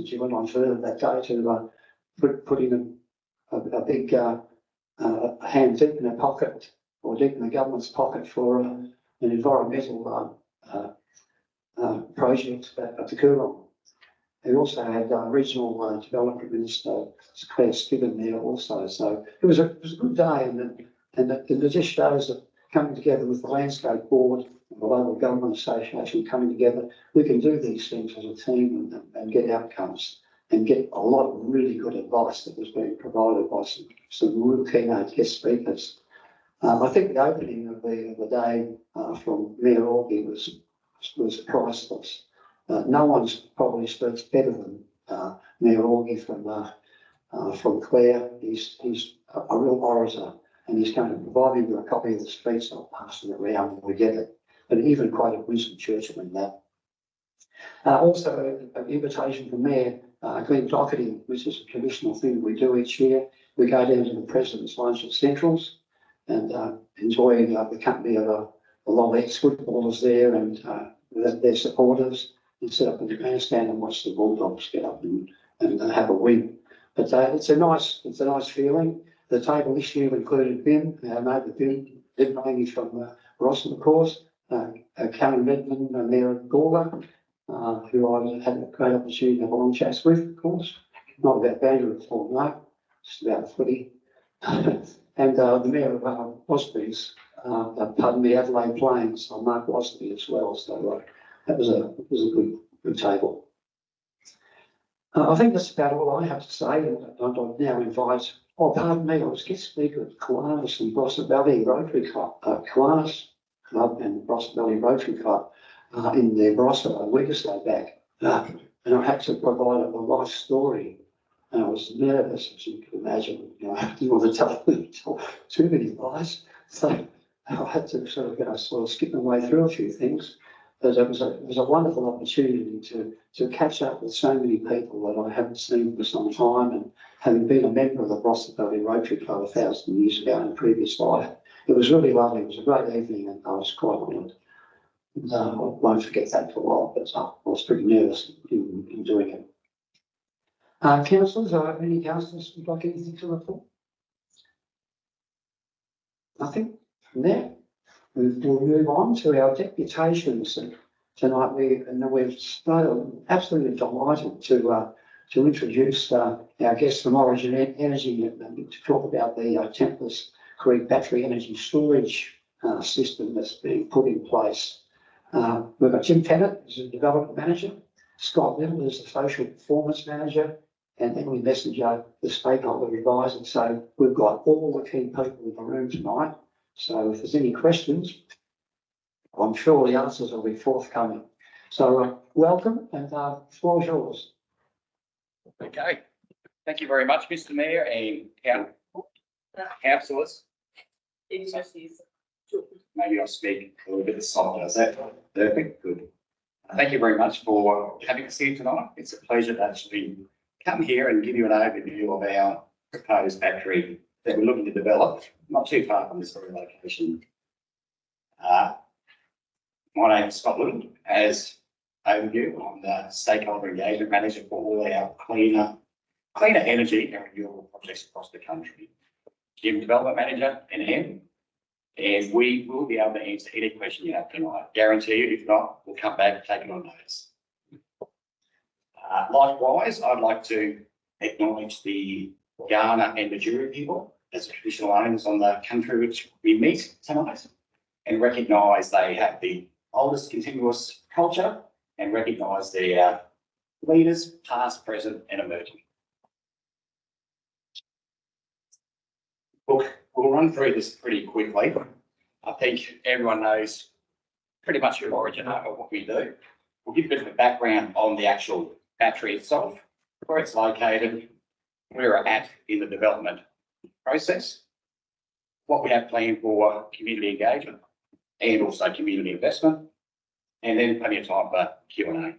she went on further that day to put in a big hand deep in her pocket, or deep in the government's pocket, for an environmental project at the Coorong. We also had Regional Development Minister Claire Skibbon there also. So it was a good day, and it just shows that coming together with the Landscape Board and the Local Government Association coming together, we can do these things as a team and get outcomes and get a lot of really good advice that was being provided by some real keynote guest speakers. I think the opening of the day from Mayor Orgie was priceless. No one's probably speaks better than Mayor Orgie from Clare. He's a real orator, and he's going to provide me with a copy of the speech. I'll pass it around when we get it. But even quoted Winston Churchill in that. Also, an invitation from Mayor Glenn Doherty, which is a traditional thing we do each year. We go down to the President's Lunch at Centrals and enjoy the company of a lot of ex-footballers there and their supporters, and sit up in the grandstand and watch the Bulldogs get up and have a win. But it's a nice feeling. The table this year included Bim, our neighbour Bim Laney from Rossum, of course, Karen Redmond, Mayor Gawler, who I had a great opportunity to have a long chats with, of course. Not about Bandra reform, no, just about footy. And the Mayor of Ospreys, Adelaide Plains, Mark Osprey as well. So that was a good table. I think that's about all I have to say. And I'll now invite, pardon me, I was guest speaker at Kiwanis and Barossa Valley Rotary Club, Kiwanis Club and Barossa Valley Rotary Club in their Barossa a week or so back. And I had to provide a life story. And I was nervous, as you can imagine. I didn't want to tell too many lies. So I had to sort of skip my way through a few things. But it was a wonderful opportunity to catch up with so many people that I haven't seen for some time, and having been a member of the Barossa Valley Rotary Club 1,000 years ago in a previous life, it was really lovely. It was a great evening, and I was quite honoured. I won't forget that for a while, but I was pretty nervous in doing it. Councillors, any councillors would like anything to report? Nothing from there. We'll move on to our deputations tonight. We're absolutely delighted to introduce our guests from Origin Energy to talk about the Templars Creek battery energy storage system that's being put in place. We've got Jim Tennant as a development manager, Scott Little as the social performance manager, and Emily Messenger, the stakeholder advisor. So we've got all the key people in the room tonight. So if there's any questions, I'm sure the answers will be forthcoming. So welcome, and the floor is yours. Okay. Thank you very much, Mr. Mayor and councillors. Maybe I'll speak a little bit softer. Is that perfect? Good. Thank you very much for having us here tonight. It's a pleasure to actually come here and give you an overview of our proposed battery that we're looking to develop, not too far from this very location. My name is Scott Little. As overview, I'm the stakeholder engagement manager for all our cleaner energy and renewable projects across the country. Jim, development manager, and we will be able to answer any question you have tonight. Guarantee you, if not, we'll come back and take it on notice. Likewise, I'd like to acknowledge the Kaurna and Majura people as the traditional owners on the country which we meet tonight, and recognise they have the oldest continuous culture, and recognise their leaders, past, present and emerging. Look, we'll run through this pretty quickly. I think everyone knows pretty much who Origin are or what we do. We'll give a bit of a background on the actual battery itself, where it's located, where we're at in the development process, what we have planned for community engagement and also community investment, and then plenty of time for Q&A.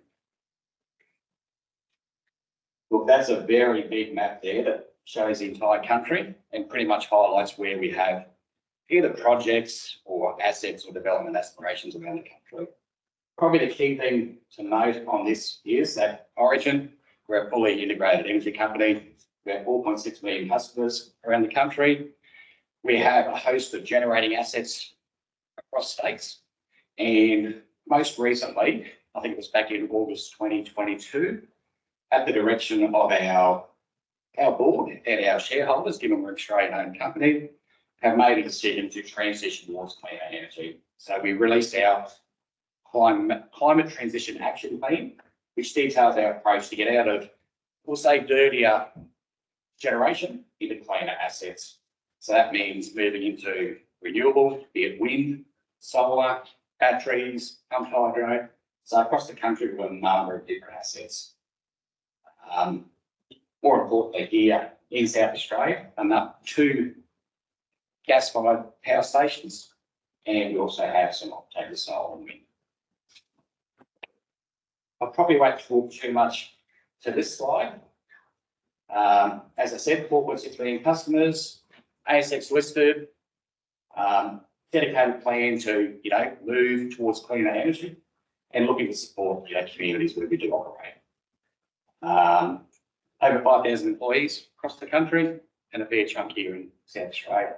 Look, that's a very big map there that shows the entire country and pretty much highlights where we have either projects or assets or development aspirations around the country. Probably the key thing to note on this is that Origin We're a fully integrated energy company. We have 4.6 million customers around the country. We have a host of generating assets across states. And most recently, I think it was back in August 2022, at the direction of our board and our shareholders, given we're an Australian-owned company, have made a decision to transition towards cleaner energy. So we released our climate transition action plan, which details our approach to get out of, we'll say, dirtier generation into cleaner assets. So that means moving into renewable, be it wind, solar, batteries, pumped hydro. So across the country, we've got a number of different assets. More importantly, here in South Australia, two gas-fired power stations, and we also have some octave solar and wind. I probably won't talk too much to this slide. As I said, 4.6 million customers, ASX listed, dedicated plan to, move towards cleaner energy and looking to support, communities where we do operate. Over 5,000 employees across the country and a fair chunk here in South Australia.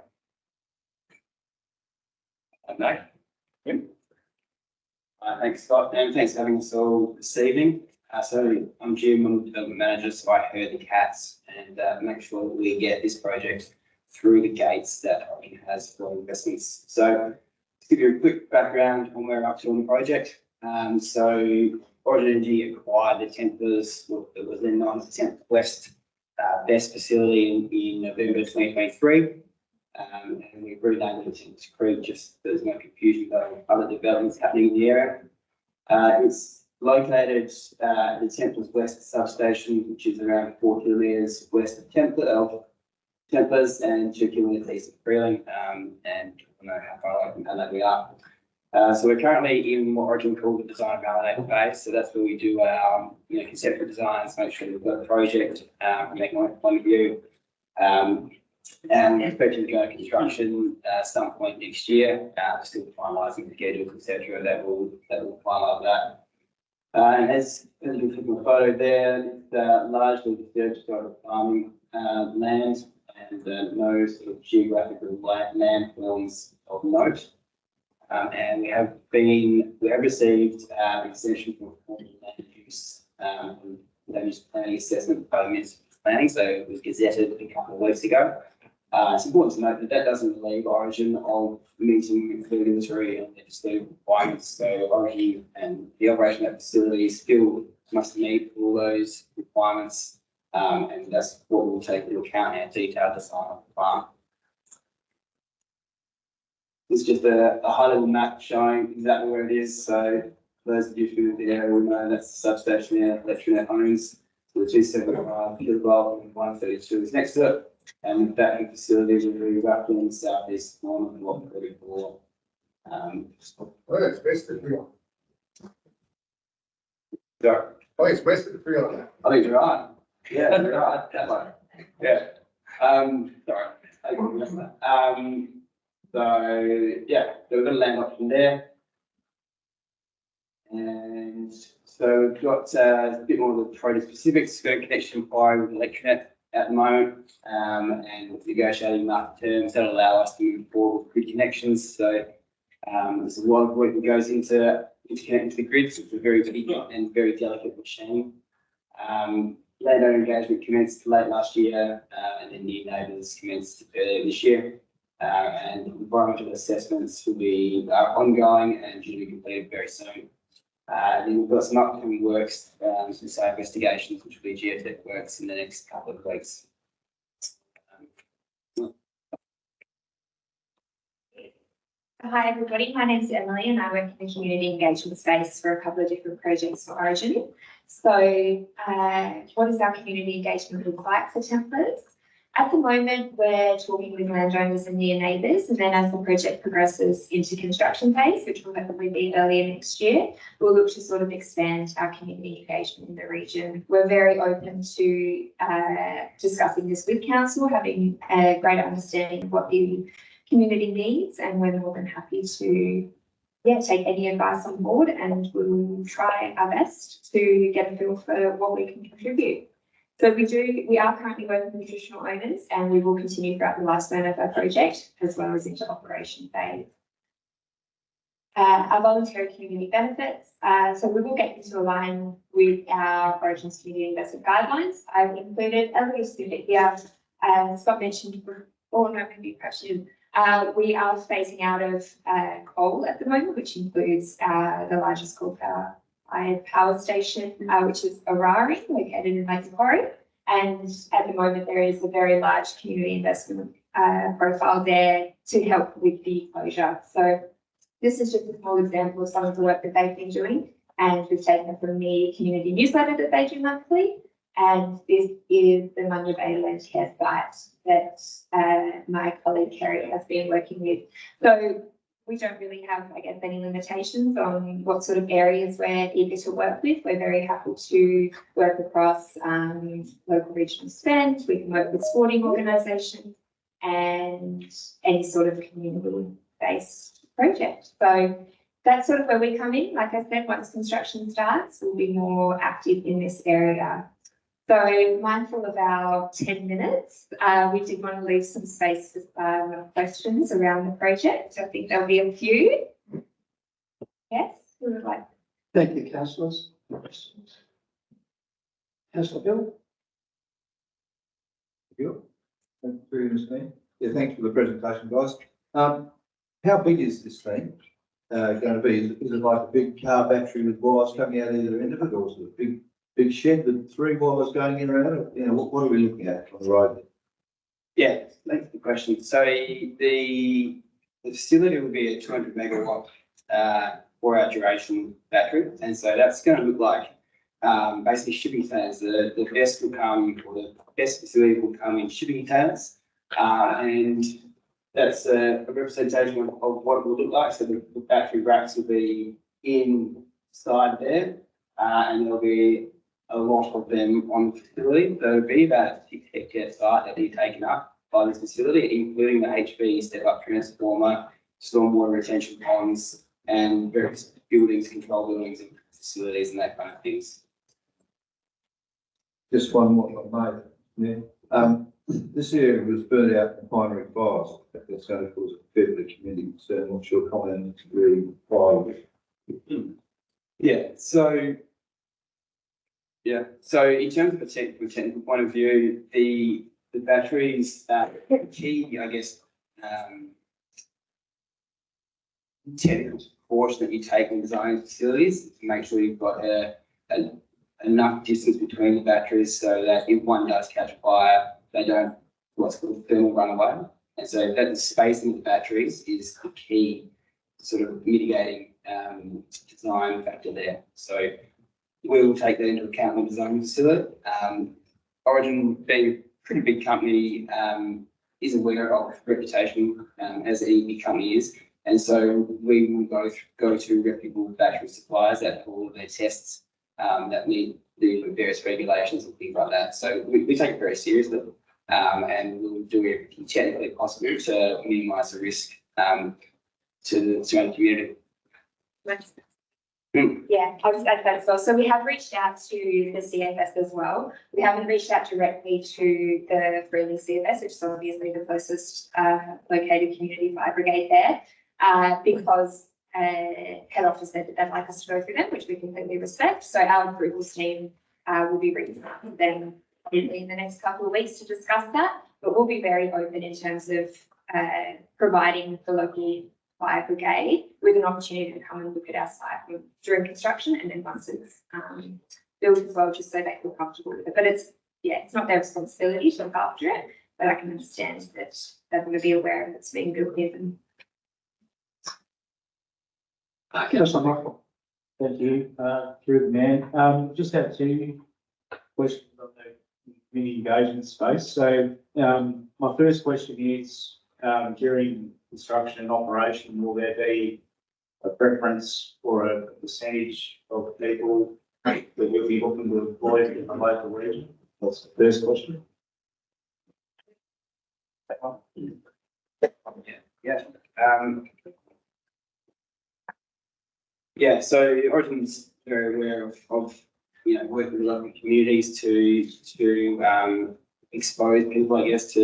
Thanks, Scott, and thanks for having us all this evening. So I'm Jim, I'm the development manager, so I herd the cats and make sure that we get this project through the gates that Origin has for investments. So to give you a quick background on where we're up to on the project. So Origin Energy acquired the Templers, it was then known as the Templers West BESS facility in November 2023. And we've renamed it Templers Creek, just so there's no confusion about other developments happening in the area. It's located at the Templers West substation, which is around 4 kilometres west of Templers and 2 kilometres east of Freeling, and I don't know how far away from that we are. So we're currently in what Origin called the design and validate phase. So that's where we do our conceptual designs, make sure we've got the project from an economic point of view. And we're expecting to go to construction at some point next year. Still finalising the schedules, etc. That will finalise that. And as you can see from the photo there, it's largely the farming land and no sort of geographical land forms of note. And we have received extension from land use planning assessment by the Municipal Planning, so it was gazetted a couple of weeks ago. It's important to note that doesn't relieve Origin of meeting regulatory and legislative requirements. So Origin and the operation of that facility still must meet all those requirements, and that's what we'll take into account in our detailed design of the farm. It's just a high-level map showing exactly where it is. So for those of you who are in the area will know that's the substation there, Electronet owns. So the 275 kilovolt and 132 is next to it. And that facility will be roughly in the southeast corner of Lot 34. It's west of Freeland. Sorry. Oh, it's west of Freeland. I think you're right. Yeah, you're right. That one. Yeah. Sorry. So yeah, so we've got a land option there. And so we've got a bit more of the project specifics. We've got a connection inquiry with Electronet at the moment, and negotiating market terms that allow us to move forward with grid connections. So there's a lot of work that goes into interconnecting to the grid, so it's a very big and very delicate machine. Landowner engagement commenced late last year, and then new neighbours commenced earlier this year. And environmental assessments will be ongoing and due to be completed very soon. Then we've got some upcoming works, some site investigations, which will be geotech works in the next couple of weeks. Hi everybody, my name is Emily and I work in the community engagement space for a couple of different projects for Origin. So what does our community engagement look like for Templers? At the moment, we're talking with landowners and near neighbours, and then as the project progresses into construction phase, which will hopefully be earlier next year, we'll look to sort of expand our community engagement in the region. We're very open to discussing this with council, having a greater understanding of what the community needs, and we're more than happy to yeah, take any advice on board, and we'll try our best to get a feel for what we can contribute. So we are currently working with traditional owners, and we will continue throughout the lifespan of our project as well as into operation phase. Our voluntary community benefits. So we will get into align with our Origins community investment guidelines. I've included a little snippet here. Scott mentioned before, no, maybe perhaps you. We are phasing out of coal at the moment, which includes the largest coal-fired power station, which is Aurari, located in Lake Macquarie. And at the moment, there is a very large community investment profile there to help with the closure. So this is just a small example of some of the work that they've been doing, and we've taken it from the community newsletter that they do monthly. And this is the Munda Bay Land Care site that my colleague Kerry has been working with. So we don't really have, I guess, any limitations on what sort of areas we're eager to work with. We're very happy to work across local regional spend. We can work with sporting organisations and any sort of community-based project. So that's sort of where we come in. Like I said, once construction starts, we'll be more active in this area. So mindful of our 10 minutes, we did want to leave some space for questions around the project. I think there'll be a few. Yes, who would like? Thank you, councillors. Questions? Councillor Bill? You. Thanks for this thing. Yeah, thanks for the presentation, guys. How big is this thing going to be? Is it like a big car battery with wires coming out either end of it, or is it a big shed with 3 wires going in and out? You know, what are we looking at on the road? Yeah, thanks for the question. So the facility will be a 200 megawatt 4-hour duration battery, and so that's going to look like basically shipping containers. The best will come, or the best facility will come in shipping containers, and that's a representation of what it will look like. So the battery racks will be inside there, and there'll be a lot of them on the facility. There'll be about 6 hectare site that will be taken up by this facility, including the HV step-up transformer, stormwater retention ponds, and various buildings, control buildings and facilities and that kind of things. Just one more, if I may. Yeah. This area was burnt out in primary fires. That's going to cause a fair bit of community concern. I'm not sure comment is really required. Yeah, so in terms of a technical point of view, the batteries, key, I guess, technical precaution that you take in designing facilities is to make sure you've got enough distance between the batteries so that if one does catch fire, they don't what's called thermal runaway. And so that the spacing of the batteries is the key sort of mitigating design factor there. So we will take that into account when designing the facility. Origin, being a pretty big company, is aware of reputation as an EV company is. And so we will go to reputable battery suppliers that have all of their tests that meet the various regulations and things like that. So we take it very seriously, and we'll do everything technically possible to minimise the risk to the surrounding community. Yeah, I'll just add that as well. So we have reached out to the CFS as well. We haven't reached out directly to the Freeling CFS, which is obviously the closest located community fire brigade there, because head office said that they'd like us to go through them, which we completely respect. So our approvals team will be reaching out to them probably in the next couple of weeks to discuss that. But we'll be very open in terms of providing the local fire brigade with an opportunity to come and look at our site during construction, and then once it's built as well, just so they feel comfortable with it. But it's not their responsibility to look after it, but I can understand that they're going to be aware of it's being built in. Councillor Michael? Thank you, through the man. Just have 2 questions on the community engagement space. So my first question is, during construction and operation, will there be a preference for a percentage of people that you'll be looking to employ in the local region? That's the first question. Yeah. Yeah, so Origin's very aware of working with local communities to expose people, I guess, to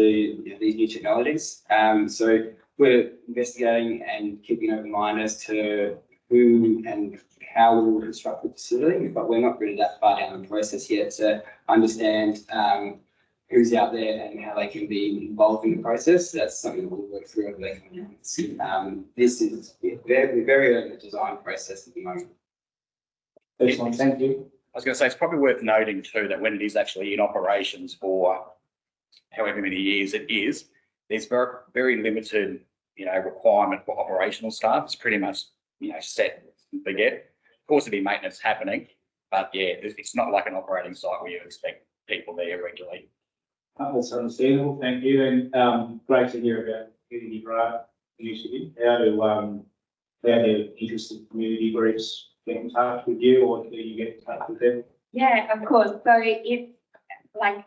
these new technologies. So we're investigating and keeping an open mind as to who and how we will construct the facility, but we're not really that far down the process yet to understand who's out there and how they can be involved in the process. That's something we'll work through over the coming months. This is very, very early in the design process at the moment. Excellent, thank you. I was going to say, it's probably worth noting too, that when it is actually in operations for however many years it is, there's very, very limited, requirement for operational staff. It's pretty much, set and forget. Of course, there'll be maintenance happening, but yeah, it's not like an operating site where you expect people there regularly. That's understandable, thank you, and great to hear about the community grant initiative. How do interested community groups get in touch with you, or do you get in touch with them? Yeah, of course. So if, like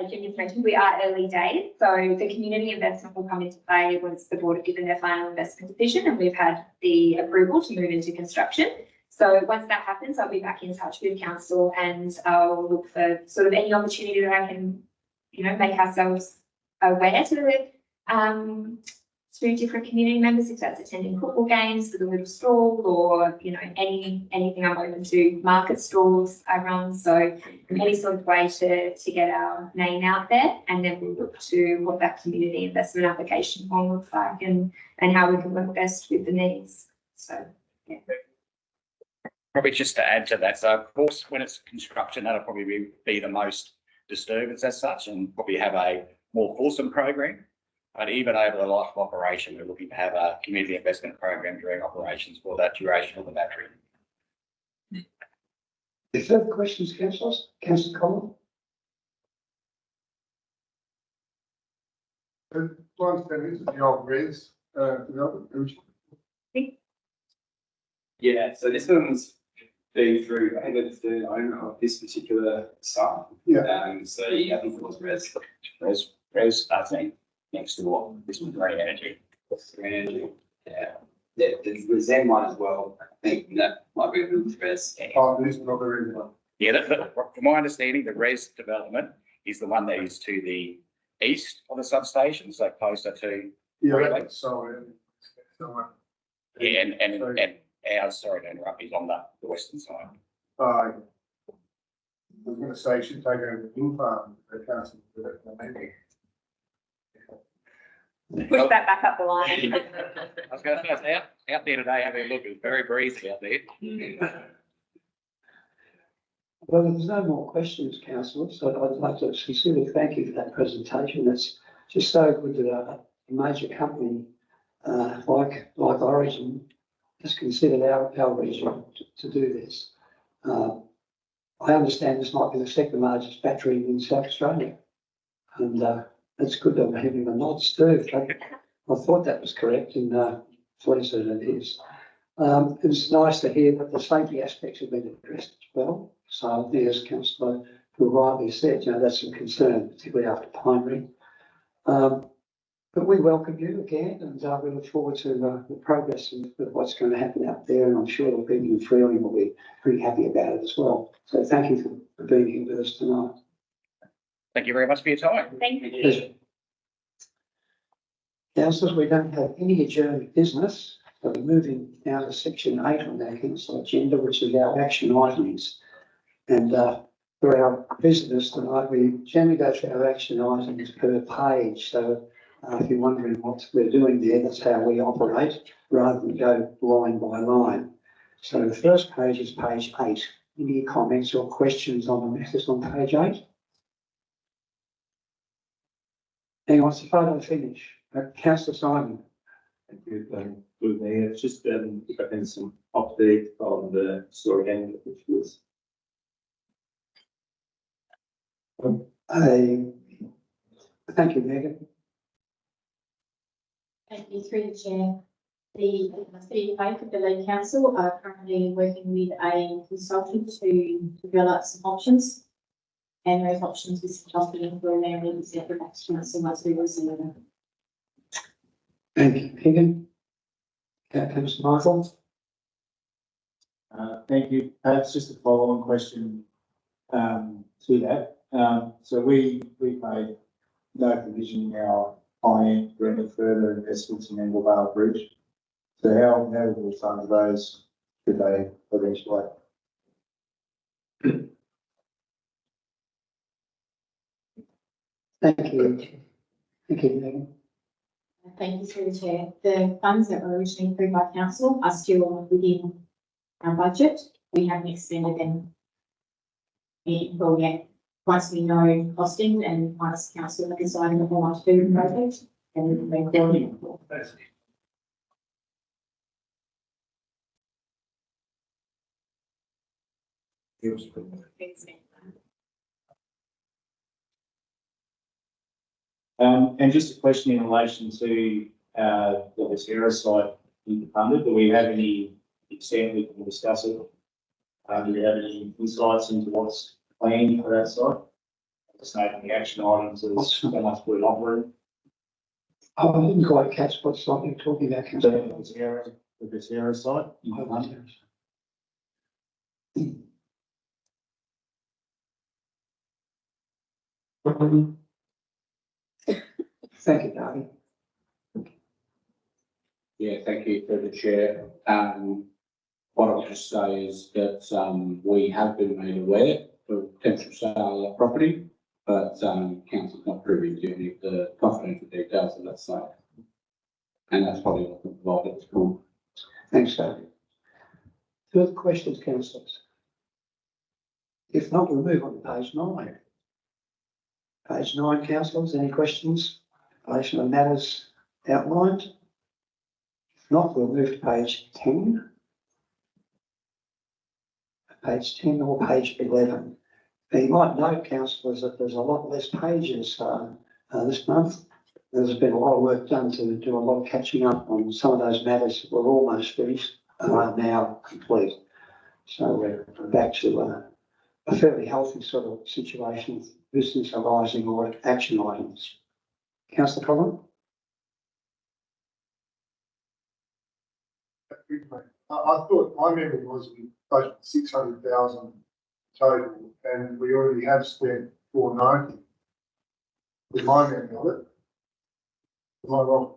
Jim just mentioned, we are early days. So the community investment will come into play once the board have given their final investment decision and we've had the approval to move into construction. So once that happens, I'll be back in touch with council and I'll look for sort of any opportunity that I can, make ourselves aware to different community members, if that's attending football games with a little stall or, anything I'm open to, market stalls I run. So any sort of way to get our name out there, and then we'll look to what that community investment application form looks like and how we can work best with the needs. So, yeah. Probably just to add to that, so of course, when it's construction, that'll probably be the most disturbance as such, and probably have a more fulsome program. But even over the life of operation, we're looking to have a community investment program during operations for that duration of the battery. Any further questions, councillors? Councillor Collins? To understand, this is the old res, development. Yeah, so this one's been through, I think it's the owner of this particular site. Yeah. So yeah, I think it was Res. Res, I think, next to what this was Green Energy. Green Energy. Yeah. There's Zen one as well. I think that might be with Res. Oh, this is not the res one. Yeah, from my understanding, the Res development is the one that is to the east of the substation, so closer to, Yeah, Really? that's so. yeah, and ours, sorry to interrupt, is on the western side. I was going to say, you should take over the wind farm, the council. Push that back up the line. I was going to say, it's out there today having a look, it's very breezy out there. Well, there's no more questions, councillors, so I'd like to sincerely thank you for that presentation. It's just so good that a major company like Origin has considered our region to do this. I understand this might be the second largest battery in South Australia, and it's good that we're having the nods too. I thought that was correct, and pleased that it is. It's nice to hear that the safety aspects have been addressed as well. So as Councillor rightly said, that's a concern, particularly after Primary. But we welcome you again, and we look forward to the progress of what's going to happen out there, and I'm sure the people in Freeling will be pretty happy about it as well. So thank you for being here with us tonight. Thank you very much for your time. Thank you. Pleasure. Councillors, we don't have any adjourned business, so we're moving now to section 8 on our council agenda, which is our action items. And for our visitors tonight, we generally go through our action items per page. So if you're wondering what we're doing there, that's how we operate, rather than go line by line. So the first page is page 8. Any comments or questions on the matters on page 8? Anyone wants to photo finish? Councillor Simon. Thank you, good Mayor. It's just if I can some update on the story end, which was Thank you, Megan. Thank you, through the chair. The City of Faith, the Lead Council, are currently working with a consultant to develop some options. And those options is just being for their meetings at the next council once we receive them. Thank you, Megan. Councillor Michael. Thank you. Perhaps just a follow-on question to that. So we made no provision in our plan for any further investments in Angle Vale Bridge. So how will we fund those should they eventuate? Thank you. Thank you, Megan. Thank you, through the chair. The funds that were originally approved by council are still within our budget. We haven't extended them. Well, yet, once we know costing and once council have decided what they want to do with the project, then we can bring forward. And just a question in relation to the Viterra site being funded. Do we have any extent we can discuss it? Do we have any insights into what's planned for that site? Just noting the action items as how much we're offering. I didn't quite catch what site you're talking about, The councillor. Viterra site. being funded. Thank you, Darby. Yeah, thank you for the chair. What I'll just say is that, we have been made aware of potential sale of property, but, council's not privy to any of the confidential details of that site. And that's probably what the provide at this point. Thanks, Darby. Further questions, councillors? If not, we'll move on to page 9. Page 9, councillors, any questions in relation to the matters outlined? If not, we'll move to page 10. Page 10 or page 11. Now, you might note, councillors, that there's a lot less pages this month. There's been a lot of work done to do a lot of catching up on some of those matters that were almost finished and are now complete. So we're back to a fairly healthy sort of situation of business arising or action items. Councillor Collins? I thought my memory was we budgeted 600,000 total, and we already have spent 490. With my memory of it. Am I wrong?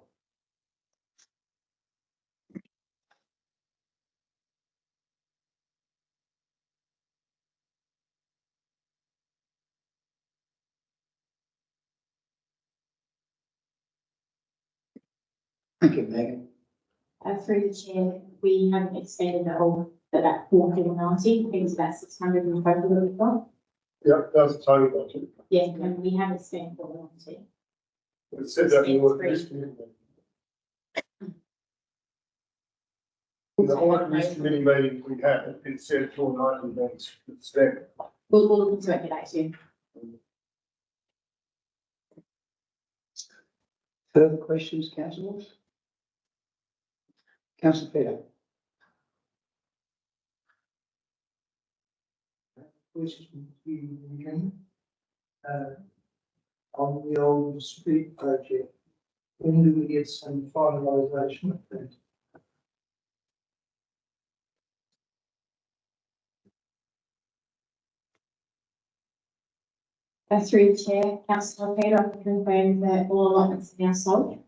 Thank you, Megan. Through the chair, we haven't extended at all, but that 490, I think it's about 600 in total that we've got. Yep, that was the total budget. Yeah, and we haven't spent 490. It said that in this committee. The one this committee meeting we had, it said 490 being spent. We'll look into it today too. Further questions, councillors? Councillor Peter? Question to you again. On the old street project, when do we get some finalisation of that? Through the chair, councillor Peter, I can confirm that all allotments are now sold.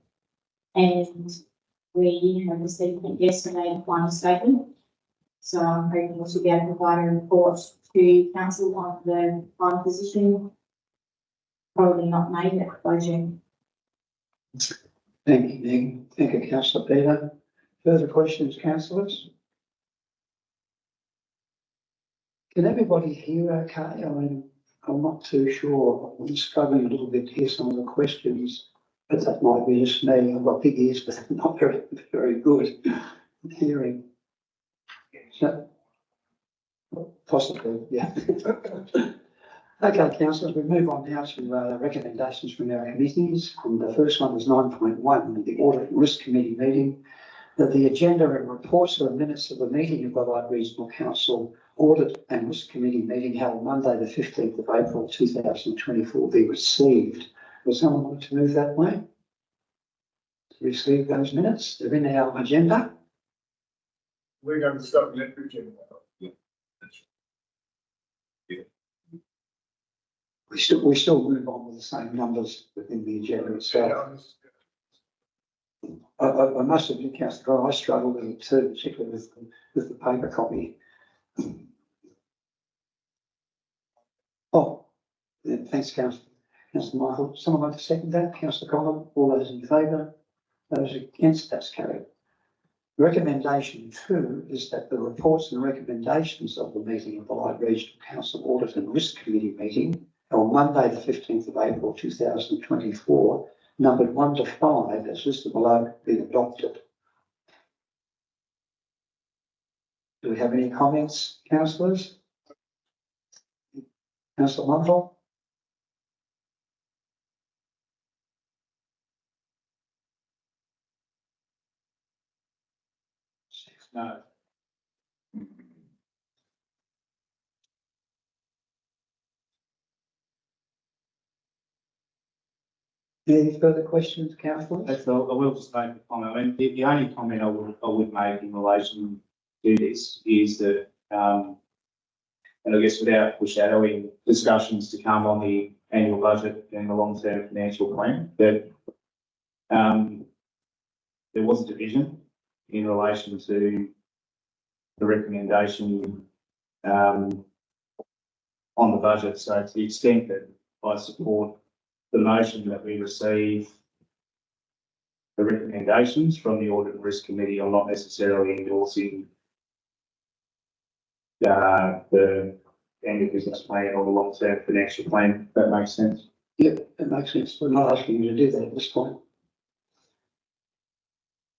And we have received yesterday a final statement. So I'm hoping we should be able to provide a report to council on the final position. Probably not made at closure. Thank you, Megan. Thank you, councillor Peter. Further questions, councillors? Can everybody hear okay? I mean, I'm not too sure. I'm struggling a little bit to hear some of the questions, but that might be just me. I've got big ears, but not very, very good hearing. So, possibly, yeah. Okay, councillors, we move on now to recommendations from our committees. And the first one is 9.1, the Audit and Risk Committee meeting. That the agenda and reports of the minutes of the meeting of the Adelaide Regional Council Audit and Risk Committee meeting held Monday, the 15th of April 2024 be received. Would someone like to move that way? To receive those minutes? They're in our agenda. We're going to start the next agenda. we still move on with the same numbers within the agenda itself. I must admit, Councillor, I struggle with it too, particularly with the paper copy. Oh, yeah, thanks, Councillor Michael. Someone like to second that? Councillor Collins, all those in favour? Those against, that's carried. Recommendation 2 is that the reports and recommendations of the meeting of the Light Regional Council Audit and Risk Committee meeting on Monday, the 15th of April 2024, numbered 1 to 5, as listed below, been adopted. Do we have any comments, councillors? Councillor Mundell? No. Any further questions, councillors? That's all. I will just make a comment. I mean, the only comment I would make in relation to this is that, and I guess without foreshadowing discussions to come on the annual budget and the long-term financial plan, that there was a division in relation to the recommendation on the budget. So to the extent that I support the motion that we receive the recommendations from the Audit and Risk Committee, I'm not necessarily endorsing the annual business plan or the long-term financial plan. If that makes sense. Yeah, it makes sense. We're not asking you to do that at this point.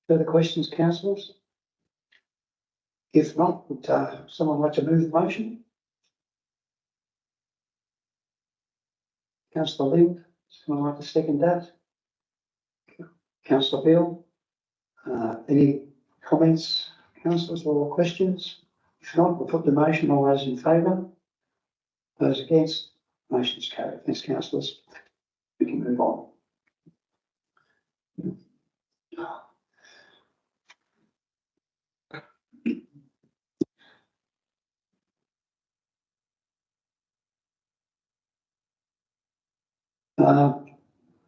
Further questions, councillors? If not, would someone like to move the motion? Councillor Lim, someone like to second that? Councillor Beale, any comments, councillors, or questions? If not, we'll put the motion. All those in favour? Those against? Motion's carried. Thanks, councillors. We can move on.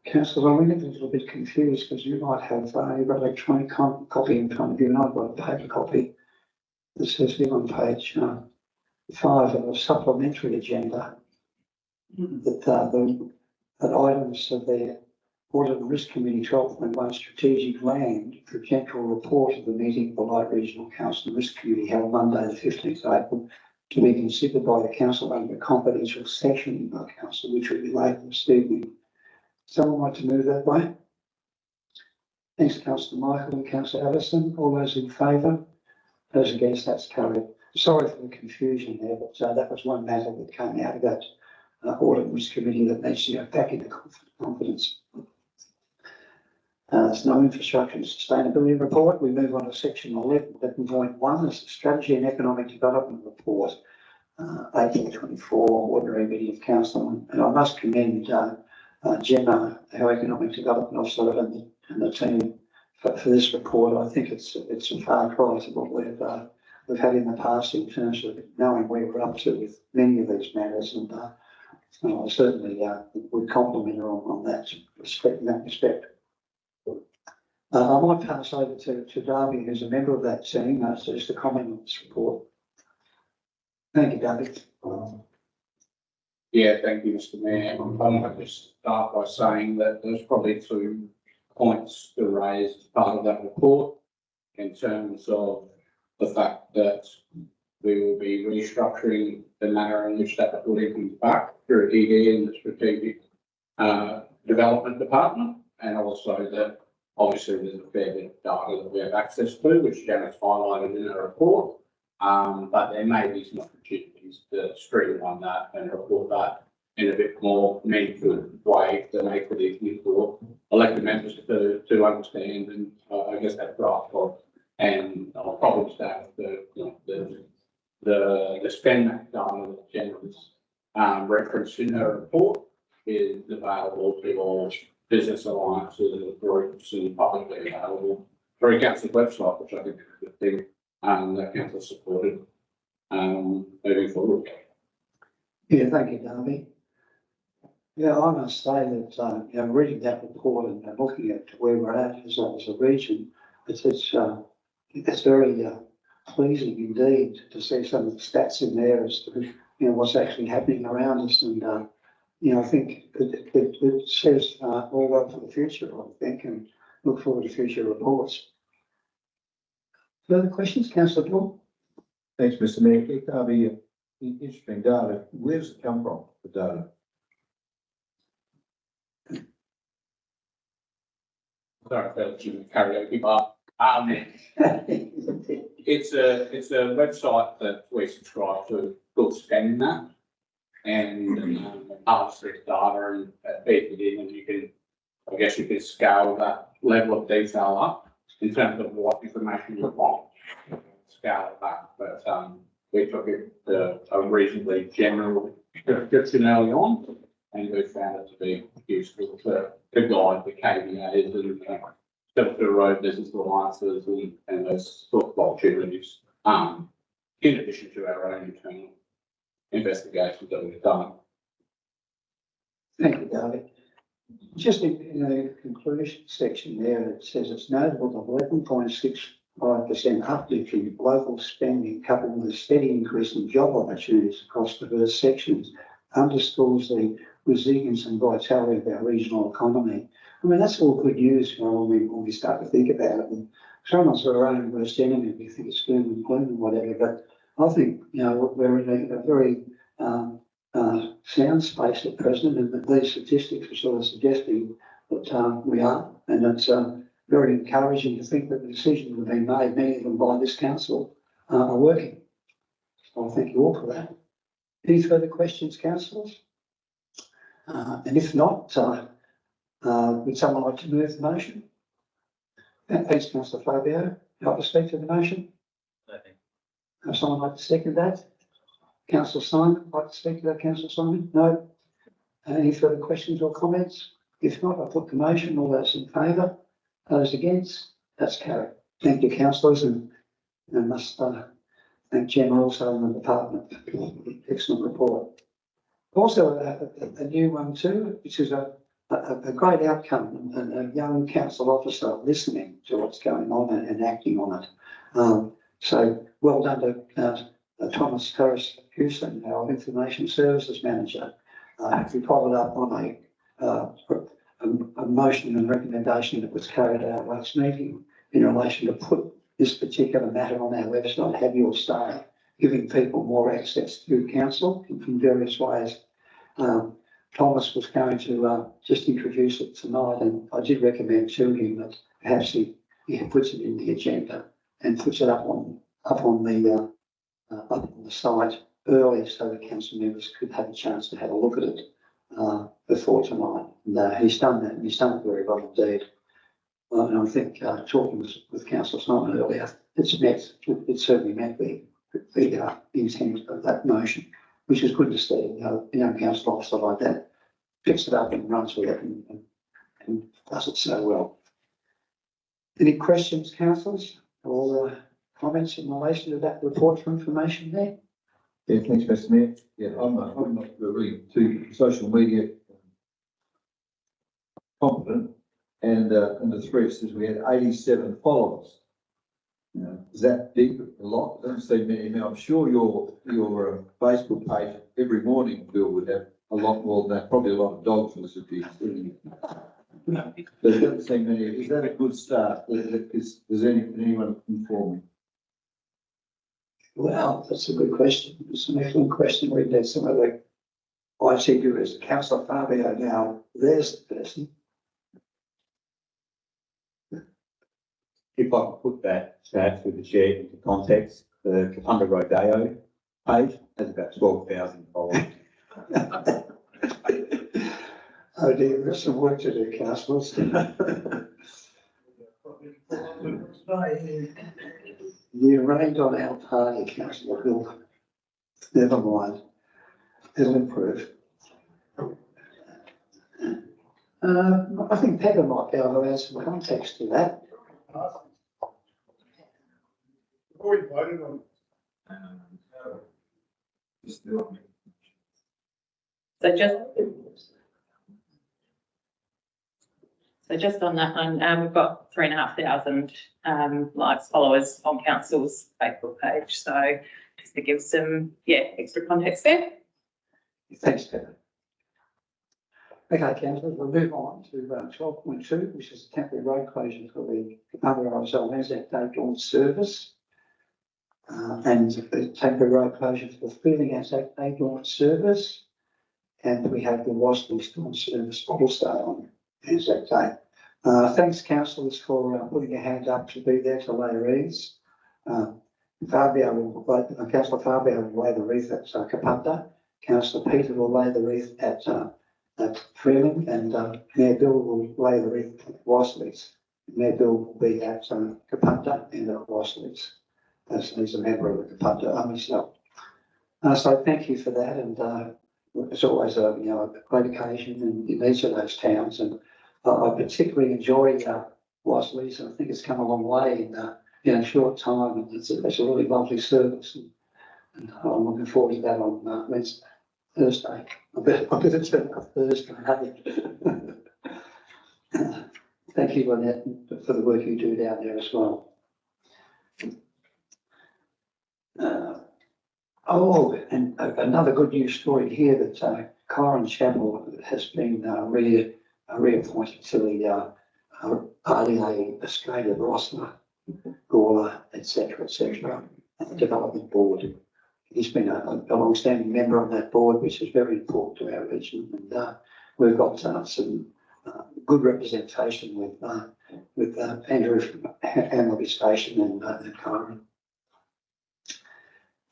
Councillor, I'm a little bit confused because you might have you've got electronic copy in front of you and I've got a paper copy. This says here on page 5 of a supplementary agenda that items of the Audit and Risk Committee 12.1 Strategic Land Projectual Report of the meeting of the Light Regional Council and Risk Committee held Monday, the 15th of April, to be considered by the council under a confidential session by council, which will be later this evening. Someone like to move that way? Thanks, Councillor Michael and Councillor Allison. All those in favour? Those against, that's carried. Sorry for the confusion there, but that was one matter that came out of that Audit and Risk Committee that needs to go back into confidence. There's no infrastructure and sustainability report. We move on to section 11.1 as the Strategy and Economic Development Report, April 24, Ordinary Meeting of Council. And I must commend Gemma, our Economic Development Officer, and the team for this report. I think it's a far cry to what we've had in the past in terms of knowing where we're up to with many of these matters, and I certainly would compliment her on that respect. In that respect, I might pass over to Darby, who's a member of that team, so just a comment on this report. Thank you, Darby. Yeah, thank you, Mr. Mayor. I might just start by saying that there's probably 2 points to raise as part of that report in terms of the fact that we will be restructuring the manner in which that reporting comes back through ED and the Strategic Development Department, and also that obviously there's a fair bit of data that we have access to, which Janet's highlighted in her report, but there may be some opportunities to streamline that and report that in a bit more meaningful way than they could easily for elected members to understand and I guess that grasp of. And I'll probably start with the spend data that Jennifer's referenced in her report is available to all business alliances and groups and publicly available through council's website, which I think is a good thing that council supported moving forward. Yeah, thank you, Darby. Yeah, I must say that, reading that report and looking at where we're at as a region, it's very pleasing indeed to see some of the stats in there as to, what's actually happening around us. And, I think it says all well for the future, I think, and look forward to future reports. Further questions, Councillor Paul? Thanks, Mr Mayor. It can't be interesting data. Where does it come from, the data? Sorry, I felt you karaoke bar. It's a website that we subscribe to called Scanning That. And parse this data and feed it in, and you can scale that level of detail up in terms of what information you want. Scale it back, but we took it a reasonably general description early on, and we found it to be useful to guide the KVAs and filter road business alliances and those sort of opportunities. In addition to our own internal investigations that we've done. Thank you, David. Just in the conclusion section there, it says it's notable that 11.65% uplift in local spending coupled with a steady increase in job opportunities across diverse sections underscores the resilience and vitality of our regional economy. I mean, that's all good news, when we start to think about it. And someone's our own worst enemy, we think it's doom and gloom and whatever, but I think, we're in a very sound space at present, and that these statistics are sort of suggesting that we are, and it's very encouraging to think that the decisions that have been made, many of them by this council, are working. So I thank you all for that. Any further questions, councillors? And if not, would someone like to move the motion? Thanks, Councillor Fabio. Like to speak to the motion? Would someone like to second that? Councillor Simon, like to speak to that, Councillor Simon? No? Any further questions or comments? If not, I put the motion. All those in favour? Those against? That's carried. Thank you, councillors, and I must thank Jen also and the department for the excellent report. Also, a new one too, which is a great outcome, and a young council officer listening to what's going on and acting on it. So well done to Thomas Harris Houston, our Information Services Manager. He followed up on a motion and recommendation that was carried out last meeting in relation to put this particular matter on our website, Have Your Say, giving people more access to council in various ways. Thomas was going to just introduce it tonight, and I did recommend to him that perhaps he puts it in the agenda and puts it up on the site early so the council members could have a chance to have a look at it before tonight. And he's done that, and he's done it very well indeed. And I think talking with Councillor Simon earlier, it certainly met the intent of that motion, which is good to see. A young council officer like that picks it up and runs with it and does it so well. Any questions, councillors, or comments in relation to that report for information there? Yeah, thanks, Mr Mayor. Yeah, I'm not really too social media confident, and the thread says we had 87 followers. Is that big? A lot? I don't see many. Now, I'm sure your Facebook page every morning, Bill, would have a lot more than that. Probably a lot of dogs listening. There doesn't seem many. Is that a good start? Does anyone inform me? Well, that's a good question. It's an excellent question. We did some of the IT gurus, Councillor Fabio. Now, there's the person. If I could put that perhaps with the chair into context, the Kapunda Rodeo page has about 12,000 followers. Oh dear, there's some work to do, councillors. You rained on our party, Councillor Bill. Never mind. It'll improve. I think Pepper might be able to add some context to that. Before we voted on So just So just on that one, we've got 3,500 likes, followers on council's Facebook page. So just to give some, extra context there. Thanks, Kevin. Okay, councillors, we'll move on to 12.2, which is temporary road closure for the RSL Anzac Day Dawn service. And the temporary road closure for the Feeling Anzac Day Dawn service. And we have the Wasley's Dawn service also on Anzac Day. Thanks, councillors, for putting your hand up to be there to lay wreaths. Councillor Fabio will lay the wreath at Kapunda. Councillor Peter will lay the wreath at Freeling, and Mayor Bill will lay the wreath at Wasley's. Mayor Bill will be at Kapunda and at Wasley's, as he's a member of the Kapunda myself. So thank you for that, and it's always a great occasion in each of those towns, and I particularly enjoy Wasley's. I think it's come a long way in a short time, and it's a really lovely service, and I'm looking forward to that on Thursday. I better turn up Thursday. Thank you, Lynette, for the work you do down there as well. And another good news story here that Kyron Chapel has been reappointed to the RDA Australia, Rosler, Gawler, etc., development board. He's been a long-standing member on that board, which is very important to our region, and we've got some good representation with Andrew from Hamilby Station and Kyron.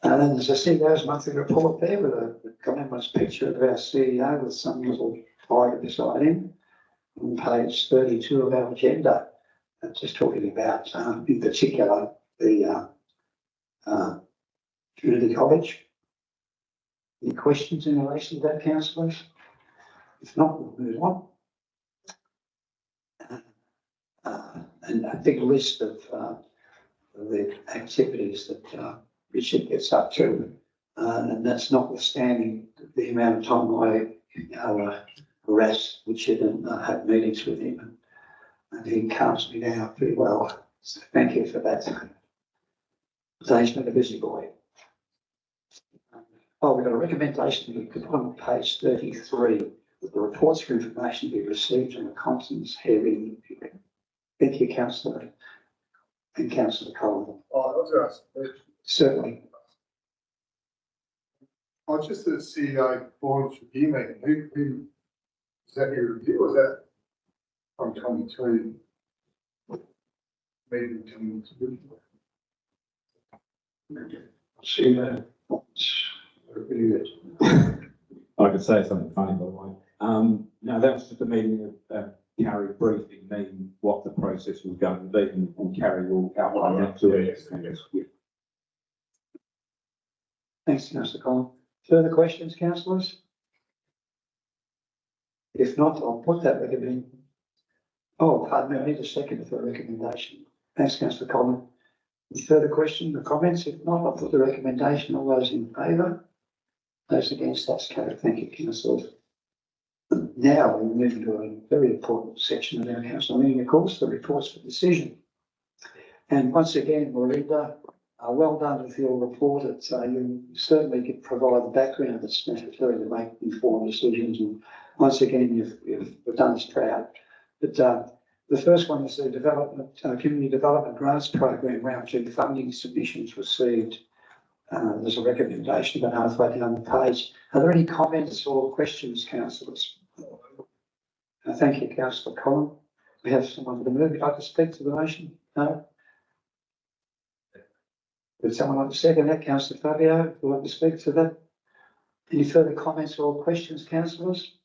And then as I see there's a monthly report there with a commemorative picture of our CEO with some little tiger beside him on page 32 of our agenda. Just talking about, in particular, the community college. Any questions in relation to that, councillors? If not, we'll move on. And a big list of the activities that Richard gets up to, and that's notwithstanding the amount of time I harass Richard and have meetings with him, and he calms me down pretty well. So thank you for that. So he's been a busy boy. We've got a recommendation we could put on page 33 that the reports for information be received on the contents hearing. Thank you, Councillor and Councillor Collins. Certainly. I was just at the CEO board review meeting. Who is that your review, or is that from 22 meeting coming to? CEO. I could say something funny, by the way. No, that was just a meeting of Carrie briefing me what the process was going to be, and Carrie will outline that to us. Thanks, Councillor Collins. Further questions, councillors? If not, I'll put that recommendation. Oh, pardon me, I need a second for a recommendation. Thanks, Councillor Collins. Any further questions or comments? If not, I'll put the recommendation. All those in favour? Those against, that's carried. Thank you, councillors. Now we move into a very important section of our council meeting, of course, the reports for decision. And once again, Melinda, well done with your report. You certainly can provide the background that's necessary to make informed decisions. And once again, you've done us proud. But the first one is the community development grants program round 2 funding submissions received. There's a recommendation about halfway down the page. Are there any comments or questions, councillors? Thank you, Councillor Collins. We have someone for the move. Would you like to speak to the motion? No? Would someone like to second that? Councillor Fabio, would you like to speak to that? Any further comments or questions, councillors?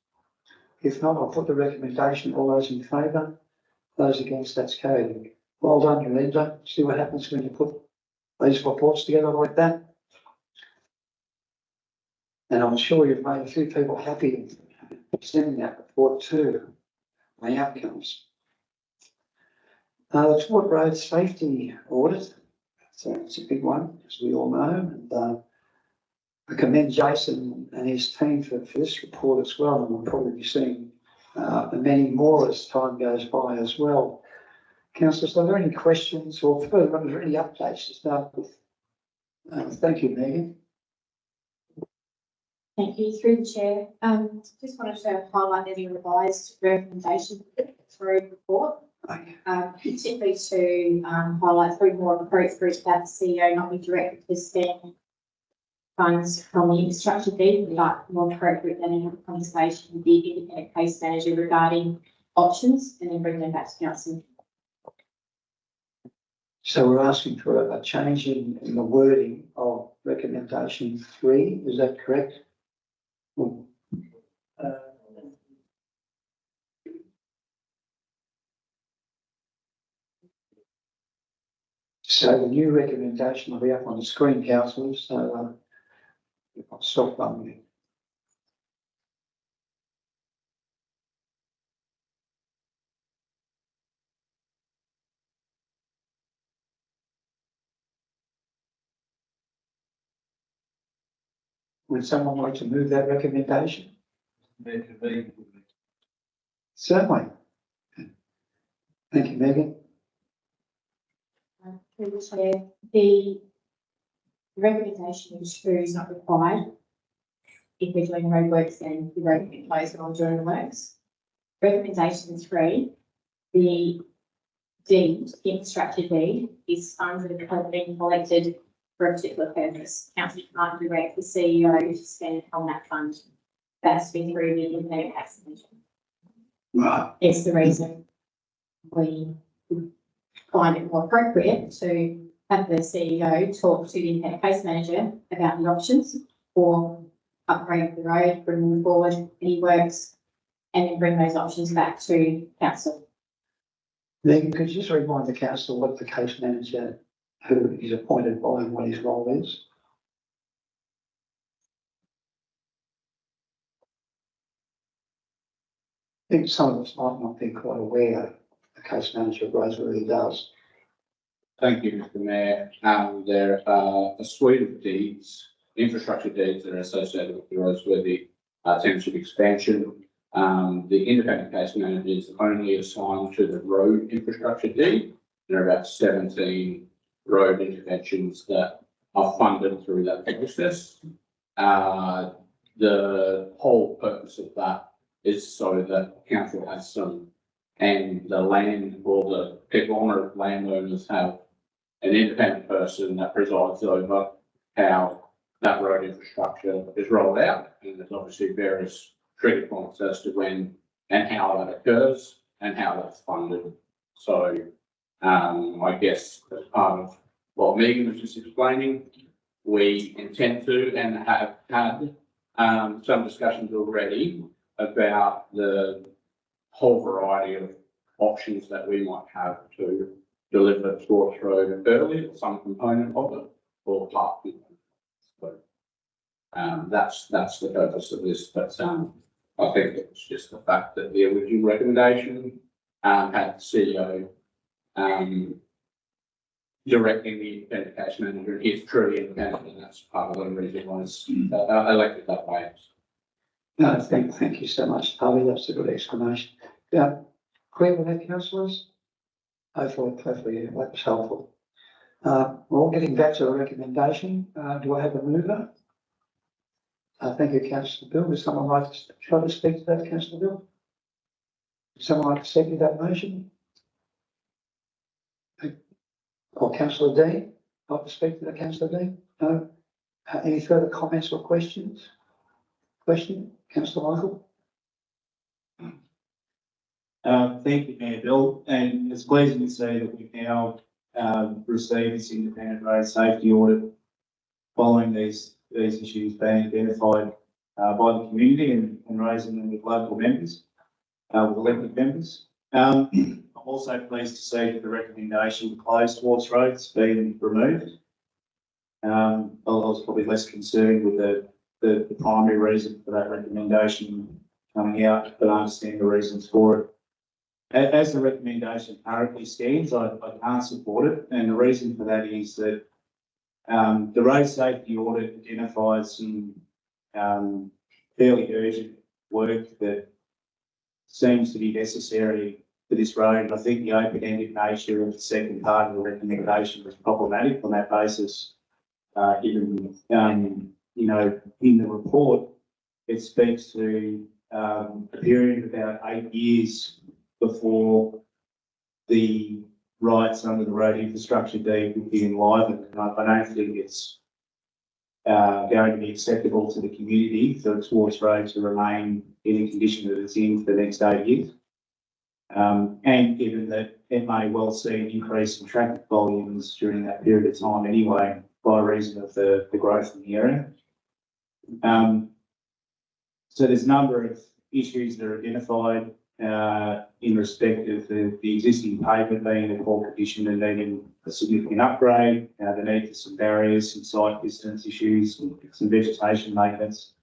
If not, I'll put the recommendation. All those in favour? Those against, that's carried. Well done, Linda. See what happens when you put these reports together like that. And I'm sure you've made a few people happy sending that report too, the outcomes. The Toort Road Safety Audit, so it's a big one, as we all know. And I commend Jason and his team for this report as well, and we'll probably be seeing and many more as time goes by as well. Councillors, are there any questions or further, are there any updates to start with? Thank you, Megan. Thank you, through the chair. Just wanted to highlight the revised recommendation through the report. Particularly to highlight three more appropriate that the CEO not be directed to spend funds from the infrastructure fee, but more appropriate than in a conversation with the independent case manager regarding options and then bring them back to council. So we're asking for a change in the wording of recommendation 3, is that correct? So the new recommendation will be up on the screen, councillors, so I'll stop bumping. Would someone like to move that recommendation? Certainly. Thank you, Megan. Through the chair, the recommendation is not required if we're doing roadworks and the road can be closed while during the works. Recommendation 3, the deed, infrastructure deed, is funds that have been collected for a particular purpose. Council can't direct the CEO to spend on that fund. That's been through the independent tax commission. Right. It's the reason we find it more appropriate to have the CEO talk to the independent case manager about the options for upgrading the road, bringing forward any works, and then bring those options back to council. Megan, could you just remind the council what the case manager who is appointed by and what his role is? I think some of us might not be quite aware the case manager of Roseworthy does. Thank you, Mr Mayor. There are a suite of deeds, infrastructure deeds that are associated with the Roseworthy Township expansion. The independent case manager is only assigned to the road infrastructure deed. There are about 17 road interventions that are funded through that process. The whole purpose of that is so that council has some, and the land or the people, landowners have an independent person that presides over how that road infrastructure is rolled out. And there's obviously various trigger points as to when and how that occurs and how that's funded. So I guess as part of what Megan was just explaining, we intend to and have had some discussions already about the whole variety of options that we might have to deliver Torch Road early, or some component of it, or part of it. So that's the purpose of this. But I think it's just the fact that the original recommendation had the CEO directing the independent case manager, and he's truly independent, and that's part of the reason why it's elected that way. No, thank you so much, Harvey. That's a good explanation. Yeah, clear with that, councillors? Hopefully, that was helpful. We're all getting back to the recommendation. Do I have a mover? Thank you, Councillor Bill. Would someone like to try to speak to that, Councillor Bill? Would someone like to second that motion? Or Councillor Dean? Like to speak to that, Councillor Dean? No? Any further comments or questions? Question, Councillor Michael? Thank you, Mayor Bill, and it's pleasing to see that we've now received this independent road safety audit following these issues being identified by the community and raising them with local members, with elected members. I'm also pleased to see that the recommendation to close Swartz Road has been removed. I was probably less concerned with the primary reason for that recommendation coming out, but I understand the reasons for it. As the recommendation currently stands, I can't support it, and the reason for that is that the road safety audit identifies some fairly urgent work that seems to be necessary for this road. And I think the open-ended nature of the second part of the recommendation was problematic on that basis. Given, you know, in the report, it speaks to a period of about 8 years before the rights under the road infrastructure deed would be enlivened. And I don't think it's going to be acceptable to the community for Swartz Road to remain in the condition that it's in for the next 8 years. And given that it may well see an increase in traffic volumes during that period of time anyway, by reason of the growth in the area. So there's a number of issues that are identified in respect of the existing pavement being in poor condition and needing a significant upgrade, the need for some barriers, some site distance issues, some vegetation maintenance.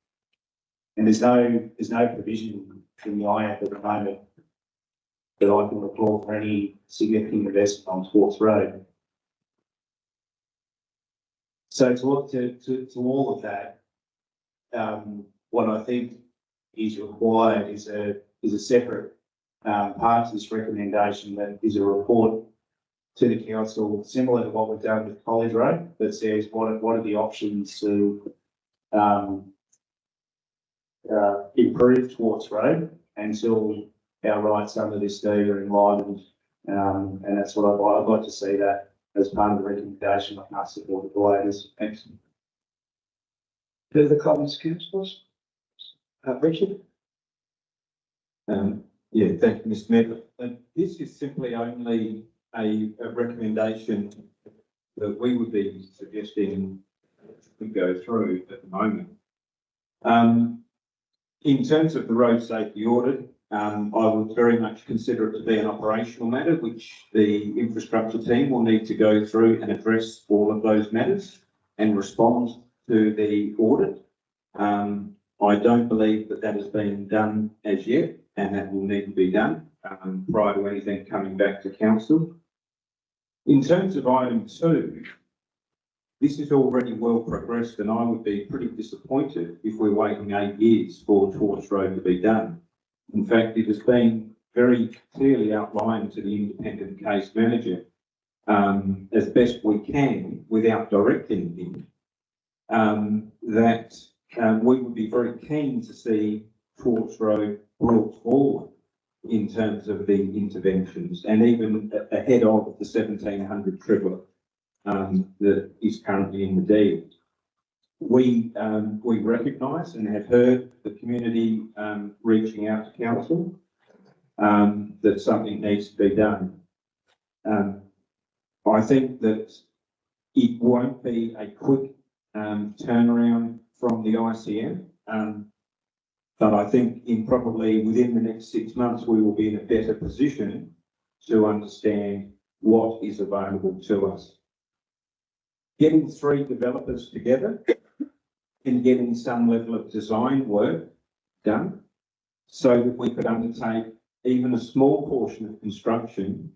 And there's no provision in the IAP at the moment that I can recall for any significant investment on Swartz Road. So to all of that, what I think is required is a separate part of this recommendation that is a report to the council, similar to what we've done with College Road, that says what are the options to improve Swartz Road until our rights under this deed are enlivened, and that's what I'd like to see that as part of the recommendation. I can't support the latest. Thanks. Further comments, councillors? Richard? Yeah, thank you, Mr. Mayor. This is simply only a recommendation that we would be suggesting we go through at the moment. In terms of the road safety audit, I would very much consider it to be an operational matter, which the infrastructure team will need to go through and address all of those matters and respond to the audit. I don't believe that has been done as yet, and that will need to be done prior to anything coming back to council. In terms of item 2, this is already well progressed, and I would be pretty disappointed if we're waiting 8 years for Swartz Road to be done. In fact, it has been very clearly outlined to the independent case manager as best we can without directing him that we would be very keen to see Swartz Road brought forward in terms of the interventions and even ahead of the 1700 tripler that is currently in the deed. We recognise and have heard the community reaching out to council that something needs to be done. I think that it won't be a quick turnaround from the ICM, but I think in probably within the next 6 months we will be in a better position to understand what is available to us. Getting 3 developers together and getting some level of design work done so that we could undertake even a small portion of construction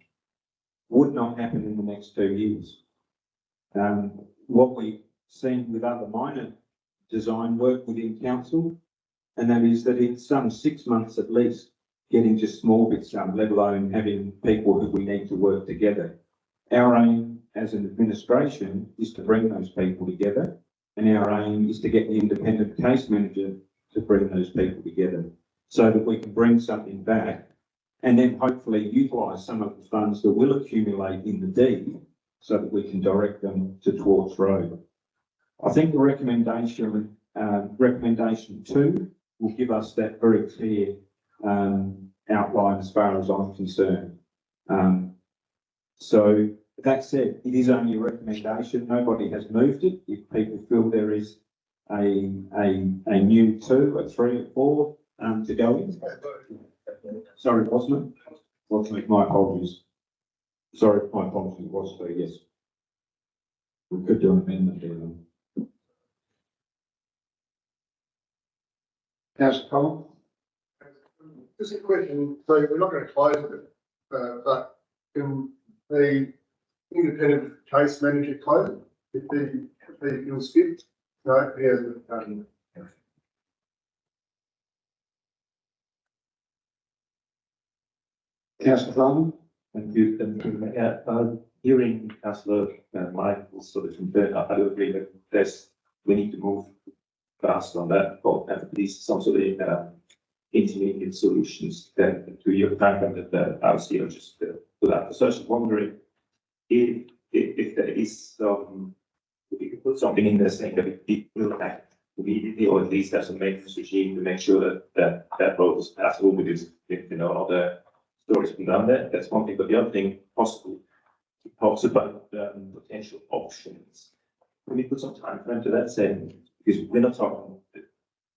would not happen in the next 2 years. What we've seen with other minor design work within council, and that is that it's some 6 months at least getting just small bits done, let alone having people who we need to work together. Our aim as an administration is to bring those people together, and our aim is to get the independent case manager to bring those people together so that we can bring something back and then hopefully utilise some of the funds that will accumulate in the deed so that we can direct them to Swartz Road. I think the recommendation 2 will give us that very clear outline as far as I'm concerned. So that said, it is only a recommendation. Nobody has moved it. If people feel there is a new 2, a 3, or 4 to go in. Sorry, wasn't it? Wasn't it? My apologies. Sorry, my apologies. It was 3, yes. We could do an amendment there then. Councillor Collins? Just a question, so we're not going to close it, but can the independent case manager close it if he feels fit? No, he hasn't done. Councillor Farman? Thank you. Hearing councillor Michael sort of confirm, I do agree that we need to move fast on that, but at least some sort of intermediate solutions then to your time that the RCO just put out. So I was just wondering if there is if you could put something in there saying that it will act immediately, or at least as a maintenance regime to make sure that road is passable, because if, other stories been done there, that's one thing. But the other thing, possible, it talks about potential options. Can we put some time frame to that, saying, because we're not talking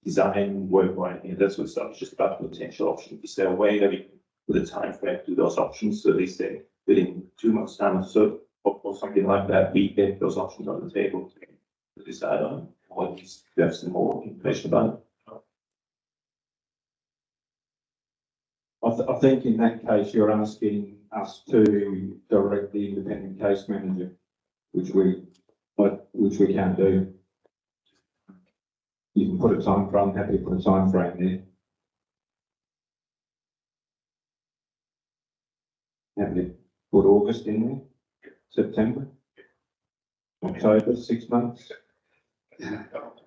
design work or anything, that sort of stuff, it's just about potential options. Is there a way that we can put a time frame to those options, so at least say within 2 months' time or so, or something like that, we get those options on the table to decide on, or at least to have some more information about it? I think in that case, you're asking us to direct the independent case manager, which we can do. You can put a time frame, happy to put a time frame there. Happy to put August in there, September, October, 6 months.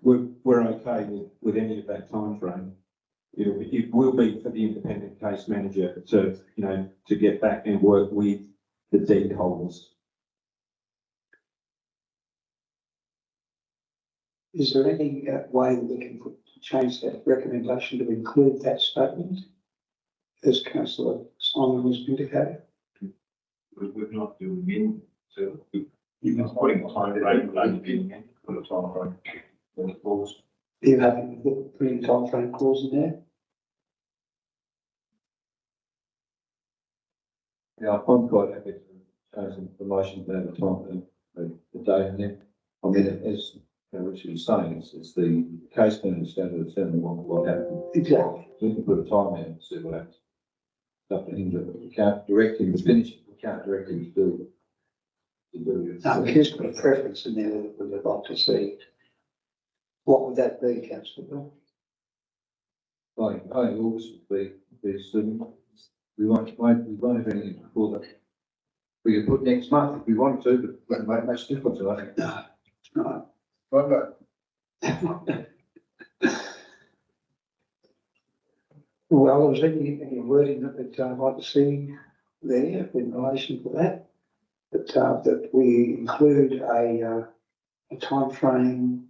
We're okay with any of that time frame. It will be for the independent case manager to, to get back and work with the deed holders. Is there any way that we can change that recommendation to include that statement, as Councillor Simon has indicated? We're not doing in, so you're putting a time frame, put a time frame. Are you happy with putting a time frame clause in there? Yeah, I'm quite happy to change the motion to have a time, the day in there. I mean, as Richard was saying, it's the case manager is going to determine what happens. Exactly. So we can put a time in and see what happens. It's up to him, but we can't direct him to finish it, we can't direct him to do it. No, here's got a preference in there that we would like to see. What would that be, Councillor Bill? I think August would be soon. We won't have anything before that. We can put next month if we want to, but it won't make much difference, I think. No, no. Right, Well, is there any wording that we'd like to see there in relation to that? That we include a timeframe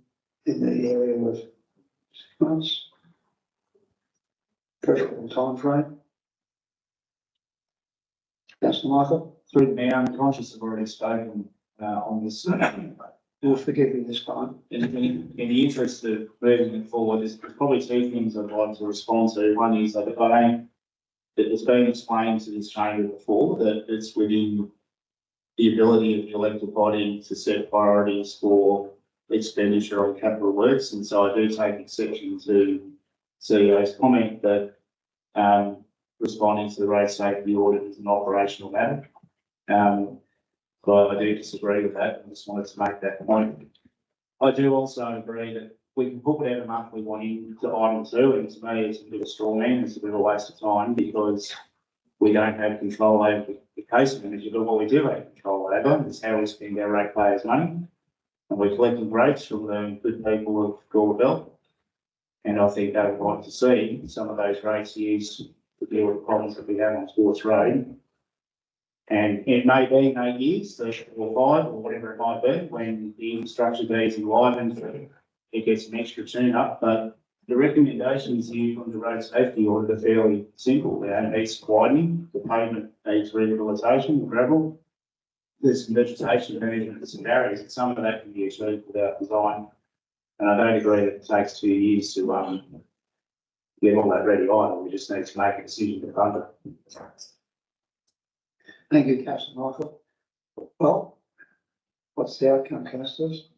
in the area of 6 months? Preferable timeframe? Councillor Michael? Through the mayor, I'm conscious I've already spoken on this. You'll forgive me this time. In the interest of moving it forward, there's probably two things I'd like to respond to. One is that it's been explained to this chamber before that it's within the ability of the elected body to set priorities for expenditure on capital works. And so I do take exception to CEO's comment that responding to the road safety audit is an operational matter. But I do disagree with that. I just wanted to make that point. I do also agree that we can put whatever monthly one into item 2, and to me, it's a bit of a straw man. It's a bit of a waste of time because we don't have control over the case manager. But what we do have control over is how we spend our ratepayers' money. And we're collecting rates from the good people of Gawler. And I think they would like to see some of those rates used to deal with the problems that we have on Sports Road. And it may be in 8 years, 3 or 5, or whatever it might be, when the infrastructure is enlivened, it gets an extra tune up. But the recommendations here from the road safety audit are fairly simple. It needs widening, the pavement needs rehabilitation, the gravel. There's some vegetation management, there's some barriers, and some of that can be achieved without design. And I don't agree that it takes 2 years to get all that ready either. We just need to make a decision to fund it. Thank you, Councillor Michael. Well, what's the outcome, councillors?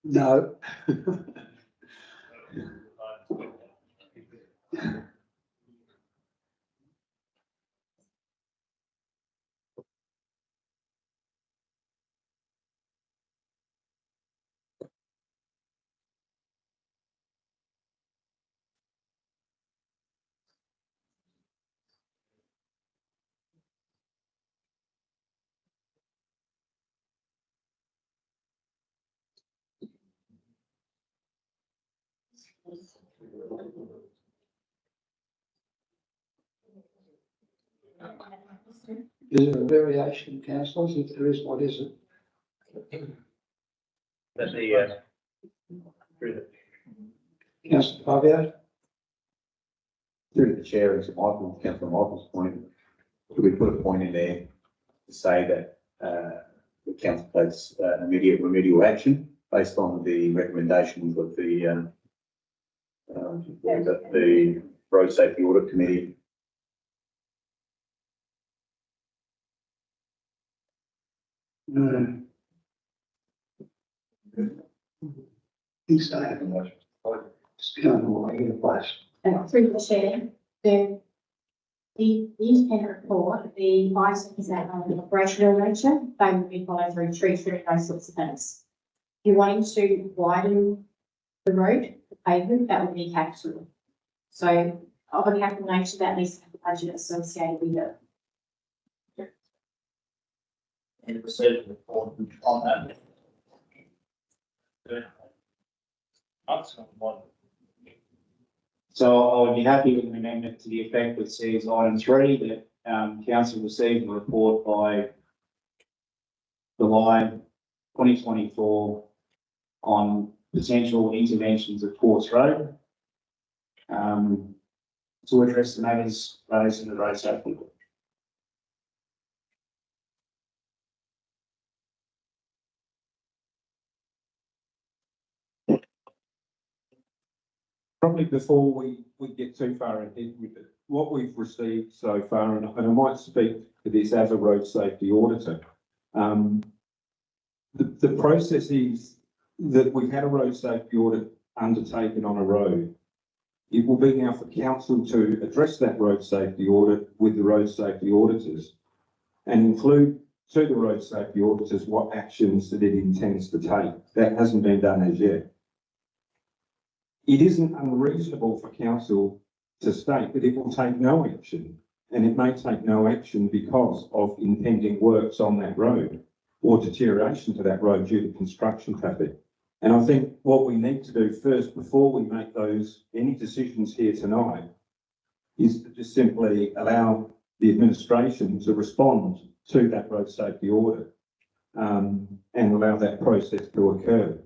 No. Is there a variation, councillors? If there is, what is it? That the, Councillor Fabio? Through the chair and to Michael, Councillor Michael's point, could we put a point in there to say that, the council takes, immediate remedial action based on the recommendations of the Road Safety Audit Committee? No. Think so. It's going all over the place. Through the chair, the independent report, the items that are of operational nature, they will be followed through tree trimming, those sorts of things. If you're wanting to widen the road, the pavement, that would be capital. So of a capital nature, that needs to have a budget associated with it. and receive the report on that. So I would be happy with an amendment to the effect that says item 3, that council receive a report by July 2024 on potential interventions at Force Road to address the matters raised in the road safety. Probably before we get too far ahead with it, what we've received so far, and I might speak to this as a road safety auditor. The process is that we've had a road safety audit undertaken on a road. It will be now for council to address that road safety audit with the road safety auditors and include to the road safety auditors what actions that it intends to take. That hasn't been done as yet. It isn't unreasonable for council to state that it will take no action, and it may take no action because of impending works on that road or deterioration to that road due to construction traffic. And I think what we need to do first, before we make any decisions here tonight, is to just simply allow the administration to respond to that road safety audit and allow that process to occur.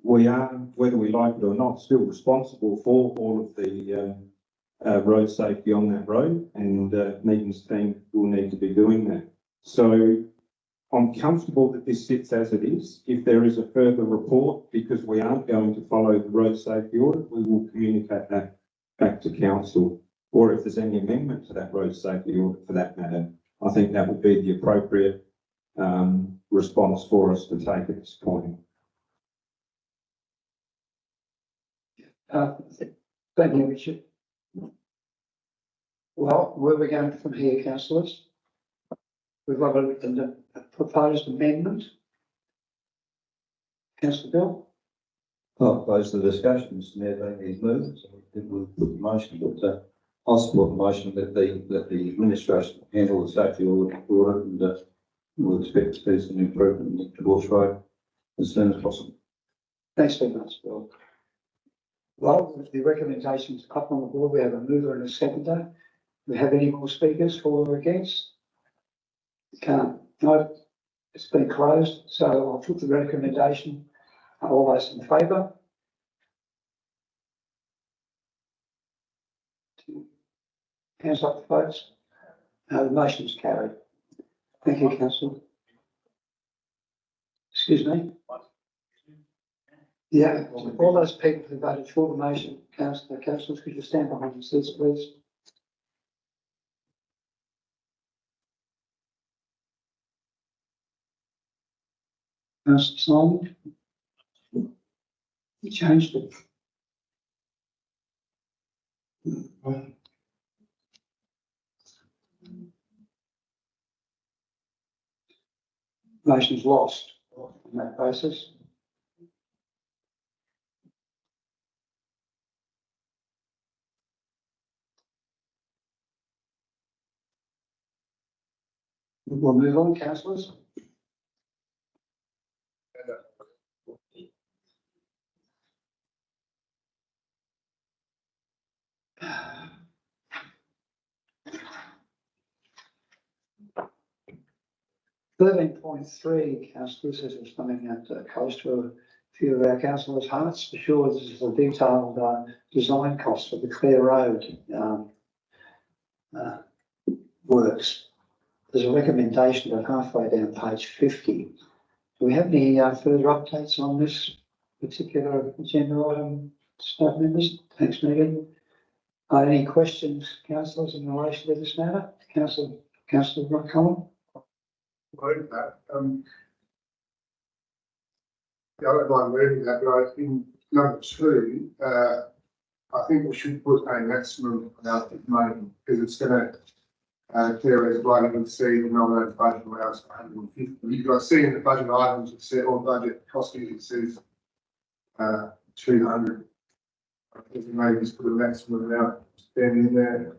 We are, whether we like it or not, still responsible for all of the road safety on that road, and Megan's team will need to be doing that. So I'm comfortable that this sits as it is. If there is a further report, because we aren't going to follow the road safety audit, we will communicate that back to council. Or if there's any amendment to that road safety audit for that matter, I think that would be the appropriate response for us to take at this point. Thank you, Richard. Well, where are we going from here, councillors? We've got a proposed amendment. Councillor Bill? I'll close the discussion, Mr. Mayor, these moves, so we'll put the motion, but I'll support the motion that the administration handle the safety audit, and we'll expect to see some improvement in the Force Road as soon as possible. Thanks very much, Bill. Well, with the recommendations up on the board, we have a mover and a seconder. Do we have any more speakers for or against? Can't. No, it's been closed, so I'll put the recommendation. All those in favour? Hands up for votes. No, the motion is carried. Thank you, councillor. Excuse me? Yeah, all those people who voted for the motion, councillors, could you stand behind your seats, please? Councillor Simon? You changed it. Motion's lost on that basis. We'll move on, councillors. .13.3, councillors, this is something that close to a few of our councillors' hearts. For sure, this is a detailed design cost for the Clare Road works. There's a recommendation of halfway down page 50. Do we have any further updates on this particular agenda item, staff members? Thanks, Megan. Any questions, councillors, in relation to this matter? Councillor McCollum? Vote that, yeah, I don't mind moving that, but I think number 2, I think we should put a maximum amount of money because it's going to clear as blood and see the nominated budget allows 150. You've got to see in the budget items it says, or budget costing it says 200. I think maybe just put a maximum amount spend in there.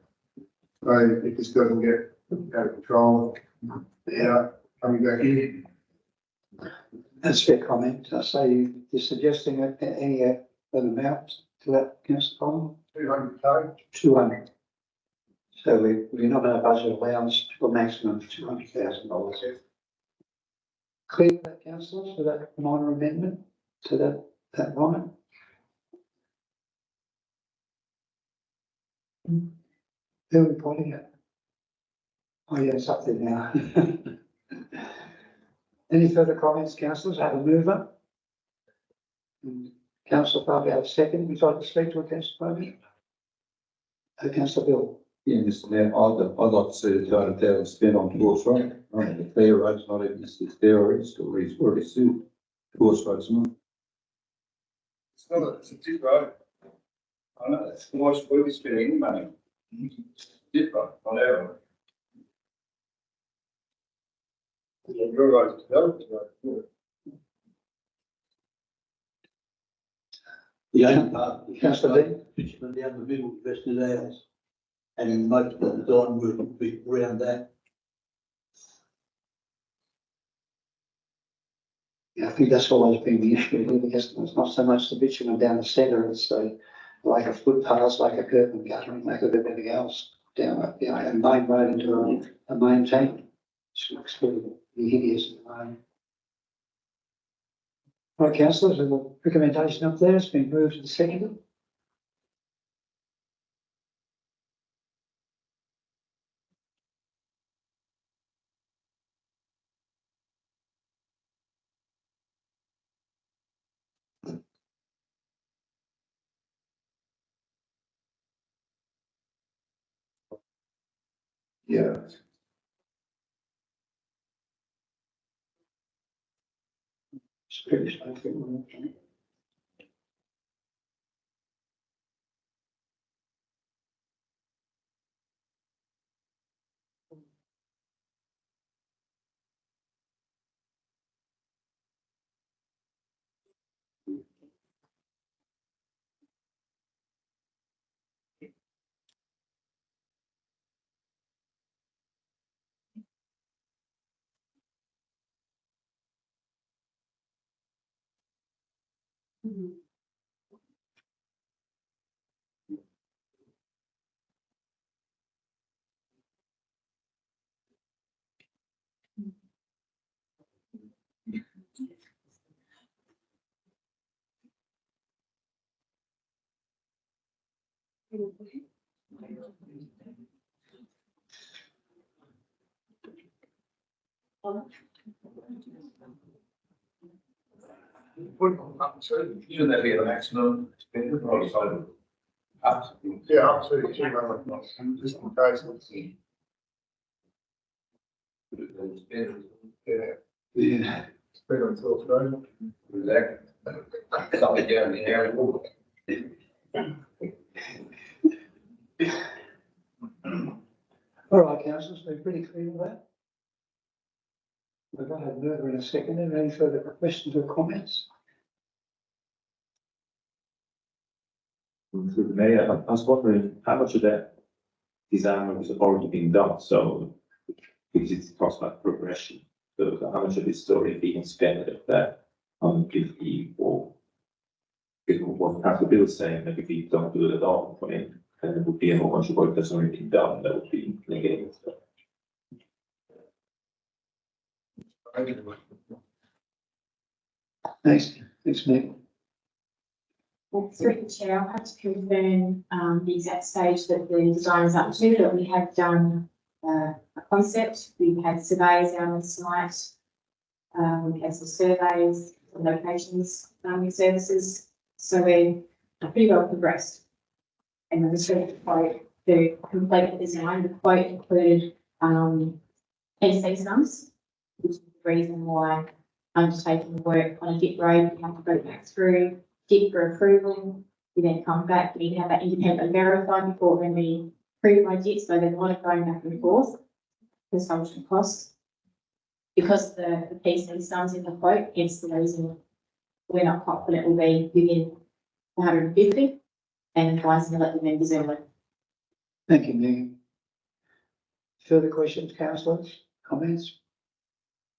So it just doesn't get out of control. Yeah, coming back in. That's a fair comment. I say you're suggesting any an amount to that, Councillor Collins? 200K. 200. So we're not going to budget allowance to a maximum of $200,000. Clear that, councillors, for that minor amendment to that line? Who are we pointing at? Oh, yeah, it's up there now. Any further comments, councillors? I have a mover. Councillor Farley, have a second. Would you like to speak to a councillor Farley? Councillor Bill. Yeah, Mr Mayor, I'd like to see the $200,000 spent on Gorse Road. The Clare Road's not even, it's there already, it's already sued. Gorse Road's not. It's not a, it's a tip road. I know, it's why should we be spending any money? Tip road, not our road. Your road's developed road. Yeah. Councillor Dean. Bitumen down the middle, the rest is ours. And most of the design work will be around that. Yeah, I think that's always been the issue, really, isn't it? It's not so much the bitumen down the centre, it's like a footpath, like a curb and guttering, like everything else down a main road into a main tank. It looks pretty hideous at the moment. Right, councillors, there's a recommendation up there. It's been moved and seconded. Yeah. It's pretty straightforward. Shouldn't that be the maximum spend or so? Yeah, up to 200, just in case. Yeah. Been on till today. Exactly. Something down in there. All right, councillors, we're pretty clear with that. We've got a mover in a second. Are there any further questions or comments? Through the mayor, I was wondering how much of that design work has already been done, so because it's talks about progression, so how much of it's already being spent of that on fifty or because what Council Bill is saying that if you don't do it at all, then there would be a whole bunch of work that's already been done that would be negative. So, Thanks, Nick. Well, through the chair, I'll have to confirm, the exact stage that the design is up to, but we have done, a concept, we've had surveys out on site. We've had some surveys, some locations, services, so we're pretty well progressed. And then the quote to complete the design, the quote included, PC sums, which is the reason why undertaking the work on a dip road, we have to go back through, dip for approval, we then come back, we need to have that independently verified before then we approve my dip, so there's a lot of going back and forth, consumption costs. Because the PC sums in the quote, hence the reason we're not confident will be within 150 and advising to let the members early. Thank you, Megan. Further questions, councillors, comments?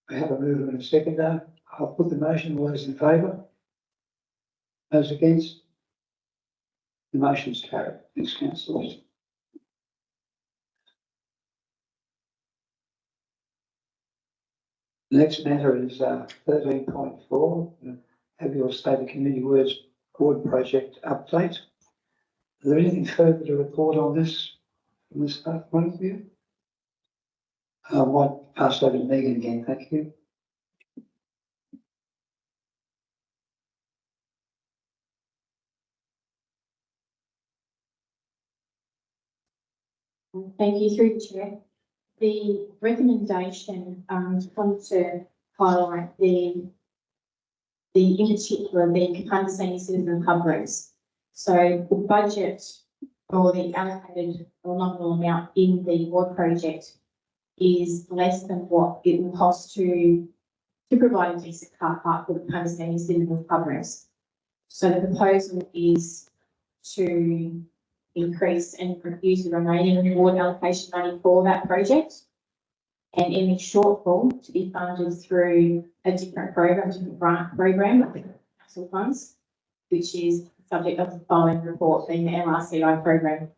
I have a mover and a seconder. I'll put the motion. All those in favour? Those against? The motion's carried. Thanks, councillors. The next matter is 13.4. Have your state of community words board project update. Is there anything further to report on this from this point of view? I might pass over to Megan again. Thank you. Thank you, through the chair. The recommendation, wanted to highlight in particular, the Capunda Senior Citizen Recoveries. So the budget or the allocated or nominal amount in the ward project is less than what it will cost to provide a decent car park for the Capunda Senior Citizen Recoveries. So the proposal is to increase and use the remaining ward allocation money for that project. And any shortfall to be funded through a different program, different grant program, like the council funds, which is subject of the following report being the MRCI program.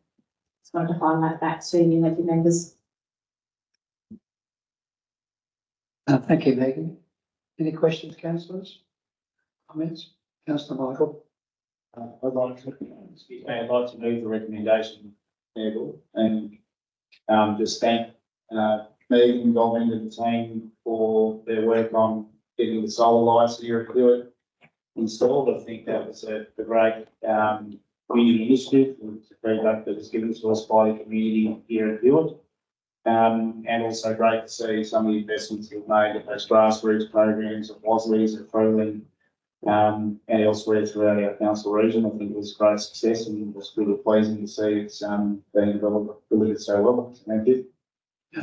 Just wanted to highlight that to you, elected members. Thank you, Megan. Any questions, councillors? Comments? Councillor Michael? I'd like to move the recommendation table and just thank Megan, Goldman and the team for their work on getting the solar lights here at Clewitt installed. I think that was a great community initiative. It's a feedback that was given to us by the community here at Clewitt. And also great to see some of the investments we've made at those grassroots programs at Wasleys and Froling. And elsewhere throughout our council region. I think it was a great success and it's really pleasing to see it's being delivered so well. Thank you.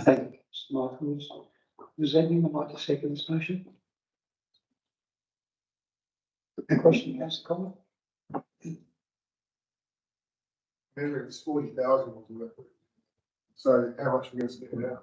Thank you, Mr. Michael. Was there anyone like to second this motion? A question, Councillor Collins? Remember, it's 40,000 was worth it. So how much are we going to spend now?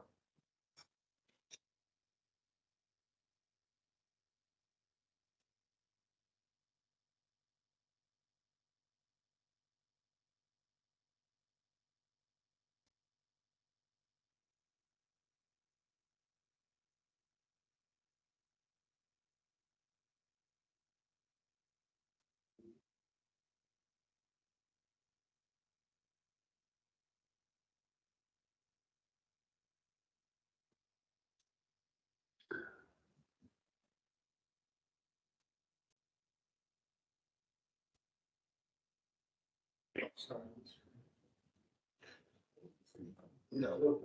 No,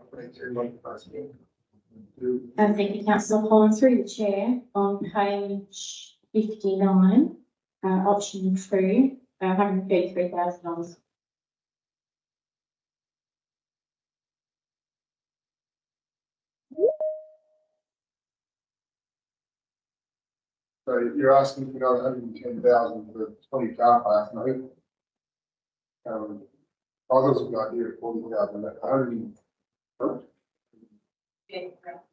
22 months. Thank you, councillor Holland. Through the chair, on page 59, option 2, $133,000. So you're asking for another 110,000 for 20 car parks, and I think, I thought it was a good idea of 40,000, but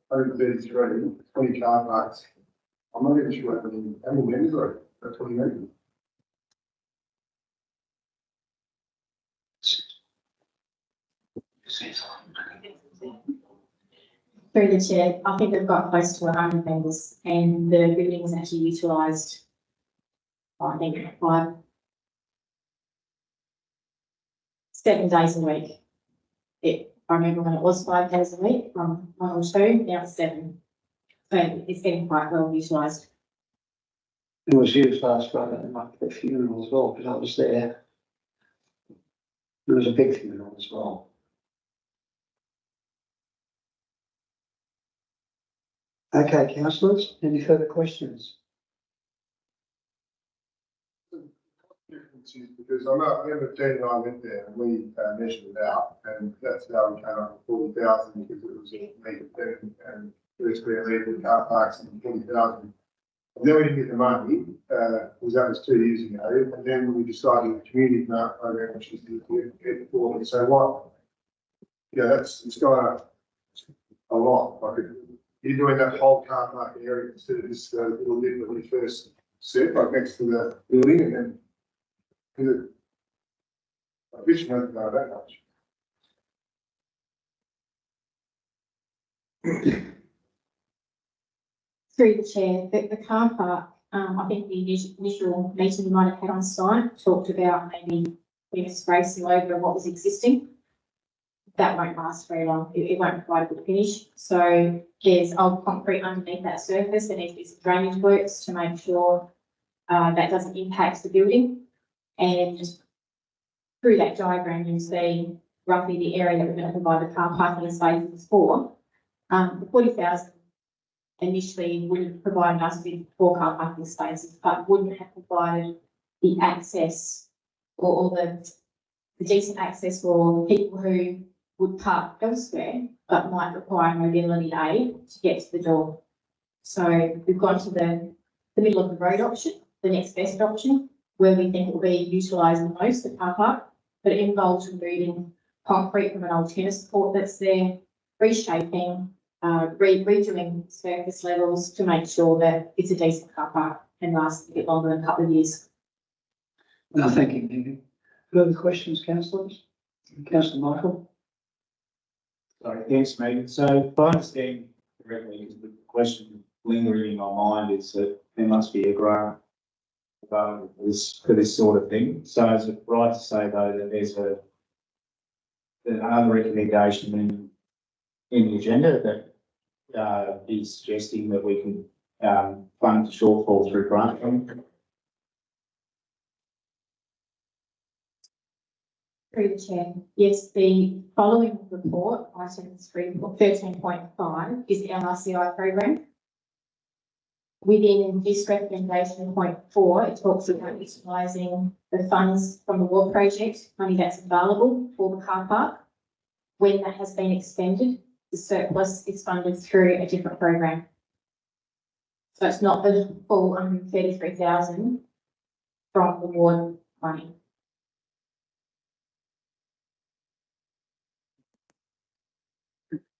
133, 20 car parks. I'm not even sure how many members are at 20 members. Through the chair, I think we've got close to 100 members and the building is actually utilised, I think, 7 days a week. I remember when it was 5 days a week, from 1 or 2, now it's 7. So it's getting quite well utilised. It was used last Friday at my funeral as well, because I was there. It was a big funeral as well. Okay, councillors, any further questions? Differences, because I remember Dean and I went there and we measured it out, and that's how we came up with 40,000, because it was a metre and first square metre car parks and 40,000. And then we didn't get the money, because that was 2 years ago, and then we decided the community grant program, which is the get forward. So what? Yeah, it's got a lot. Like you're doing that whole car park area instead of this little bit that we first set, like next to the building, and then. I wish I didn't know that much. Through the chair, the car park, I think the initial meeting we might have had on site talked about maybe putting a spacing over what was existing. That won't last very long. It won't provide a good finish. So there's old concrete underneath that surface. There needs to be some drainage works to make sure that doesn't impact the building. And through that diagram, you'll see roughly the area that we're going to provide the car parking spaces for. The 40,000 initially would have provided us with 4 car parking spaces, but wouldn't have provided the access or the decent access for people who would park elsewhere, but might require mobility aid to get to the door. So we've gone to the middle of the road option, the next best option, where we think it will be utilised the most, the car park, but it involves removing concrete from an old tennis court that's there, reshaping, redoing surface levels to make sure that it's a decent car park and lasts a bit longer than a couple of years. No, thank you, Nicky. Further questions, councillors? Councillor Michael? Sorry, thanks, Megan. So if I understand correctly, the question lingering in my mind is that there must be a grant available for this sort of thing. So is it right to say though that there's another recommendation in the agenda that is suggesting that we can fund the shortfall through grant funding? Through the chair, yes, the following report, item 13.5, is the LRCI program. Within this recommendation point 4, it talks about utilising the funds from the war project, money that's available for the car park. When that has been expended, the surplus is funded through a different program. So it's not the full 133,000 from the war money.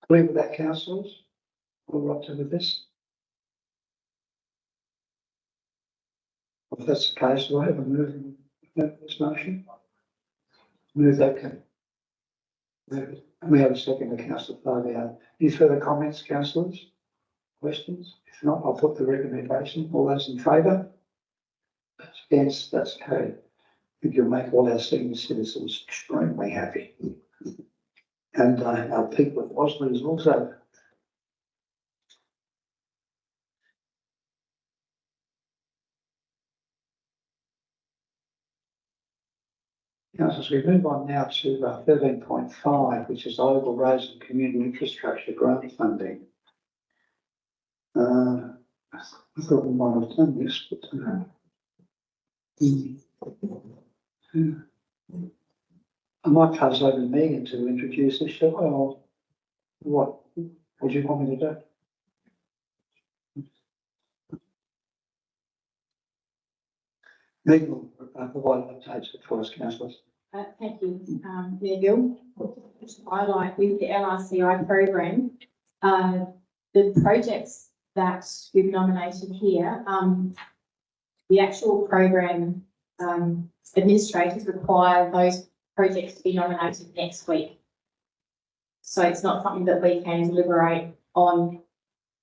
Clear with that, councillors? All right with this? If that's the case, do I have a move in this motion? Move that. We have a second to councillor Fabian. Any further comments, councillors? Questions? If not, I'll put the recommendation. All those in favour? That's against, that's carried. I think you'll make all our senior citizens extremely happy. And our people at Wasleys also. Councillors, we move on now to 13.5, which is Oval Roads and Community Infrastructure Grant Funding. I thought we might have done this, but. I might pass over to Megan to introduce this, shall I, or what? What do you want me to do? Megan will provide updates for us, councillors. Thank you, Mayor Gill. Just to highlight with the LRCI program, the projects that we've nominated here, the actual program administrators require those projects to be nominated next week. So it's not something that we can deliberate on,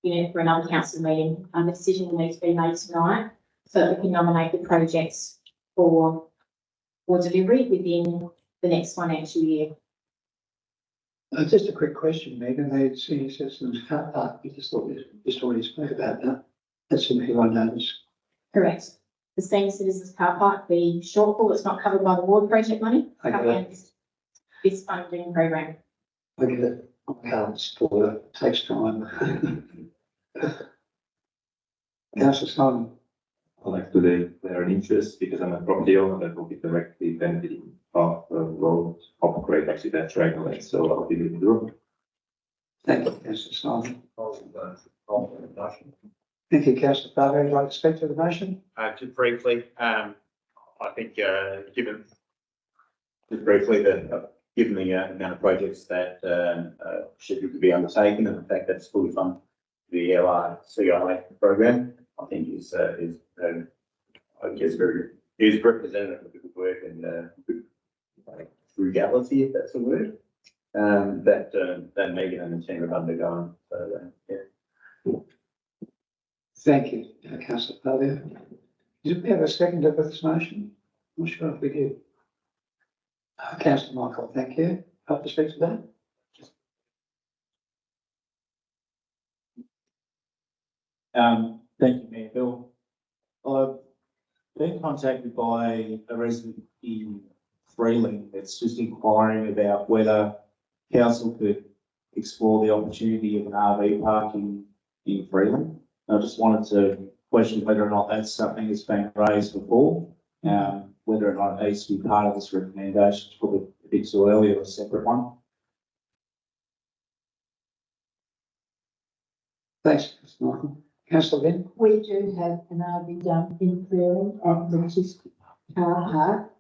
for another council meeting. The decision will need to be made tonight so that we can nominate the projects for delivery within the next financial year. Just a quick question, Megan. The senior citizens car park, we just already spoke about that. That's something I noticed. Correct. The senior citizens car park, the shortfall that's not covered by the ward project money, coming out of this funding program. I get it. I can't support it. Takes time. Councillor Simon. I'd like to declare an interest because I'm a property owner that will be directly benefiting of the road upgrade, actually that's regular, so I'll be in the room. Thank you, Councillor Simon. Thank you, Councillor Fargo. Would you like to speak to the motion? Just briefly, I think, given the amount of projects that, scheduled to be undertaken and the fact that it's fully funded, the LRCI program, I think is I guess is representative of the good work and, good frugality, if that's a word, that Megan and the team have undergone. So, yeah. Thank you, Councillor Fargo. Did we have a seconder for this motion? I'm not sure if we did. Councillor Michael, thank you. Up to speak to that? Thank you, Mayor Bill. I've been contacted by a resident in Freeling that's just inquiring about whether council could explore the opportunity of an RV park in Freeling. I just wanted to question whether or not that's something that's been raised before, whether or not it needs to be part of this recommendation. It's probably a bit too early or a separate one. Thanks, Michael. Councillor Lynn? We do have an RV dump in Freeling at the Chisco Car Park.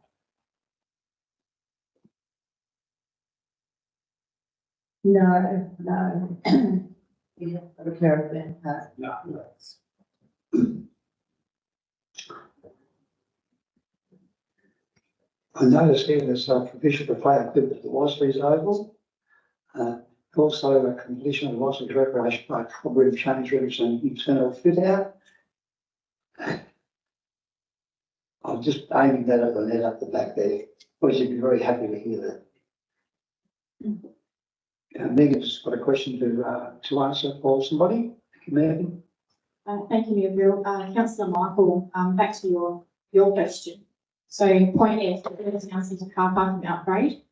No. We have got a caravan park. I noticed here there's a provision to play equipment at the Wasleys Oval. Also a completion of the Wasleys Recreation Park, room change rooms and internal fit out. I'm just aiming that at the net up the back there. Boys, you'd be very happy to hear that. Megan's got a question to answer for somebody. Megan. Thank you, Mayor Bill. Councillor Michael, back to your question. So point F, the town centre car parking upgrade.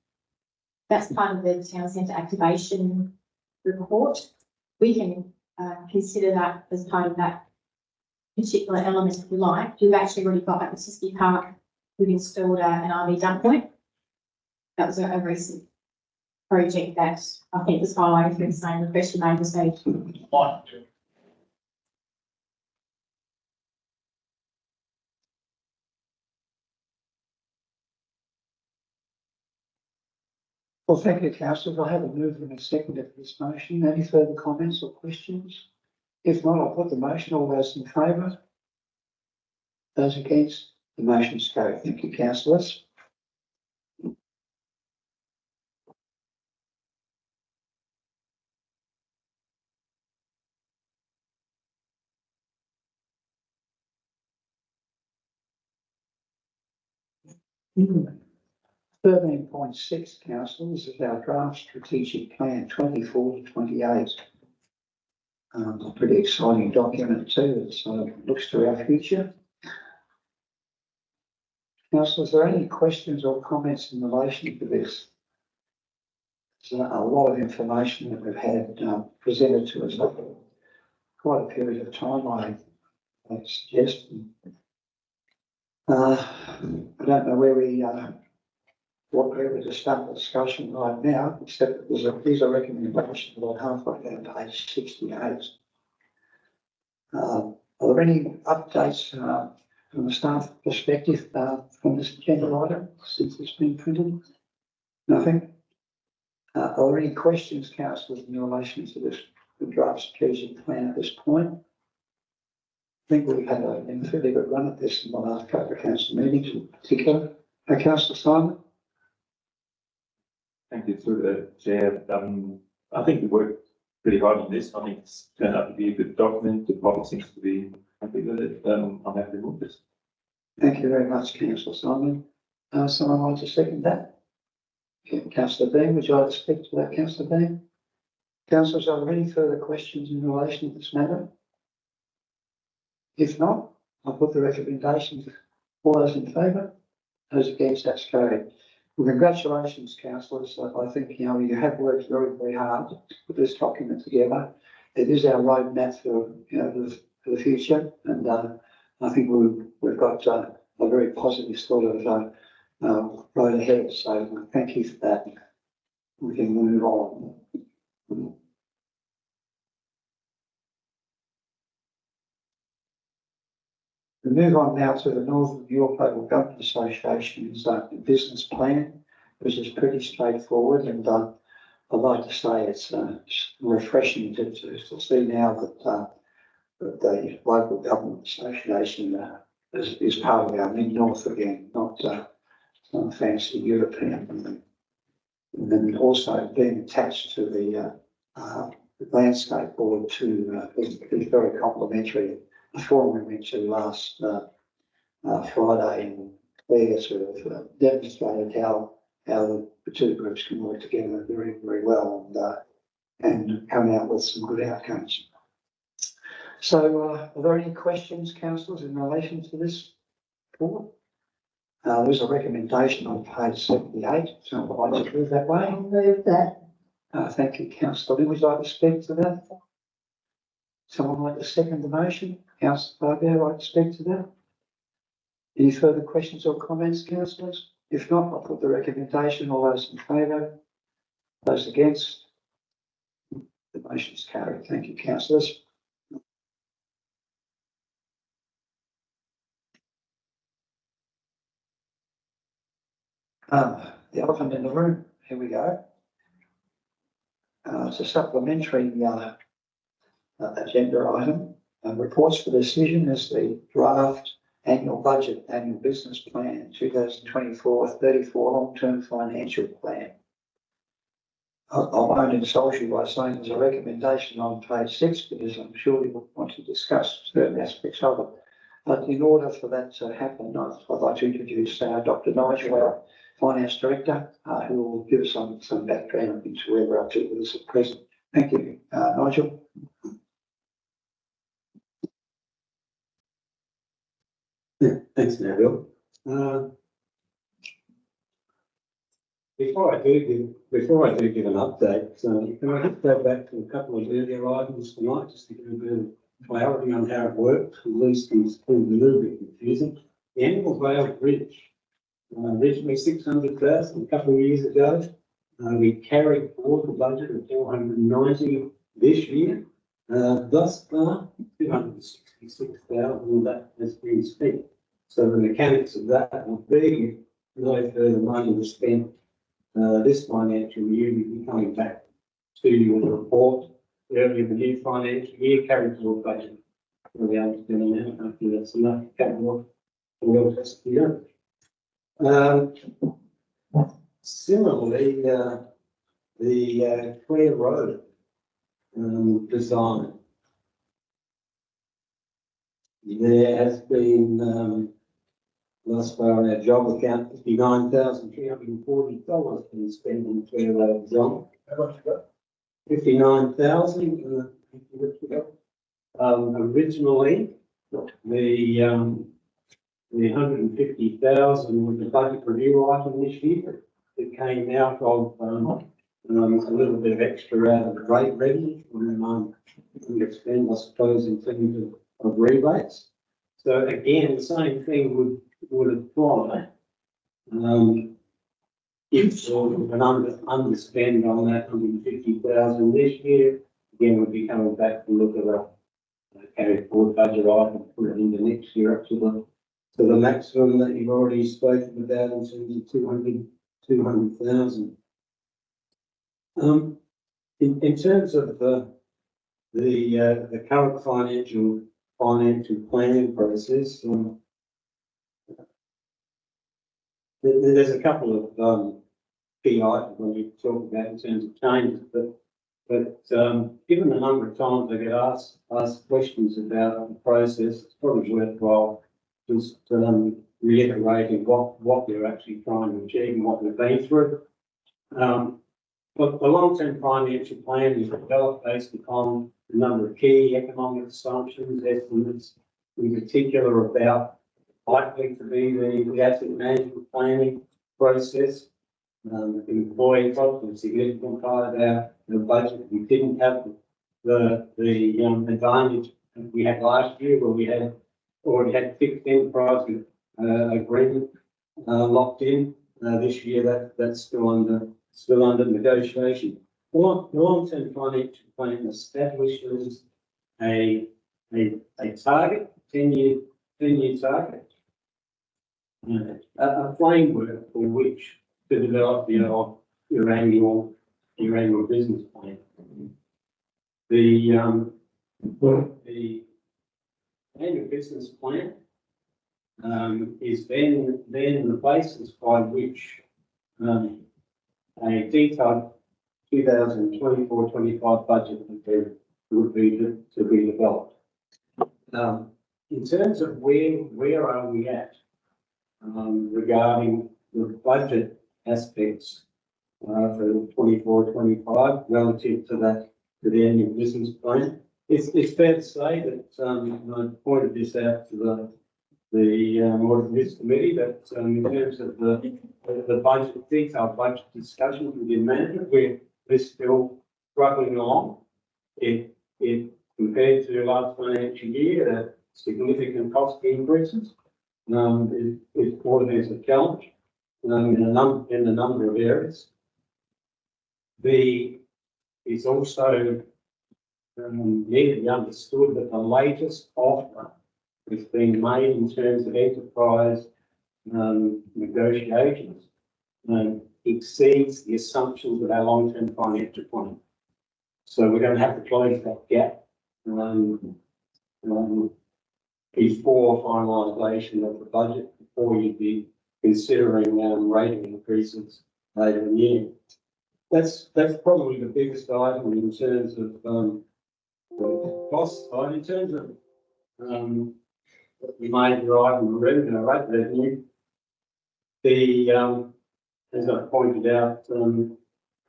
That's part of the town centre activation report. We can consider that as part of that particular element if we like. We've actually already got at the Chisco Park, we've installed an RV dump point. That was a recent project that I think was highlighted through the same request you made this age. Well, thank you, councillors. I haven't moved in a second for this motion. Any further comments or questions? If not, I'll put the motion. All those in favour? Those against? The motion's carried. Thank you, councillors. Mm-hmm. 13.6, councillors, is our draft strategic plan 24 to 28. A pretty exciting document too. It sort of looks to our future. Councillors, are there any questions or comments in relation to this? There's a lot of information that we've had presented to us. quite a period of time, I suggest. I don't know where to start the discussion right now, except that these are recommendations about halfway down page 68. Are there any updates from a staff perspective from this agenda item since it's been printed? Nothing? Are there any questions, councillors, in relation to this draft strategic plan at this point? I think we've had a fairly good run at this in the last couple of council meetings in particular. Councillor Simon? Thank you, through the chair. I think we worked pretty hard on this. I think it's turned out to be a good document. The public seems to be happy with it. I'm happy with this. Thank you very much, Councillor Simon. Someone like to second that? Okay, Councillor Bean, would you like to speak to that, Councillor Bean? Councillors, are there any further questions in relation to this matter? If not, I'll put the recommendations. All those in favour? Those against, that's carried. Well, congratulations, councillors. I think, you have worked very, very hard to put this document together. It is our roadmap for, for the future. And I think we've got a very positive sort of road ahead. So thank you for that. We can move on. We move on now to the Northern York Local Government Association's business plan, which is pretty straightforward, and I'd like to say it's refreshing to see now that the Local Government Association is part of our Mid-North again, not some fancy European, and then also being attached to the Landscape Board too is very complimentary. The forum we went to last Friday, and there sort of demonstrated how the two groups can work together very, very well and come out with some good outcomes. So, are there any questions, councillors, in relation to this report? There's a recommendation on page 78. So I'd like to move that way. I'll move that. Thank you, councillor. Would you like to speak to that? Someone like to second the motion? Councillor Fabian, like to speak to that? Any further questions or comments, councillors? If not, I'll put the recommendation. All those in favour? Those against? The motion is carried. Thank you, councillors. The elephant in the room. Here we go. It's a supplementary agenda item. Reports for decision is the draft annual budget, annual business plan, 2024-34 long-term financial plan. I won't insult you by saying there's a recommendation on page 6 because I'm sure you will want to discuss certain aspects of it. But in order for that to happen, I'd like to introduce Dr. Nigel, our Finance Director, who will give us some background into where we're up to with this at present. Thank you, Nigel. Yeah, thanks, Neville. Before I do give an update, can I just go back to a couple of earlier items tonight, just to give a bit of clarity on how it works? These things can be a little bit confusing. The Angle Vale Bridge, originally 600,000 a couple of years ago. We carried forward the budget of 490 this year. Thus far, 266,000 that has been spent. So the mechanics of that would be no further money was spent this financial year. We'll be coming back to your report early in the new financial year, carried forward budget for the outstanding amount. Hopefully that's enough to cover what else has to be done. Similarly, the Clare Road design. There has been, thus far, our job account, $59,340 been spent on Clare Road design. How much you got? 59,000. Originally, the 150,000 was the budget review item this year. It came out of a little bit of extra out of the rate revenue from, we expend, I suppose, in terms of rebates. So again, the same thing would apply. If there was an underspend on that 150,000 this year, again, we'd be coming back to look at a carry forward budget item, put it into next year up to the maximum that you've already spoken about in terms of 200,000. In terms of the current financial planning process, there's a couple of key items when you talk about in terms of changes, but given the number of times I get asked questions about the process, it's probably worthwhile just reiterating what we're actually trying to achieve and what we've been through. But the long-term financial plan is developed based upon a number of key economic assumptions, estimates, in particular about likely to be the asset management planning process. Employee costs a significant part of the budget. We didn't have the advantage we had last year where we had already had fixed enterprise agreement locked in. This year that's still under negotiation. The long-term financial plan establishes a target, 10-year target, a framework for which to develop your annual business plan. The annual business plan is then the basis by which a detailed 2024-25 budget would be to be developed. In terms of where are we at regarding the budget aspects for 24-25 relative to the annual business plan, it's fair to say that I pointed this out to the Audit and Risk Committee that in terms of the budget, detailed budget discussions within management, we're still struggling along. It compared to last financial year, significant cost increases is causing us a challenge in a number of areas. It's also needed to be understood that the latest offer that's been made in terms of enterprise negotiations exceeds the assumptions of our long-term financial plan. So we're going to have to close that gap before finalisation of the budget, before you'd be considering rating increases later in the year. That's probably the biggest item in terms of the cost side. In terms of the major item, revenue, as I pointed out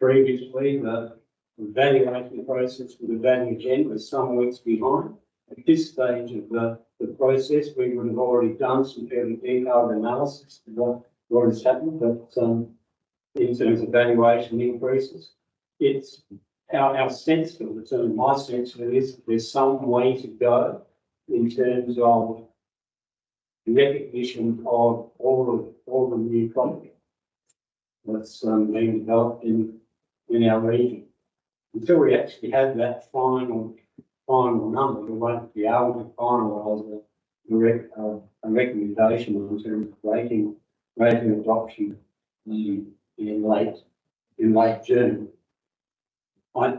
previously, the valuation process for the value agenda is some weeks behind. At this stage of the process, we would have already done some fairly detailed analysis of what has happened, but in terms of valuation increases, it's our sense of the term, my sense of it is there's some way to go in terms of recognition of all the new property that's being developed in our region. Until we actually have that final number, we won't be able to finalise a recommendation in terms of rating adoption in late June. My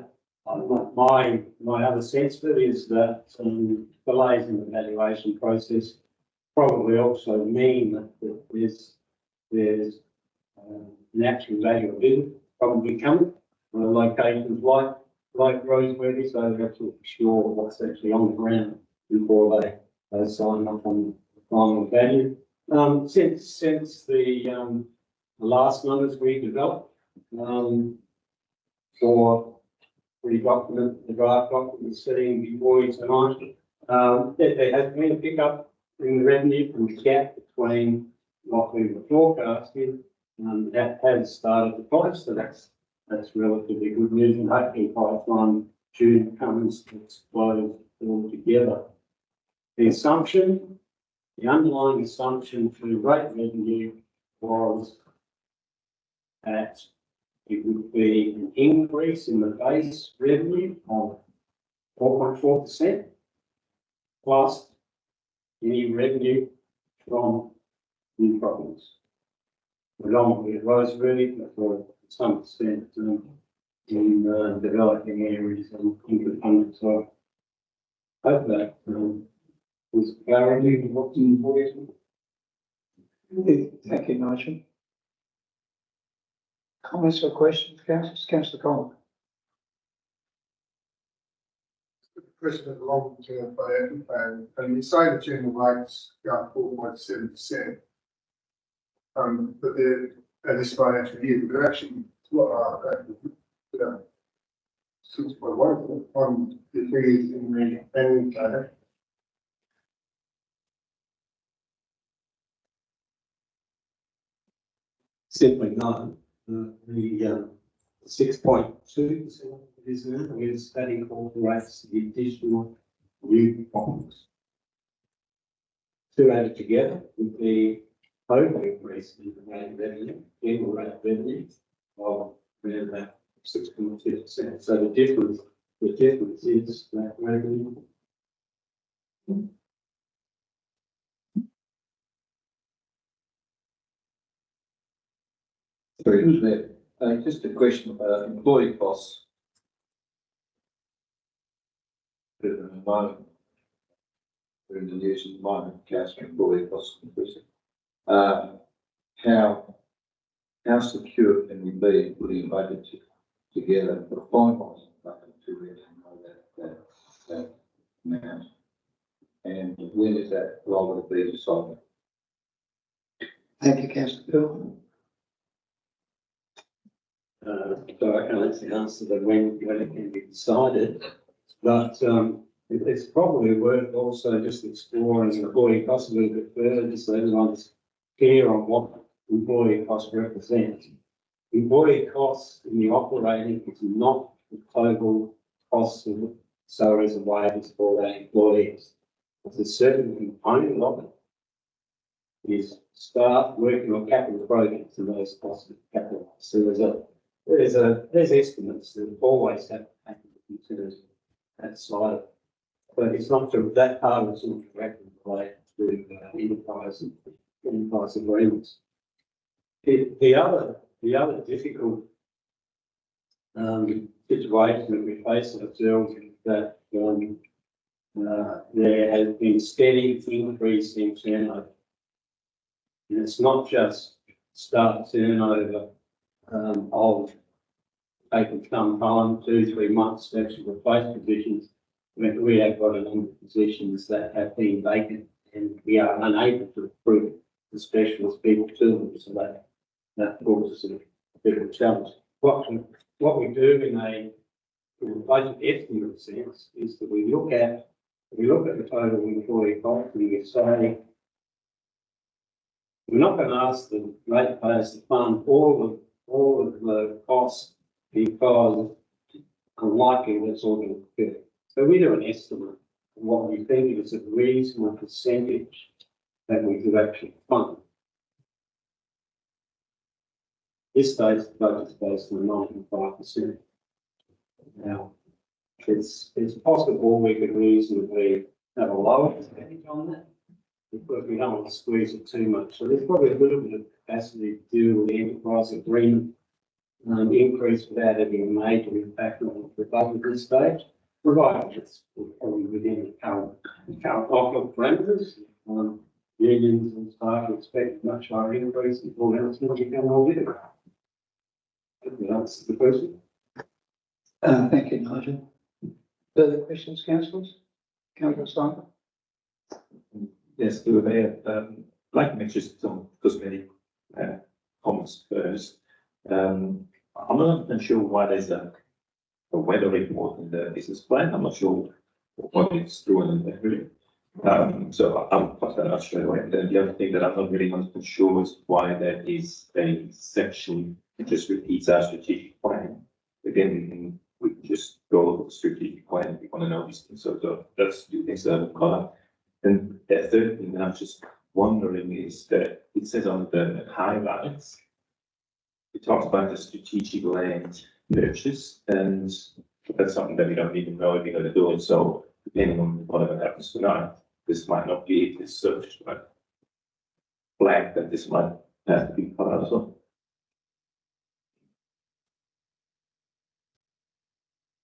other sense of it is that delays in the valuation process probably also mean that there's an actual value of it probably coming on locations like Roseworthy, so they have to be sure what's actually on the ground before they sign up on the final value. Since the last numbers we developed for the draft document sitting before you tonight, there has been a pickup in the revenue from the gap between what we were forecasting that has started to close. So that's that's relatively good news, and hopefully by the time June comes, it's closed all together. The assumption, the underlying assumption for rate revenue was that it would be an increase in the base revenue of 4.4% plus any revenue from new properties. Predominantly Rosebery, but for some extent in developing areas and independent. So I hope that was clarity what's important. Thank you, Nigel. Comments or questions, councillors? Councillor Collins. Question of the long-term plan, and you say the general rates go up 4.7%. But they're at this financial year, but actually, what are they? 6.1 on the figures in the annual plan. Simply no. The 6.2% is now, is that incorporates the additional new bonds. Two added together with the total increase in the rate revenue, general rate revenue of around about 6.2%. So the difference is that revenue. Sorry, who's there? Just a question about employee costs. At the moment, we're in the news at the moment, council employee costs increasing. How secure can we be in putting a budget together for finalising budget to really know that amount? And when is that likely to be decided? Thank you, councillor Bill. So I can't actually answer that when it can be decided, but it's probably worth also just exploring employee costs a little bit further, just so everyone's clear on what employee costs represent. Employee costs in the operating is not the total cost of salaries and wages for our employees. It's a certain component of it is staff working on capital projects and those costs of capital. So there's estimates that always have to be considered that side of it. But it's not that part of it's not directly related to enterprise agreements. The other difficult situation that we face ourselves is that there has been steady increase in turnover. And it's not just staff turnover of taking some time, 2-3 months to actually replace positions. We have got a number of positions that have been vacant and we are unable to recruit the specialist people to them. So that causes a bit of a challenge. What we do in a budget estimate sense is that we look at the total employee cost and we say we're not going to ask the ratepayers to fund all of the costs because unlikely that's all going to occur. So we do an estimate of what we think is a reasonable percentage that we could actually fund. This stage, the budget is based on 95%. Now, it's possible we could reasonably have a lower percentage on that, because we don't want to squeeze it too much. So there's probably a little bit of capacity to do with the enterprise agreement increase without having a major impact on the budget at this stage, provided it's probably within the current offer parameters. Unions and staff expect much higher increase and all else will become all living. That answers the question. Thank you, Nigel. Further questions, councillors? Councillor Simon? Yes, through the mayor. I'd like to make just some cosmetic comments first. I'm not sure why there's a weather report in the business plan. I'm not sure what it's doing really. So I'll pass that out straight away. And then the other thing that I'm not really 100% sure is why there is a section it just repeats our strategic plan. Again, we can just go over the strategic plan if you want to know these things. So that's two things that I've got. And the third thing that I'm just wondering is that it says on the highlights, it talks about the strategic land purchase, and that's something that we don't even know if we're going to do it. So depending on whatever happens tonight, this might not be this search, but flag that this might have to be part of. So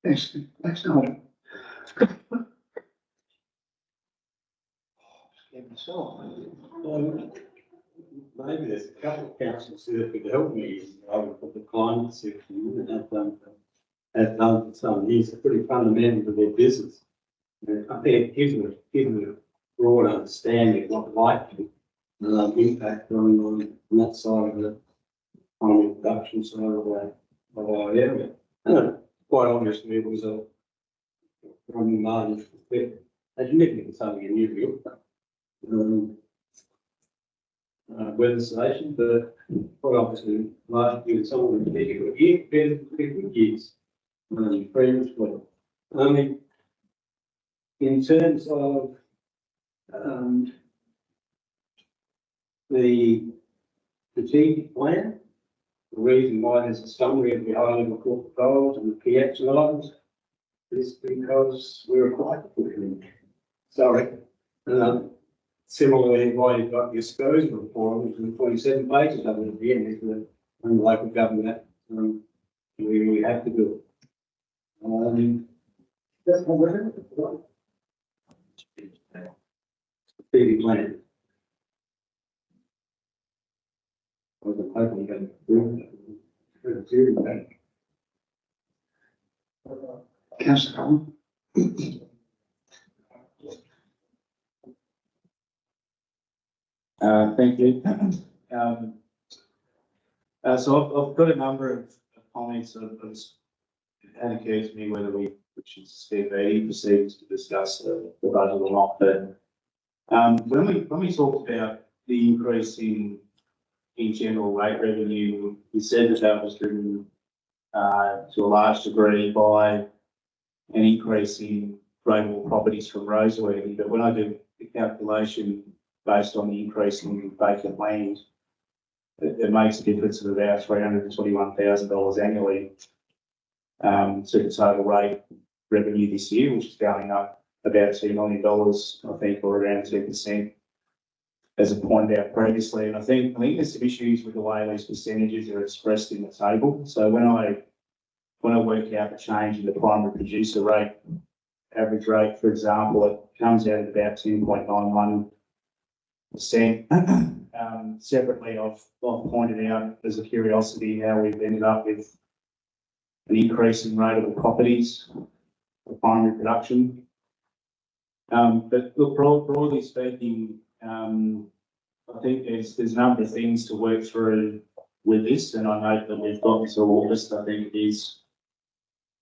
Thanks, thanks, Noel. Maybe there's a couple of councils that could help me, I would put the climate section in and have done for some years, it's pretty fundamental to their business. And I think it gives them a broad understanding of what likely impact on that side of the economic production side of our area. Quite honestly, it was from a margin perspective, as you live in something in New York, weather station, but quite obviously, last year, some of the bigger years, previously. I mean, in terms of the strategic plan, the reason why there's a summary of the high-level corporate goals and the key action items is because we're required to put it in. Sorry. Similarly, why you've got your SCOs report, which is 27 pages of it at the end, is the local government, we have to do it. That's my word. Strategic plan. I was hoping you could do that. Councillor Collins. Thank you. So I've got a number of comments that had occurred to me whether we should proceed to discuss the budget or not. But when we talked about the increase in general rate revenue, we said that was driven to a large degree by an increase in rateable properties from Roseworthy. But when I do the calculation based on the increase in vacant land, it makes a difference of about $321,000 annually to the total rate revenue this year, which is going up about $2 million, I think, or around 2%, as I pointed out previously. And I think there's some issues with the way these percentages are expressed in the table. So when I work out the change in the primary producer rate, average rate, for example, it comes out at about 10.91%. Separately, I've pointed out as a curiosity how we've ended up with an increase in rateable properties for primary production. But look, broadly speaking, I think there's a number of things to work through with this, and I note that we've got until August, I think it is,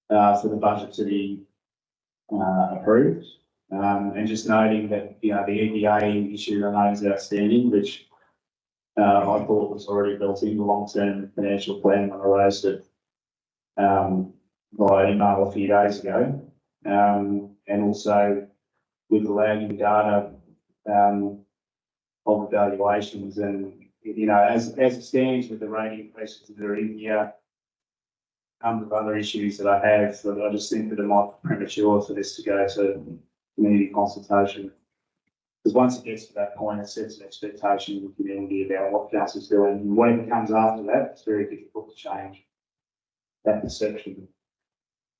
for the budget to be approved. And just noting that, the EDA issue remains outstanding, which I thought was already built in the long-term financial plan when I raised it via email a few days ago. And also with the lagging data of evaluations, and, as it stands with the rate increases that are in here, a number of other issues that I have, that I just think that it might be premature for this to go to community consultation. Because once it gets to that point, it sets an expectation in the community about what council's doing. And whatever comes after that, it's very difficult to change that perception.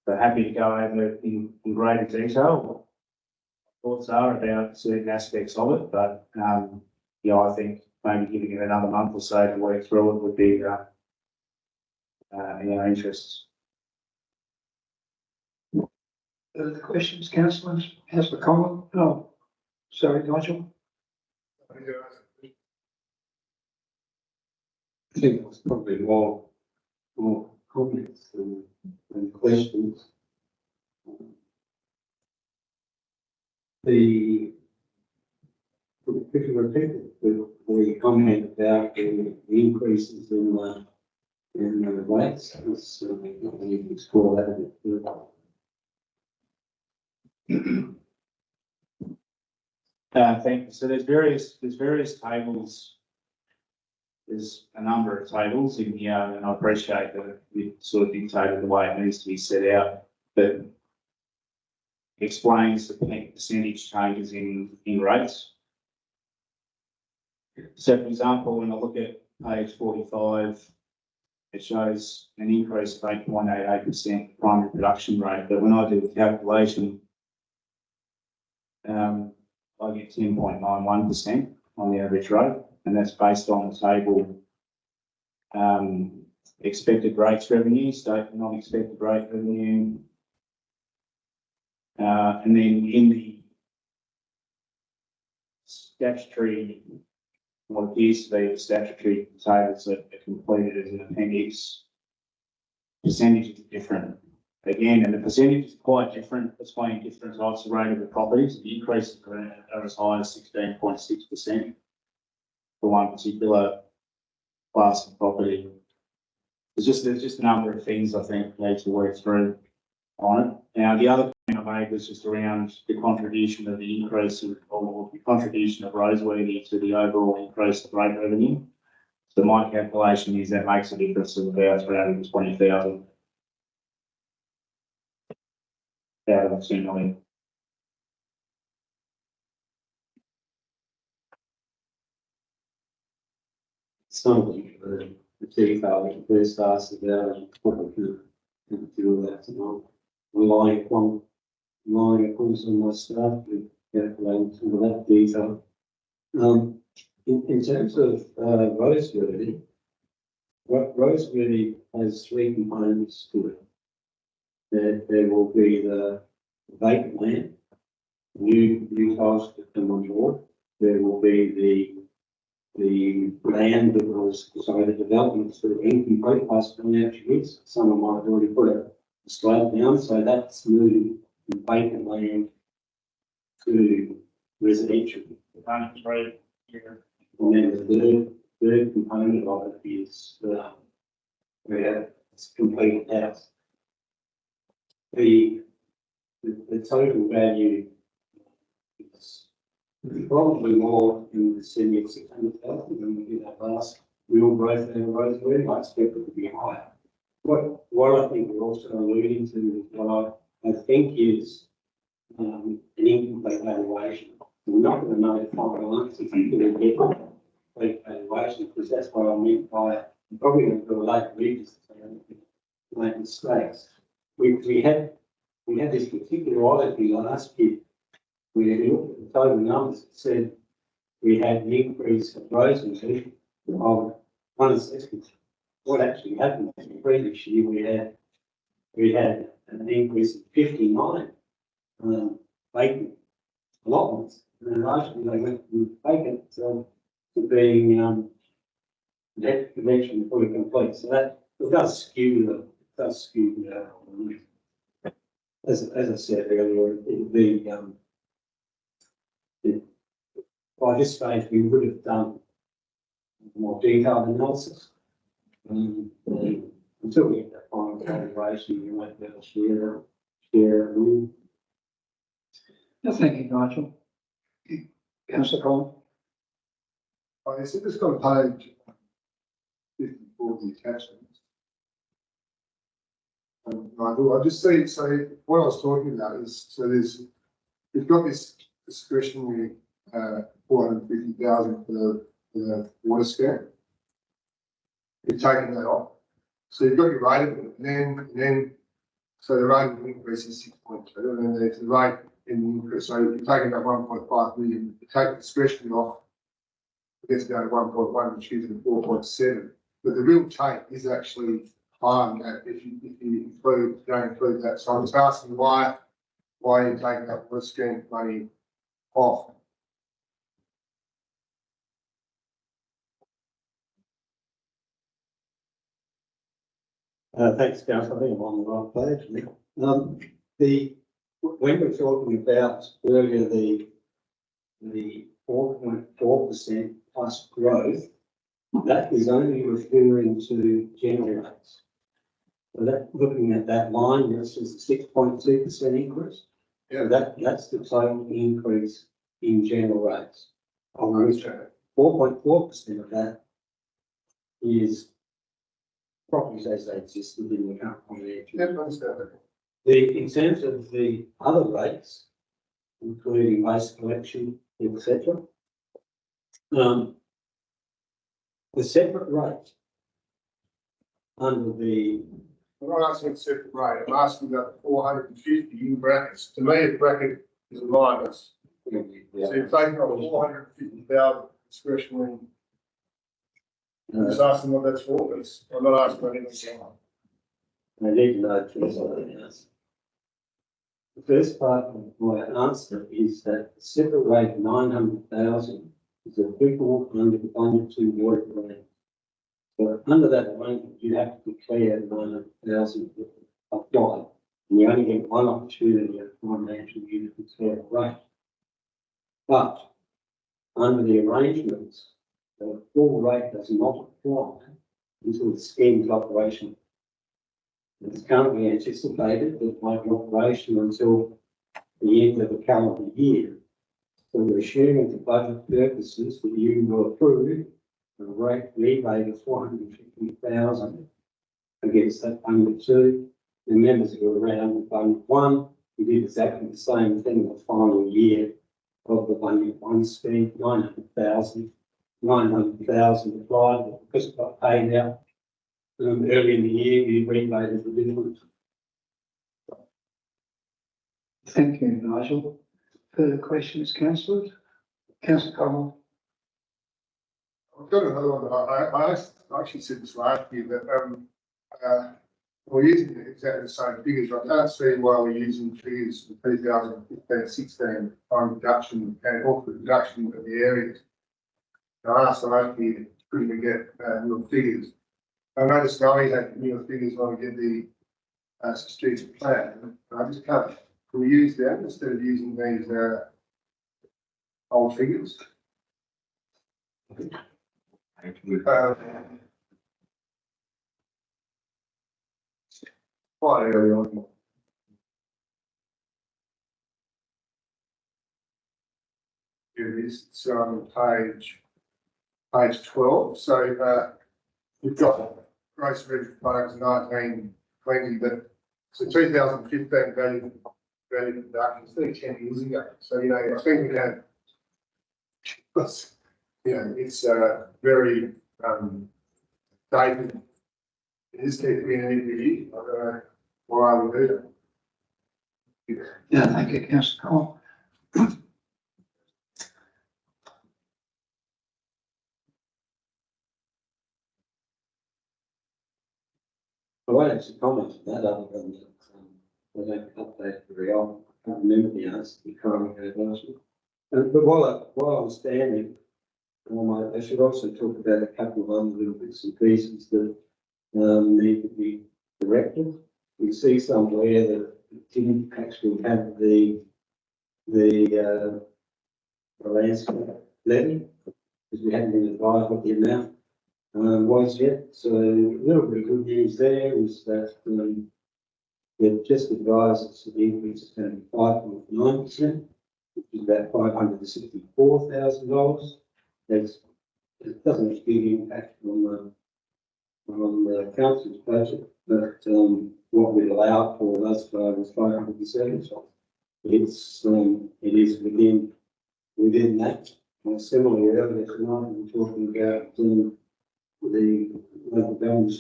So happy to go over in greater detail what thoughts are about certain aspects of it, but I think maybe giving it another month or so to work through it would be in our interests. Further questions, councillors? Councillor Collins? Oh, sorry, Nigel. I think it's probably more comments than questions. If you repeat the comment about the increases in in the rates. It's, we can explore that a bit further. Thank you. So there's various tables. There's a number of tables in here, and I appreciate that we sort of dictated the way it needs to be set out, but explains the percentage changes in rates. So for example, when I look at page 45, it shows an increase of 8.88% primary production rate, but when I do the calculation, I get 10.91% on the average rate, and that's based on the table, expected rates revenue, state non-expected rate revenue. And then in the statutory, what appears to be the statutory tables that are completed as an appendix, percentages are different. Again, and the percentage is quite different between different types of rateable properties. The increases are as high as 16.6% for one particular class of property. There's just a number of things I think need to work through on it. Now, the other thing I made was just around the contribution of the increase or the contribution of Roseworthy to the overall increase of rate revenue. So my calculation is that makes a difference of about 320,000 out of 2 million. Some of the detail that first asked about, what we can do with that tonight. Relying upon some of my staff to calculate some of that detail. In terms of Roseworthy, Roseworthy has 3 components to it. There will be the vacant land, new tiles that come on board. There will be the land that was, sorry, the development sort of incomplete past financial years. Someone might have already put a slab down, so that's moving from vacant land to residential. And then the third component of it is where it's completed house. The total value is probably more in the vicinity of 600,000 than we did that last real growth in Roseworthy. I expect it to be higher. What I think we're also alluding to, what I think is an incomplete valuation. We're not going to know the final answer if we get a complete valuation, because that's what I meant by probably going to do a late revisit and make mistakes. We had this particular oddity last year. We looked at the total numbers. It said we had an increase of Roseworthy of 1 assessment. What actually happened was the previous year we had an increase of 59 vacant allotments, and largely they went from vacant to being debt connection fully complete. So that it does skew the as I said earlier, by this stage we would have done more detailed analysis. Until we get that final valuation, we won't be able to share. No, thank you, Nigel. Councillor Collins. I see this on page 54, the attachments. Nigel, I just see, so what I was talking about is, so you've got this discretionary 450,000 for the water scan. You're taking that off. So you've got your rate, and then so the rate of increase is 6.2, and then there's the rate in the increase. So you're taking that 1.5 million, you take the discretionary off, it gets down to 1.1, which gives it 4.7. But the real take is actually higher than that if you don't include that. So I'm just asking why you're taking that water scan money off. Thanks, Councillor. I think I'm on the right page. When we're talking about earlier the 4.4% plus growth, That is only referring to general rates. So that, looking at that line, this is a 6.2% increase. Yeah. That's the total increase in general rates. On which 4.4% of that is properties as they exist within the current financial Yeah, year. understand. In terms of the other rates, including waste collection, etc. The separate rate under the, I'm not asking a separate rate, I'm asking about 450 in brackets. To me, a bracket is a minus. So you're taking off 450,000 discretionary. I'm just asking what that's for, please. I'm not asking anything else. I need to know something else. The first part of my answer is that the separate rate of 900,000 is applicable under the Bunyan 2 water grant. So under that arrangement, you have to declare 900,000 applied. And you only get one opportunity at financial year to declare a rate. But under the arrangements, the full rate does not apply until the scheme's operational. It's currently anticipated that it won't be operational until the end of the calendar year. So we're assuming for budget purposes that you will approve a rate rebate of 450,000 against that Bunyan 2. The members who were around with Bunyan 1, we did exactly the same thing in the final year of the Bunyan 1 scheme, 900,000 applied, but because it got paid out early in the year, we rebated the difference. Thank you, Nigel. Further questions, councillors? Councillor Connell? I've got another one. I actually said this last year that we're using exactly the same figures. I can't see why we're using figures for 2015-16 on reduction and also reduction of the areas. I asked last year, couldn't we get new figures? I noticed now we had new figures when we get the strategic plan. I just can't. Can we use that instead of using these old figures? Quite early on. Here it is. It's on page 12. So we've got gross revenue products 1920, but so 2015 value production, 10 years ago. So, you know, I think we had, you know, it's very dated. It is keeping in every year. I don't know why I would do that. Yeah, thank you, councillor Connell. I won't actually comment on that other than that we don't update very often. I can't remember the answer to the current version. But while I was standing, I should also talk about a couple of other little bits and pieces that need to be corrected. We see somewhere that it didn't actually have the landscape levy, because we hadn't been advised what the amount was yet. So a little bit of good news there is that they've just advised us that the increase is going to be 5.9%, which is about $564,000. It doesn't have a big impact on the council's budget, but what we allow for thus far is 507. So it is within that. Similarly, earlier tonight we were talking about the local government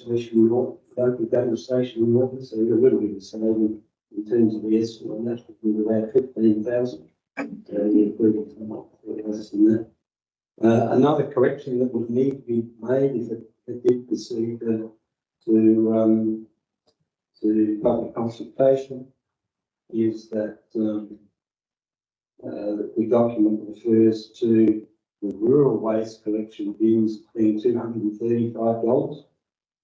station office, so a little bit of saving in terms of the estimate on that, about 15,000. Less than that. Another correction that would need to be made if it did proceed to public consultation is that the document refers to the rural waste collection bins being $235,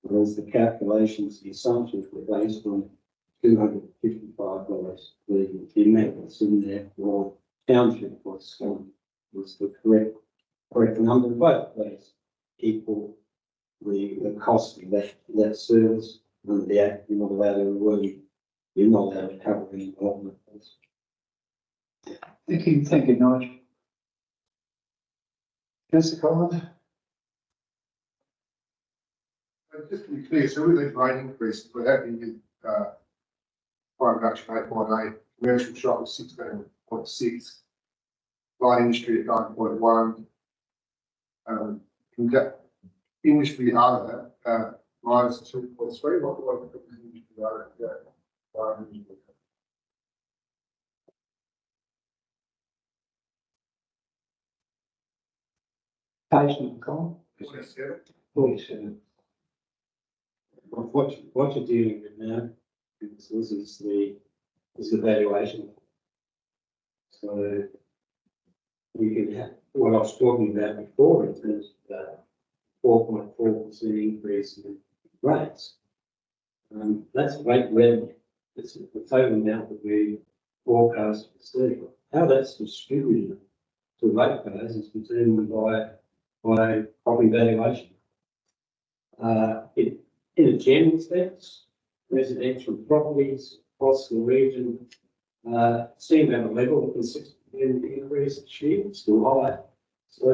whereas the calculations, the assumptions were based on $255. The amount that's in there for township was the correct number, both of those equal the cost of that service. Under the Act, you're not allowed you're not allowed to cover any development costs. Thank you, Nigel. Councillor Collins? Just to be clear, so with these rate increases, we're happy with, prime production 8.8, commercial shop at 16.6, light industry at 9.1. Industry other, minus 2.3, what is industry other? Page number, Colin? 47. 47. What you're dealing with now is the valuation. So we can have what I was talking about before in terms of 4.4% increase in rates. That's rate revenue. It's the total amount that we forecast to see. How that's distributed to ratepayers is determined by property valuation. In a general sense, residential properties across the region seem to have a level of consistent increase this year, still high. So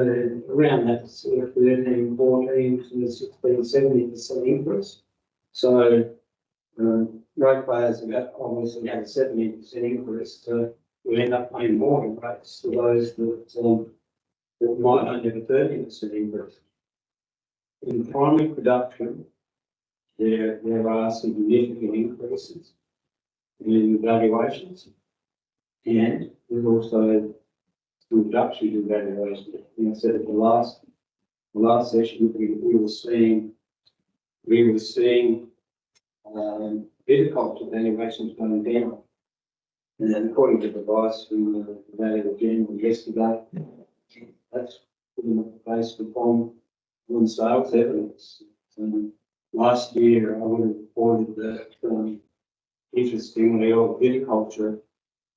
around that sort of 13, 14 to 16, 70% increase. So ratepayers have got obviously had a 70% increase, so we end up paying more in rates to those that might only have a 30% increase. In primary production, there are significant increases in valuations, and there's also some reductions in valuation. I said at the last session, we were seeing viticulture valuations going down, and then according to the advice from the Valley General yesterday, that's pretty much based upon sales evidence. Last year, I would have reported that, interestingly, all viticulture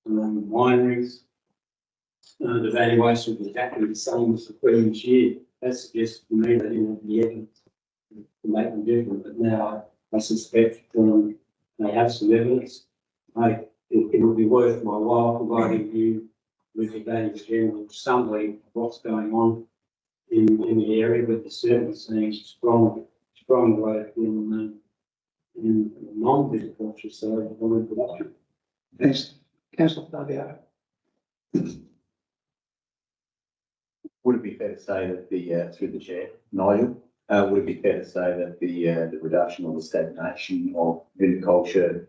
wineries, the valuation was exactly the same as the previous year. That suggests to me that you have the evidence to make them different. But now I suspect they have some evidence. It would be worth my while providing you with the Valley General summary of what's going on in the area, but there's certainly seeing strong growth in non-viticulture, so on production. Thanks. Councillor Flavio. Would it be fair to say that through the chair, Nigel, would it be fair to say that the reduction or the stagnation of viticulture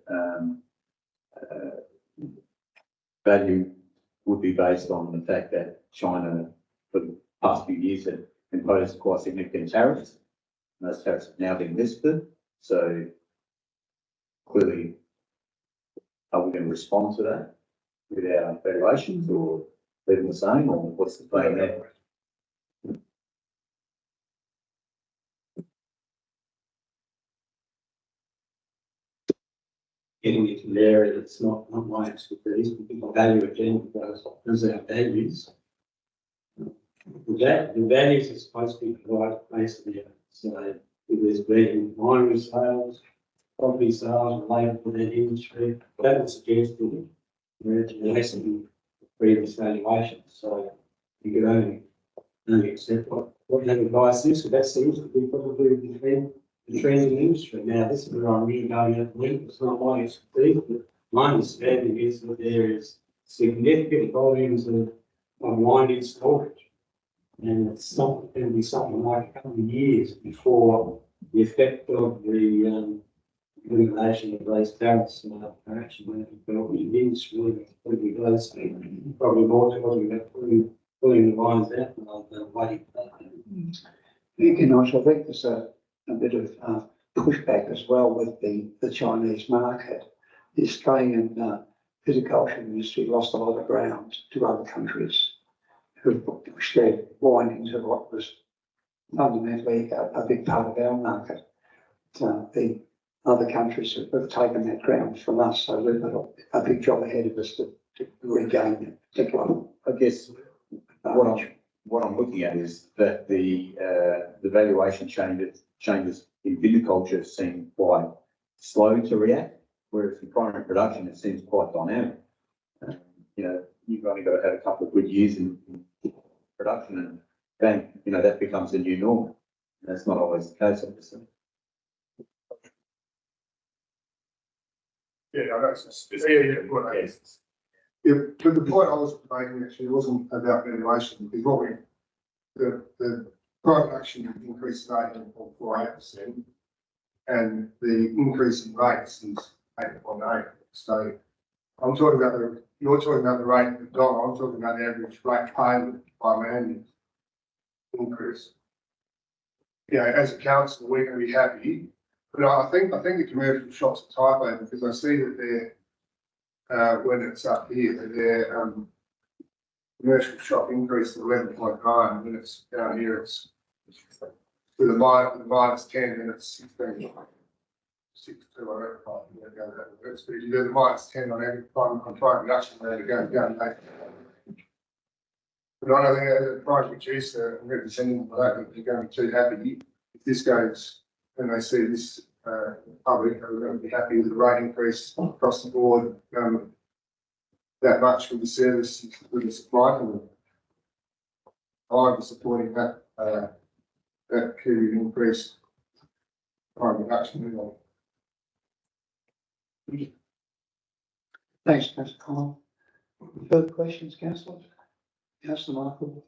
value would be based on the fact that China, for the past few years, had imposed quite significant tariffs? And those tariffs have now been lifted. So clearly, are we going to respond to that with our valuations, or leave them the same, or what's the plan there? Getting into an area that's not my expertise, because the value agenda goes our values. The values are supposed to be provided basically. So if there's been winery sales, property sales related to that industry, that would suggest that we're less than previous valuations. So you could only accept what that advice is. So that seems to be probably the trend in the industry. Now, this is where I'm really going at the it's not my expertise, but my understanding is that there is significant volumes of wine in storage. And it's going to be something like a couple of years before the effect of the elimination of those tariffs are actually going to be felt in the industry. Probably more talking about pulling the vines out and waiting for that. Thank you, Nigel. I think there's a bit of pushback as well with the Chinese market. The Australian viticulture industry lost a lot of ground to other countries who pushed their wine into what was fundamentally a big part of our market. The other countries have taken that ground from us, so we've got a big job ahead of us to regain that particular. I guess what what I'm looking at is that the valuation changes in viticulture seem quite slow to react, whereas in primary production, it seems quite dynamic. You know, you've only got to have a couple of good years in production and bang, you know, that becomes the new norm. That's not always the case, obviously. Yeah, I know, yeah, but the point I was making actually wasn't about valuation, because what the production increased 18.48%, and the increase in rates is 8.8. So I'm talking about you're talking about the rate of the dollar, I'm talking about the average rate paid by land increase. Yeah, as a council, we're going to be happy, but I think the commercial shop's a typo, because I see that they're when it's up here, their commercial shop increased to 11.9, when it's down here, it's with a minus 10, and it's 16. 6.2, I don't know how that works, but if you do the minus 10 on every time on private production, they're going down. But I don't think as a price producer, I'm representing, I don't think they're going to be too happy if this goes, when they see this public, are going to be happy with the rate increase across the board, that much with the service, with the supply. I'm supporting that period increase private production. Thanks, Councillor Collins. Further questions, councillors? Councillor Michael?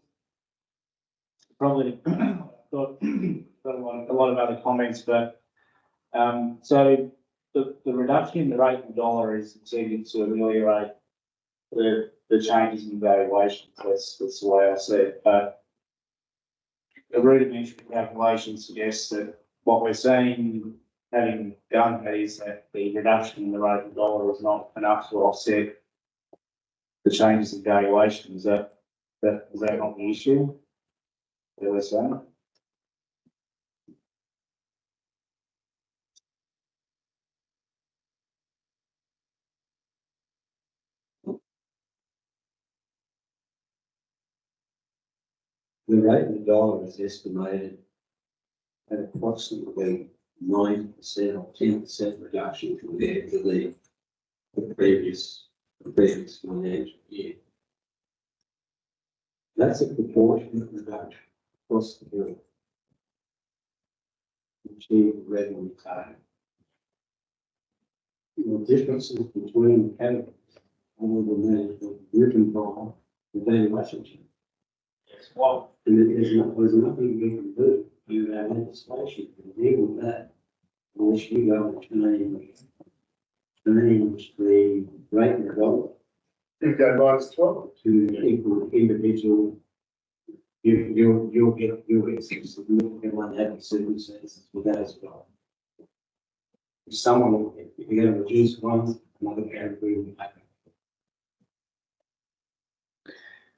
Probably got a lot of other comments, but so the reduction in the rate of the dollar is intended to ameliorate the changes in valuations. That's the way I see it. But the rudimentary calculation suggests that what we're seeing, having done that, is that the reduction in the rate of the dollar is not enough to offset the changes in valuation. Is that not the issue that we're saying? The rate of the dollar is estimated at approximately 9% or 10% reduction compared to the previous financial year. That's a proportionate reduction across the board to achieve the revenue target. The differences between the categories under the management driven by the valuation change. And there's nothing we can do in our legislation to deal with that unless you go and change the rate of the dollar. You go minus 12 to equal individual. You'll get significant unhappy circumstances with that as well. If you're going to reduce one, another category will happen.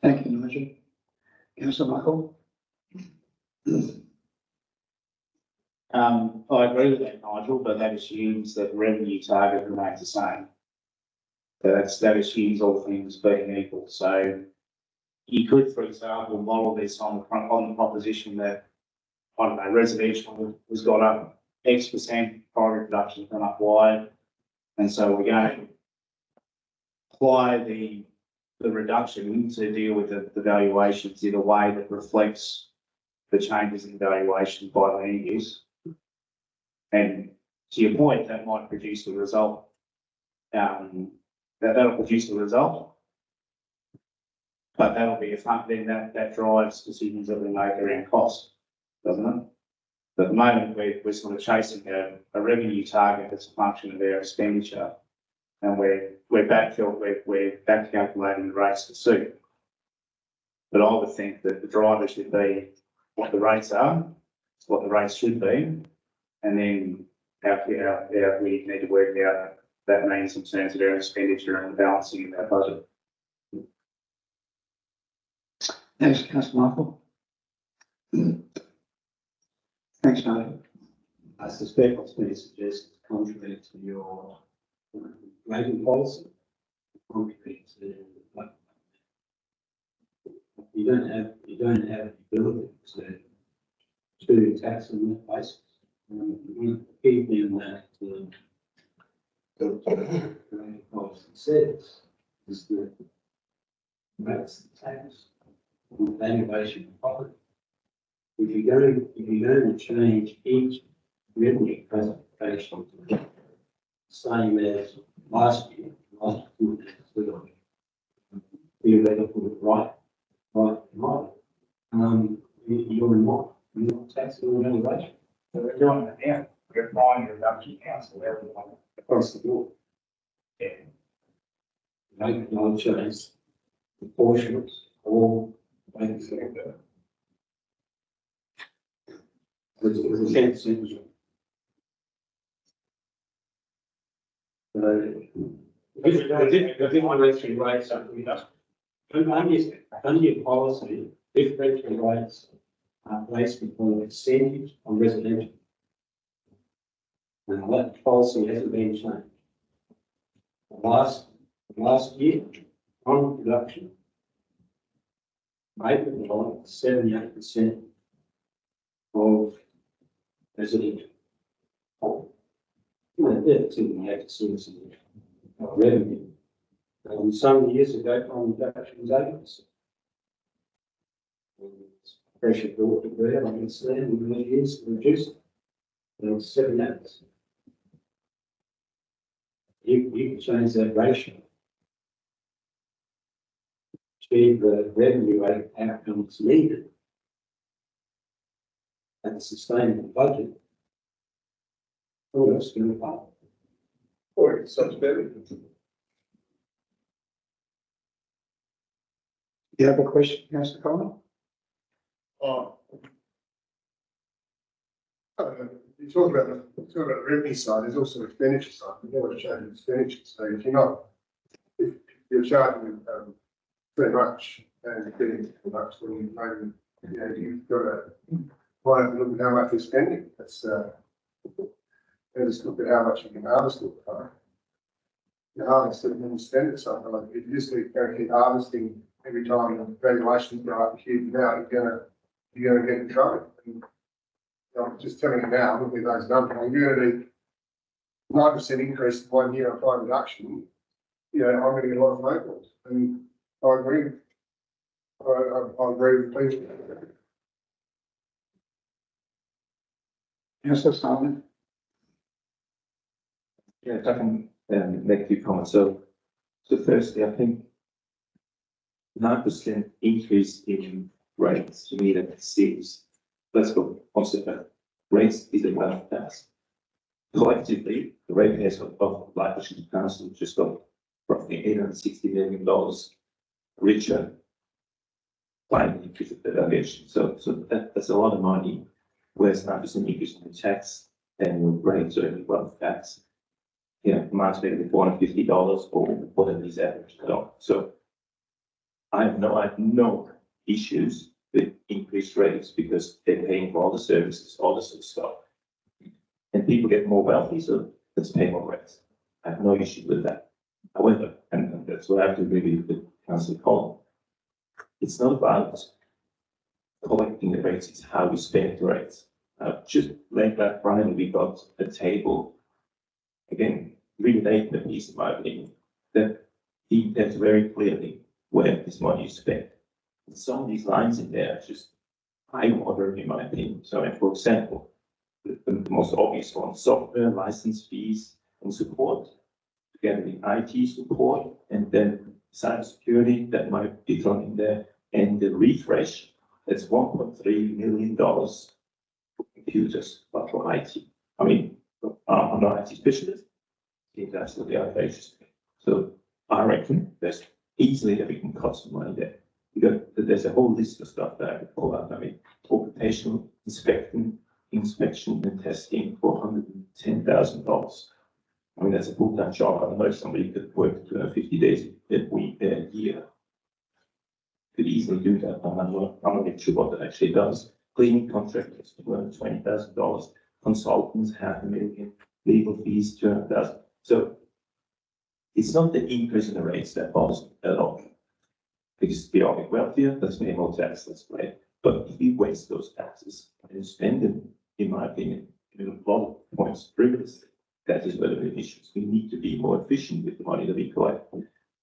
Thank you, Nigel. Councillor Michael? I agree with that, Nigel, but that assumes that the revenue target remains the same. So that assumes all things being equal. So you could, for example, model this on the proposition that, I don't know, residential has got up X%, primary production has gone up Y, and so we're going to apply the reduction to deal with the valuations in a way that reflects the changes in valuation by land use. And to your point, that might produce a result. That'll produce a result, but that'll be a fun. Then that drives decisions that we make around cost, doesn't it? But at the moment, we're sort of chasing a revenue target that's a function of our expenditure, and we're back calculating the rates to suit. But I would think that the driver should be what the rates are, what the rates should be, and then how we need to work out that means in terms of our expenditure and the balancing of our budget. Thanks, Councillor Michael. Thanks, Nigel. I suspect what's been suggested contrary to your rating policy, contrary to you don't have the ability to tax on that basis. One key thing that, the policy says is that that's the tax on the valuation of property. If you're going to change each revenue classification to the same as last year, theoretical right, you're not taxing on valuation. So we're doing it now, we're applying reduction council everyone. Across the board. Yeah. Make no change, proportionate, all make the same. There's a sense in. The differential rates are, under your policy, differential rates are based upon a percentage on residential. Now, that policy hasn't been changed. Last year, on production, made it like 78% of residential. That's in the 8% of revenue. And some years ago, on production was 8%. Pressure built to ground, I understand, in many years to reduce it. It was 78%. You can change that ratio. Achieve the revenue outcomes needed. And sustain the budget. Oh, that's going to pay. Or it's such better. You have a question, Councillor Collins? You talk about the revenue side, there's also expenditure side. You never change expenditure. So if you're charging too much and getting too much, then you've got to find a look at how much you're spending. That's just look at how much you can harvest all the time. You harvest it and then spend it something. Like if you just keep harvesting every time the valuations go up a huge amount, you're gonna get in trouble. And I'm just telling you now, look at those numbers. You're going to do 9% increase in 1 year on time reduction. I'm going to get a lot of phone calls, and I agree. I agree with please. Councillor Simon? Yeah, if I can make a few comments. So firstly, I think 9% increase in rates, to me, that seems, let's go one step back. Rates is a wealth tax. Collectively, the ratepayers of Life Insurance Council just got roughly $860 million richer by the increase of the valuation. So that's a lot of money, whereas 9% increase in the tax and rates or any wealth tax, amounts maybe $450 or whatever is average. So I have no issues with increased rates because they're paying for all the services, all this sort of stuff. And people get more wealthy, so let's pay more rates. I have no issue with that. However, and that's what I have to agree with Councillor Collins, it's not about collecting the rates, it's how we spend the rates. Just like that Friday, we got a table, again, really late in the piece, in my opinion, that details very clearly where this money is spent. And some of these lines in there are just high water, in my opinion. So, for example, the most obvious one, software license fees and support, together with IT support, and then cybersecurity that might be thrown in there, and the refresh, that's $1.3 million for computers, but for IT. I mean, I'm not IT specialist, it's absolutely outrageous. So I reckon there's easily that we can cut some money there. There's a whole list of stuff that I could pull out. I mean, occupational inspection and testing for $110,000. I mean, that's a full-time job. I don't know if somebody could work 50 days a week, a year. Could easily do that. I'm not even sure what that actually does. Cleaning contractors, $220,000. Consultants, $500,000. Legal fees, $200,000. So it's not the increase in the rates that bothers me at all. because to be a bit wealthier, that's paying more tax, that's great. But if you waste those taxes and spend them, in my opinion, in a lot of points frivolously, that is where the big issues. We need to be more efficient with the money that we collect.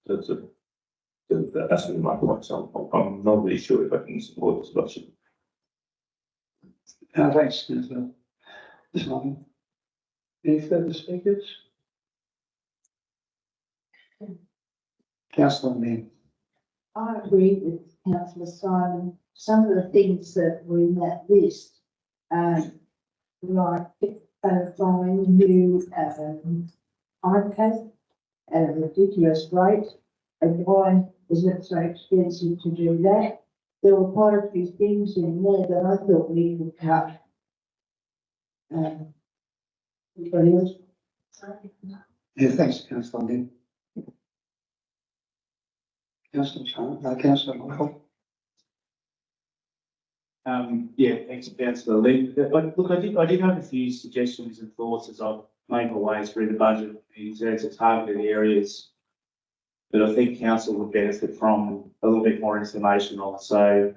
That's really my point. So I'm not really sure if I can support this budget. Thanks, Councillor. Ms. Martin. Any further speakers? Councillor Mann. I agree with councillor Simon. Some of the things that were in that list, like buying new iPad at a ridiculous rate, and why is it so expensive to do that? There were quite a few things in there that I thought we could cut. Anybody else? Yeah, thanks, Councillor Mann. Councillor Simon, Councillor Michael. Yeah, thanks, Councillor Lee. Look, I did have a few suggestions and thoughts as I've made my way through the budget in terms of targeted areas that I think council would benefit from a little bit more information on. So,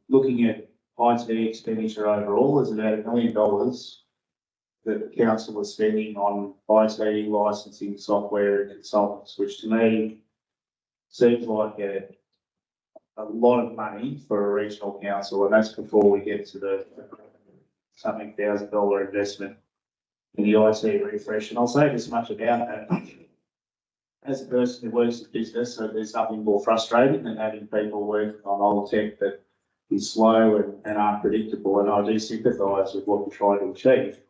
looking at IT expenditure overall, there's about $1 million that the council was spending on IT licensing, software and consultants, which to me seems like a lot of money for a regional council, and that's before we get to the something $1,000 investment in the IT refresh. And I'll say this much about that. As a person who works in business, so there's nothing more frustrating than having people working on old tech that is slow and unpredictable, and I do sympathise with what we're trying to achieve.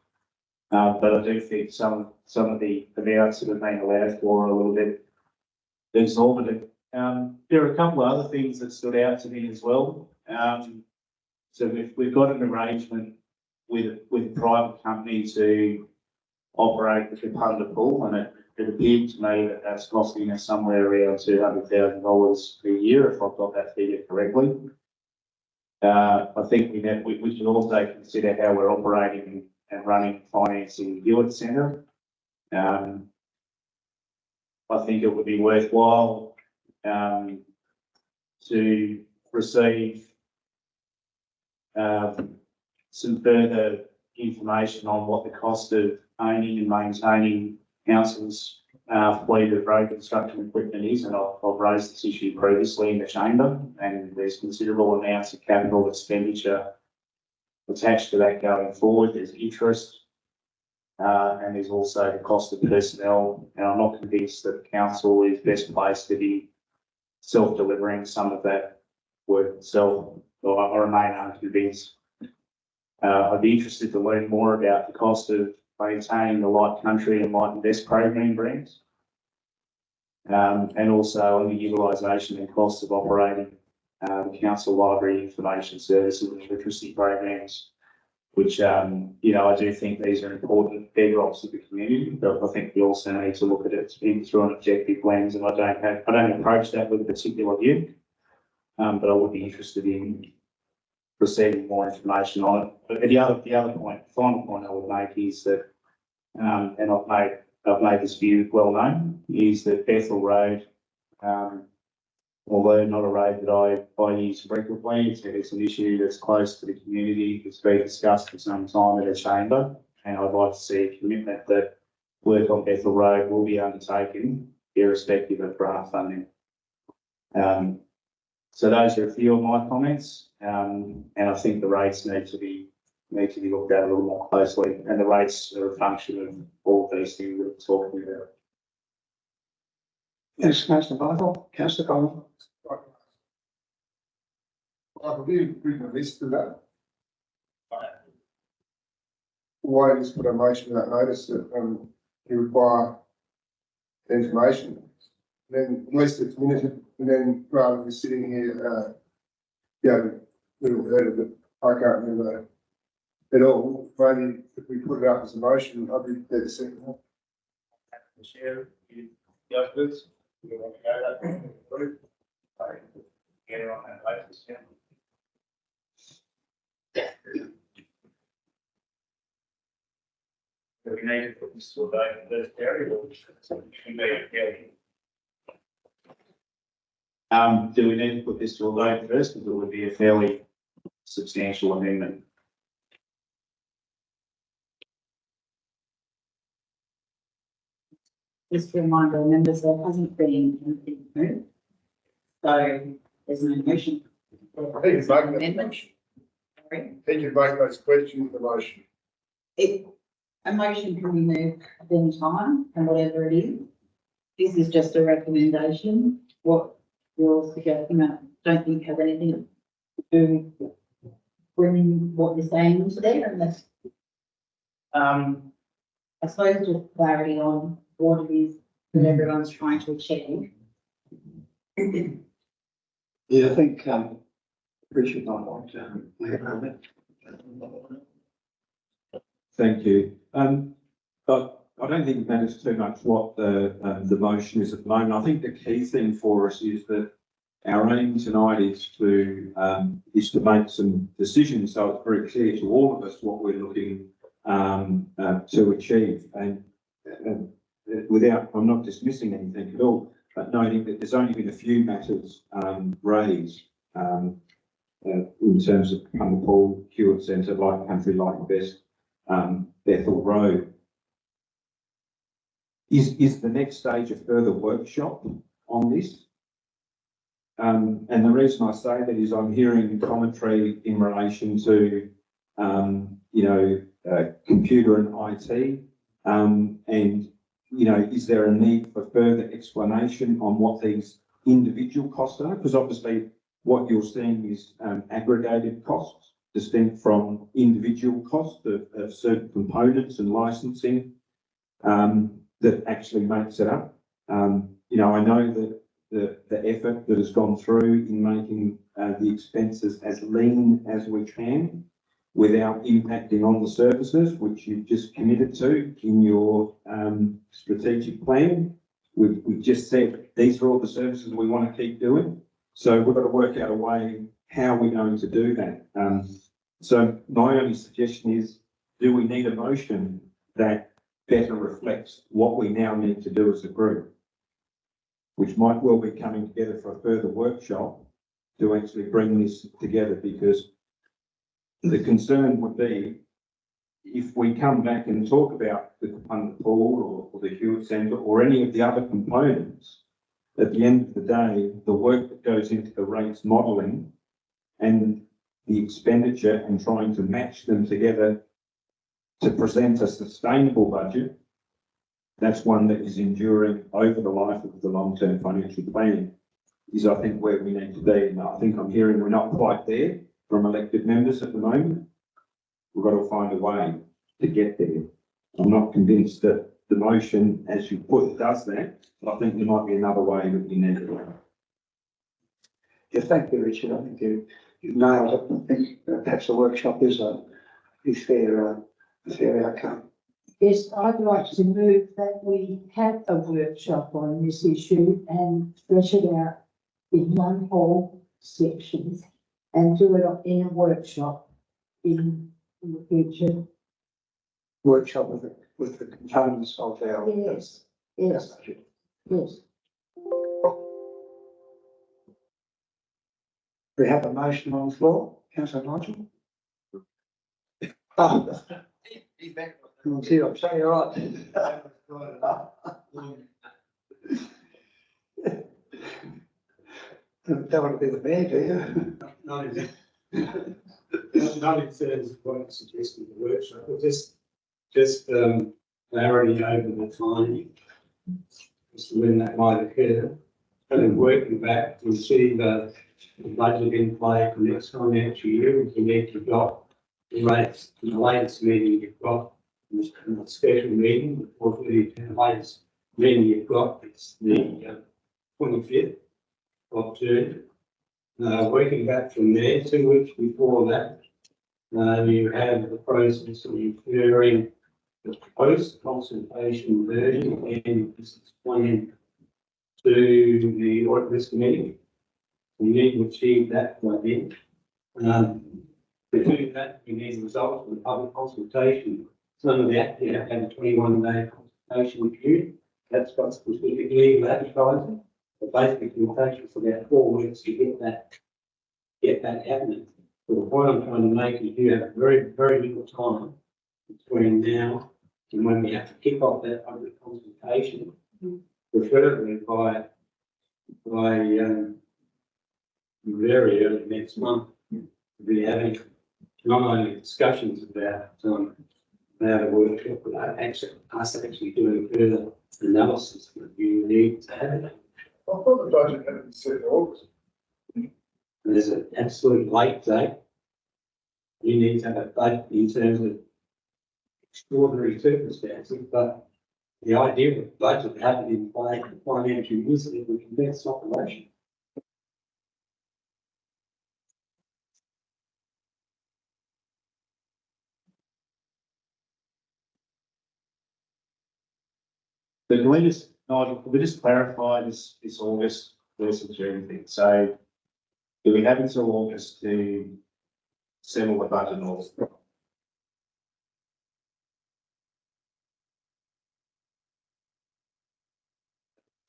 But I do think some of the amounts that have been allowed for are a little bit exorbitant. There are a couple of other things that stood out to me as well. So we've got an arrangement with a private company to operate the Kapunda pool, and it appeared to me that that's costing us somewhere around $200,000 per year, if I've got that figure correctly. I think we should also consider how we're operating and running financing the Hewett Centre. I think it would be worthwhile to receive some further information on what the cost of owning and maintaining council's fleet of road construction equipment is, and I've raised this issue previously in the chamber, and there's considerable amounts of capital expenditure attached to that going forward. There's interest, and there's also the cost of personnel, and I'm not convinced that the council is best placed to be self-delivering some of that work itself, or I remain unconvinced. I'd be interested to learn more about the cost of maintaining the Light Country and Light Invest program brands, and also on the utilisation and cost of operating the council library information services and literacy programs, which, you know, I do think these are important bedrocks of the community, but I think we also need to look at it through an objective lens, and I don't approach that with a particular view, but I would be interested in receiving more information on it. But the other point, final point I would make is that, and I've made this view well known, is that Bethel Road, although not a road that I use frequently, it's an issue that's close to the community. It's been discussed for some time in the chamber, and I'd like to see a commitment that work on Bethel Road will be undertaken irrespective of grant funding. So those are a few of my comments, and I think the rates need to be looked at a little more closely, and the rates are a function of all of these things that we're talking about. Yes, Councillor Michael. Councillor Collins. Michael, have you written a list of that? Why just put a motion that notice that you require the information? Then at least it's minute, and then rather than sitting here, we've heard of it, I can't remember at all. Maybe if we put it up as a motion, I'd be dead set. Chair, you go first. You want to go that? Sorry. Get it on that basis, yeah. Do we need to put this to a vote in the first area, or should we be okay? Do we need to put this to a vote first, because it would be a fairly substantial amendment? Just a reminder, members, there hasn't been anything moved. So there's no motion. I think it's making that Amendment. motion. Sorry. He can make those questions the motion. A motion can be moved at any time and whatever it is. This is just a recommendation. What you're suggesting, I don't think has anything to do with bringing what you're saying into there unless, I suppose just clarity on what it is that everyone's trying to achieve. Yeah, I think, Richard might want to make a comment. Thank you. But I don't think it matters too much what the motion is at the moment. I think the key thing for us is that our aim tonight is to make some decisions, so it's very clear to all of us what we're looking to achieve. And without, I'm not dismissing anything at all, but noting that there's only been a few matters raised in terms of Pundapool, Hewitt Centre, Light Country, Light Invest, Bethel Road. Is the next stage a further workshop on this? And the reason I say that is I'm hearing commentary in relation to, computer and IT, and, is there a need for further explanation on what these individual costs are? Because obviously what you're seeing is aggregated costs distinct from individual costs of certain components and licensing that actually makes it up. I know that the effort that has gone through in making the expenses as lean as we can without impacting on the services, which you've just committed to in your strategic plan. We've just said, these are all the services we want to keep doing. So we've got to work out a way how we're going to do that. So my only suggestion is, do we need a motion that better reflects what we now need to do as a group, which might well be coming together for a further workshop to actually bring this together? Because the concern would be if we come back and talk about the Pundapool or the Hewitt Centre or any of the other components, at the end of the day, the work that goes into the rates modelling and the expenditure and trying to match them together to present a sustainable budget, that's one that is enduring over the life of the long-term financial plan, is I think where we need to be. And I think I'm hearing we're not quite there from elected members at the moment. We've got to find a way to get there. I'm not convinced that the motion, as you put, does that, but I think there might be another way that we need to go. Yeah, thank you, Richard. I think you nailed it. I think perhaps the workshop is a fair outcome. Yes, I'd like to move that we have a workshop on this issue and flesh it out in one whole section and do it in a workshop in the future. Workshop with the components of our. Yes, yes, yes. We have a motion on the floor, Councillor Nigel. Oh. He's back. I'm saying you're right. Don't want to be the mayor, do you? Not in terms of what I suggested in the workshop, but just clarity over the timing, as to when that might occur, and then working back to see the budget in play for next financial year. If you need to got the rates, in the latest meeting you've got, in the special meeting, or the latest meeting you've got, it's the 25th of June. Working back from there, 2 weeks before that, you have the process of referring the post-consultation version and this is planned to the audit risk committee. You need to achieve that by then. To do that, you need results from the public consultation. Some of that, you have to have a 21-day consultation period. That's got specific legal advertising. basically it takes us about 4 weeks to get that happening. But the point I'm trying to make is you have very, very little time between now and when we have to kick off that public consultation, preferably by very early next month, to be having not only discussions about how to work, but us actually doing further analysis that you need to have. I thought the budget had been set in August. There's an absolute late date. You need to have a budget in terms of extraordinary circumstances, but the idea of budget having in play for financial years that we can best operation. But can we just, Nigel, can we just clarify this August versus everything? So do we have until August to settle the budget in August?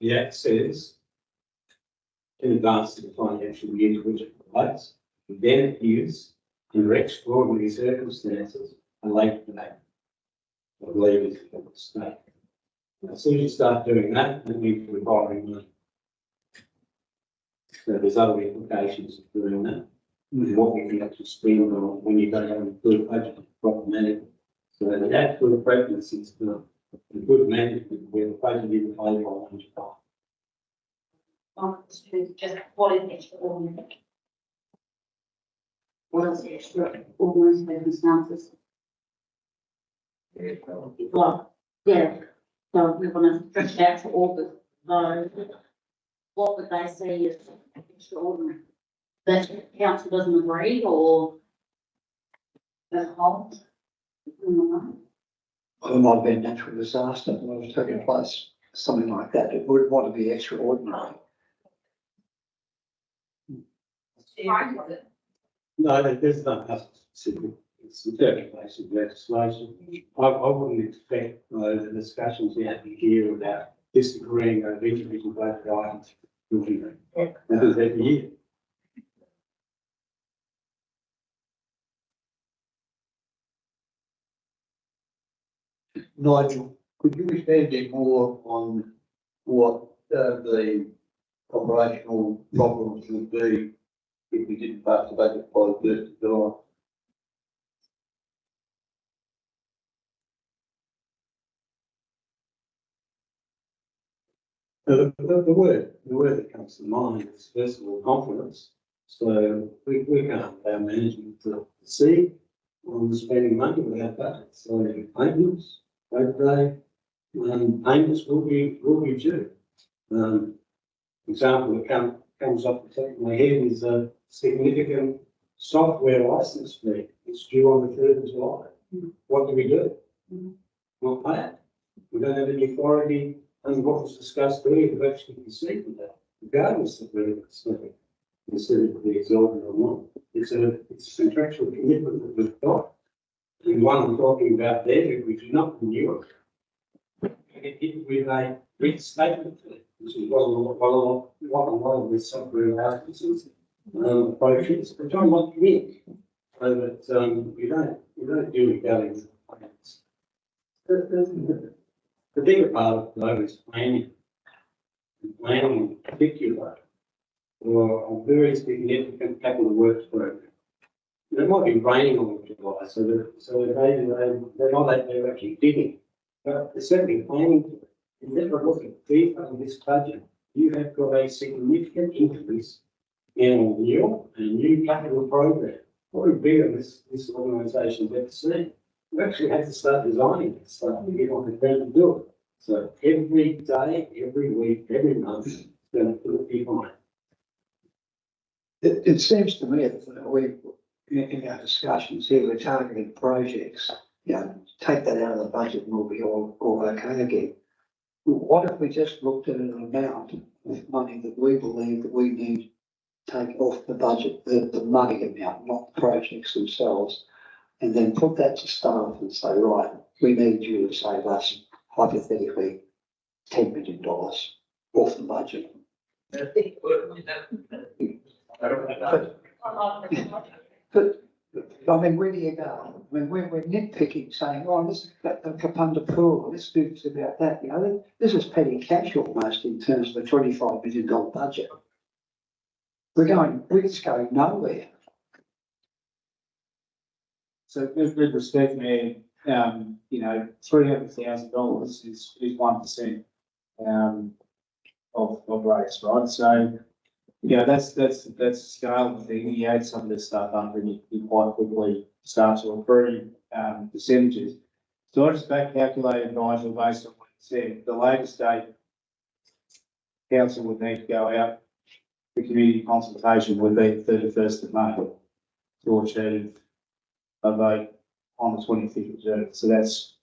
The Act says in advance of the financial year to which it relates, then it is under extraordinary circumstances a late date. I believe it's a mistake. As soon as you start doing that, then we can borrowing money. So there's other implications of doing that. What we can actually spend on when you don't have a good budget proper management. So the actual preference is for good management where the budget is played by one time. Just what is extraordinary? What is extraordinary circumstances? Well, yeah, so we want to stretch it out for August, so what would they see as extraordinary? That council doesn't agree or as a whole? Well, it might have been a natural disaster that was taking place, something like that. It would want to be extraordinary. No, there's no specific, it's interpretation of legislation. I wouldn't expect the discussions we have here about disagreeing over individual vote items. That is every year. Nigel, could you expand a bit more on what the operational problems would be if we didn't pass the budget by the 1st of July? The word that comes to mind is first of all confidence. So we can't allow management to see on spending money without budget. So payments, overday, payments will be due. Example that comes up the top of my head is a significant software license fee. It's due on the 3rd of July. What do we do? Not pay it. We don't have any authority under what was discussed earlier to actually proceed with that, regardless of whether it's considered to be exorbitant or not. It's a contractual commitment that we've got. And the one I'm talking about there, if we do not renew it, with a restatement, which is what a lot of the software licenses approaches, which I want to make, so that we don't do regarding payments. The bigger part of it though is planning. Planning in particular for a very significant capital works program. It might be raining on July, so they're not out there actually digging. But they're certainly planning to it. And if I look at detail in this budget, you have got a significant increase in a renewal and a new capital program. Probably bigger than this organisation's ever seen. We actually had to start designing this stuff to get on the ground to do it. So every day, every week, every month, it's going to put people on it. It seems to me that we, in our discussions here, we're targeting projects, take that out of the budget and we'll be all okay again. What if we just looked at an amount of money that we believe that we need to take off the budget, the money amount, not the projects themselves, and then put that to staff and say, right, we need you to save us hypothetically $10 million off the budget. But, I mean, where do you go? I mean, we're nitpicking, saying, oh, this is the Kapunda pool, let's do this about that, you know, this is petty cash almost in terms of a $25 million budget. We're just going nowhere. So with respect, Mayor, you know, $300,000 is 1%, of rates, right? So, you know, that's the scale of the thing. You add some of this stuff up and you quite quickly start to improve, percentages. So I just back calculated, Nigel, based on what you said, the latest date council would need to go out for community consultation would be the 31st of May to achieve a vote on the 25th of June. So that's,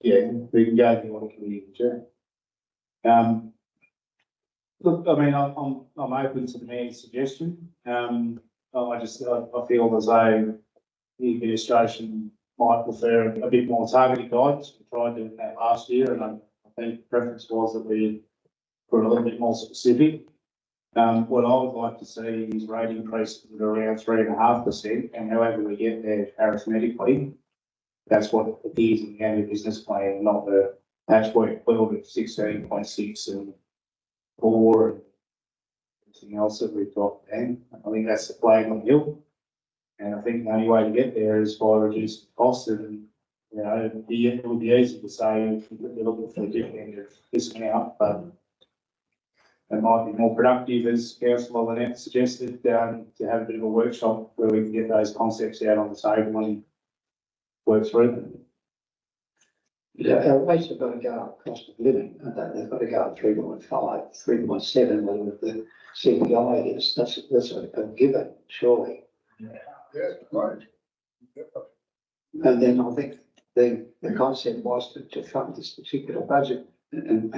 yeah, we can go if you want to committee in June. Look, I mean, I'm open to the mayor's suggestion. I feel as though the administration might prefer a bit more targeted guidance. We tried doing that last year, and I think the preference was that we were a little bit more specific. What I would like to see is rate increases at around 3.5%, and however we get there arithmetically, that's what appears in the annual business plan, not the patchwork build of 16.6 and 4 and everything else that we've got then. I think that's the flag on the hill. And I think the only way to get there is by reducing costs, and, you know, it would be easy to say you're looking for a dividend of this amount, but it might be more productive, as Councillor Lynette suggested, to have a bit of a workshop where we can get those concepts out on the table and work through them. Yeah, our rates have got to go up, cost of living, and they've got to go up 3.5, 3.7, whatever the CPI is. That's a given, surely. Yeah, right. And then I think the concept was to fund this particular budget, and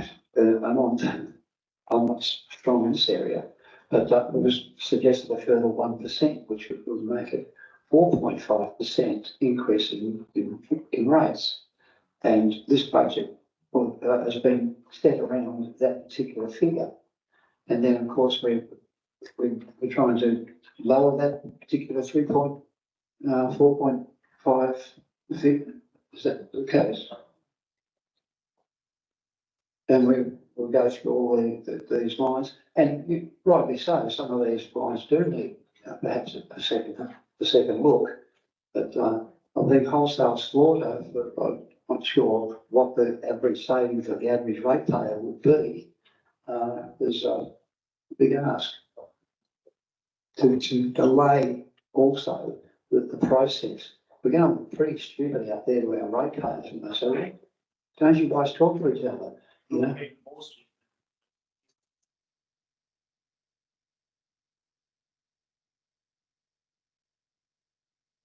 I'm not strong in this area, but it was suggested a further 1%, which would make it 4.5% increase in rates. And this budget has been set around that particular figure. And then, of course, we're trying to lower that particular 4.5 figure. Is that the case? And we'll go through all these lines, and rightly so, some of these lines do need perhaps a second look. But I think wholesale slaughter, I'm not sure what the average savings of the average ratepayer would be. There's a big ask to delay also the process. We're going pretty stupid out there to our ratepayers, and they say, don't you guys talk to each other? You know?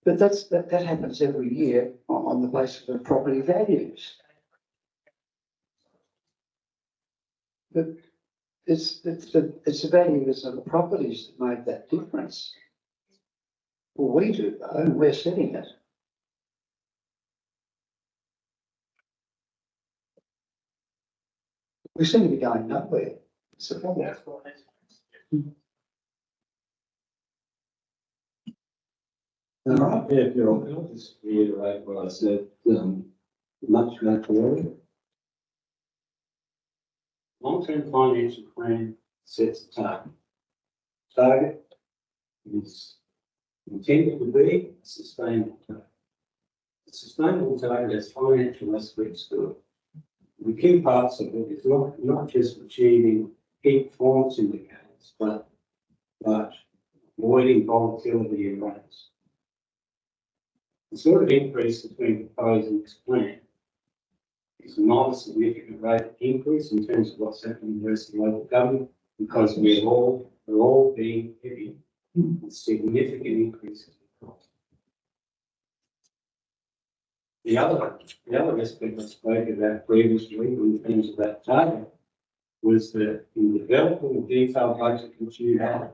But that happens every year on the basis of property values. But it's the values of the properties that make that difference. Well, we do though, and we're setting it. We seem to be going nowhere. It's a problem. All right, yeah, if you're on, I'll just reiterate what I said, much earlier. Long-term financial plan sets a target. Target is intended to be a sustainable target. A sustainable target has financial aspects to it. The key parts of it is not just achieving key performance indicators, but avoiding volatility in rates. The sort of increase between proposed and this plan is not a significant rate increase in terms of what's happening in the rest of the local government, because we're all being heavy with significant increases in cost. The other aspect I spoke about previously in terms of that target was that in developing the detailed budget which you have,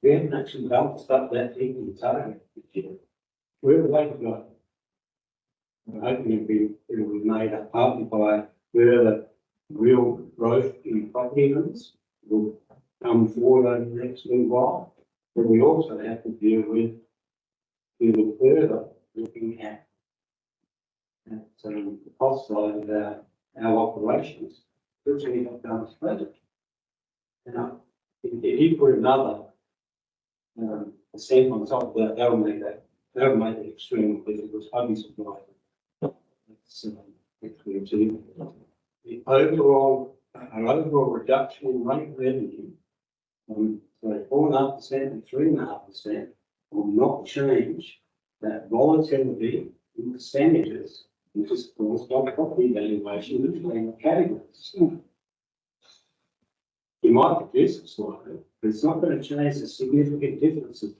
we haven't actually balanced up that deep in the target. Where have they got? I'm hoping it will be made up partly by further real growth in property owners will come forward over the next little while. But we also have to deal with further looking at the cost side of our operations, which we have done as budget. Now, if you put another percent on top of that, that will make it extremely difficult. I'd be surprised. The overall reduction in rate revenue from 4.5% to 3.5% will not change that volatility in percentages, which is caused by property valuation between categories. You might reduce it slightly, but it's not going to change the significant differences.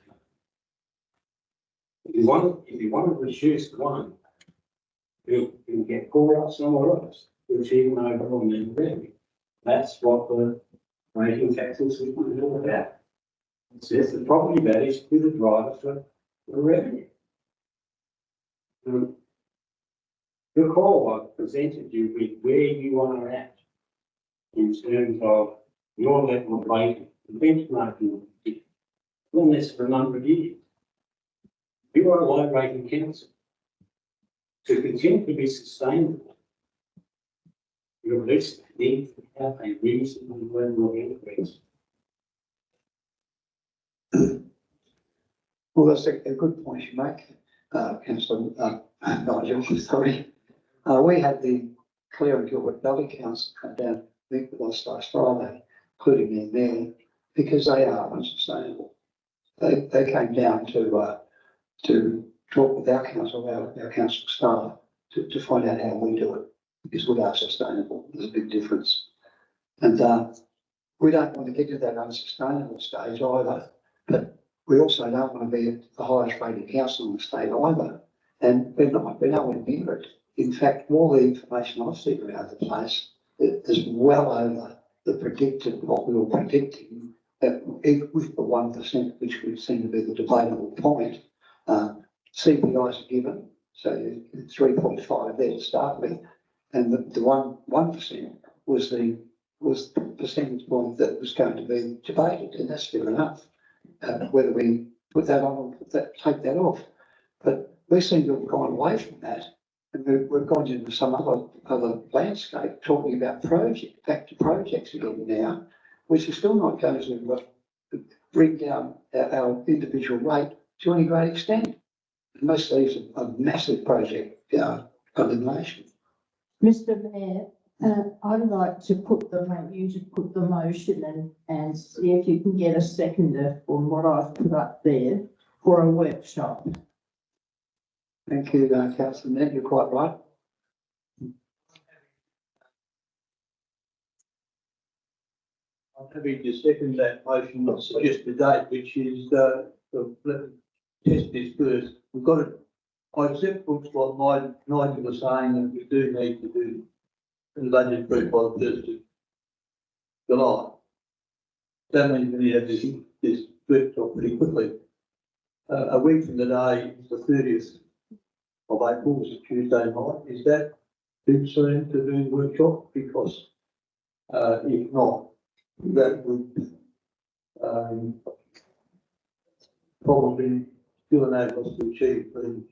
If you want to reduce one, you'll get caught up somewhere else, which even overall net revenue. That's what the rating taxing system is all about. It says the property values to be the driver for the revenue. Recall I presented you with where you are at in terms of your level of rating, the benchmarking, done this for a number of years. You are a low rating council. To continue to be sustainable, you at least need to have a reasonable level of increase. Well, that's a good point you make, Councillor Nigel, sorry. We had the Clare and Gilbert Valley Council come down, I think it was last Friday, including them there, because they are unsustainable. They came down to talk with our council, our council staff, to find out how we do it, because we are sustainable. There's a big difference. And we don't want to get to that unsustainable stage either, but we also don't want to be the highest rated council in the state either. And we're nowhere near it. In fact, all the information I've seen around the place is well over the predicted, what we were predicting, with the 1%, which would seem to be the debatable point. CPIs are given, so 3.5 there to start with, and the 1% was the percentage point that was going to be debated, and that's fair enough. Whether we put that on or take that off, but we seem to have gone away from that, and we've gone into some other landscape, talking about back to projects again now, which is still not going to bring down our individual rate to any great extent. And most of these are massive project condemnation. Mr. Mayor, I'd like to put the motion and see if you can get a seconder on what I've put up there for a workshop. Thank you, Councillor Nett, you're quite right. I'm happy to second that motion, not suggest the date, which is, test this first. We've got it, I accept what Nigel was saying, that we do need to do the budget approved by the 1st of July. That means we need to have this workshop pretty quickly. A week from today is the 30th of April, is a Tuesday night. Is that too soon to do the workshop? Because if not, that would probably still enable us to achieve the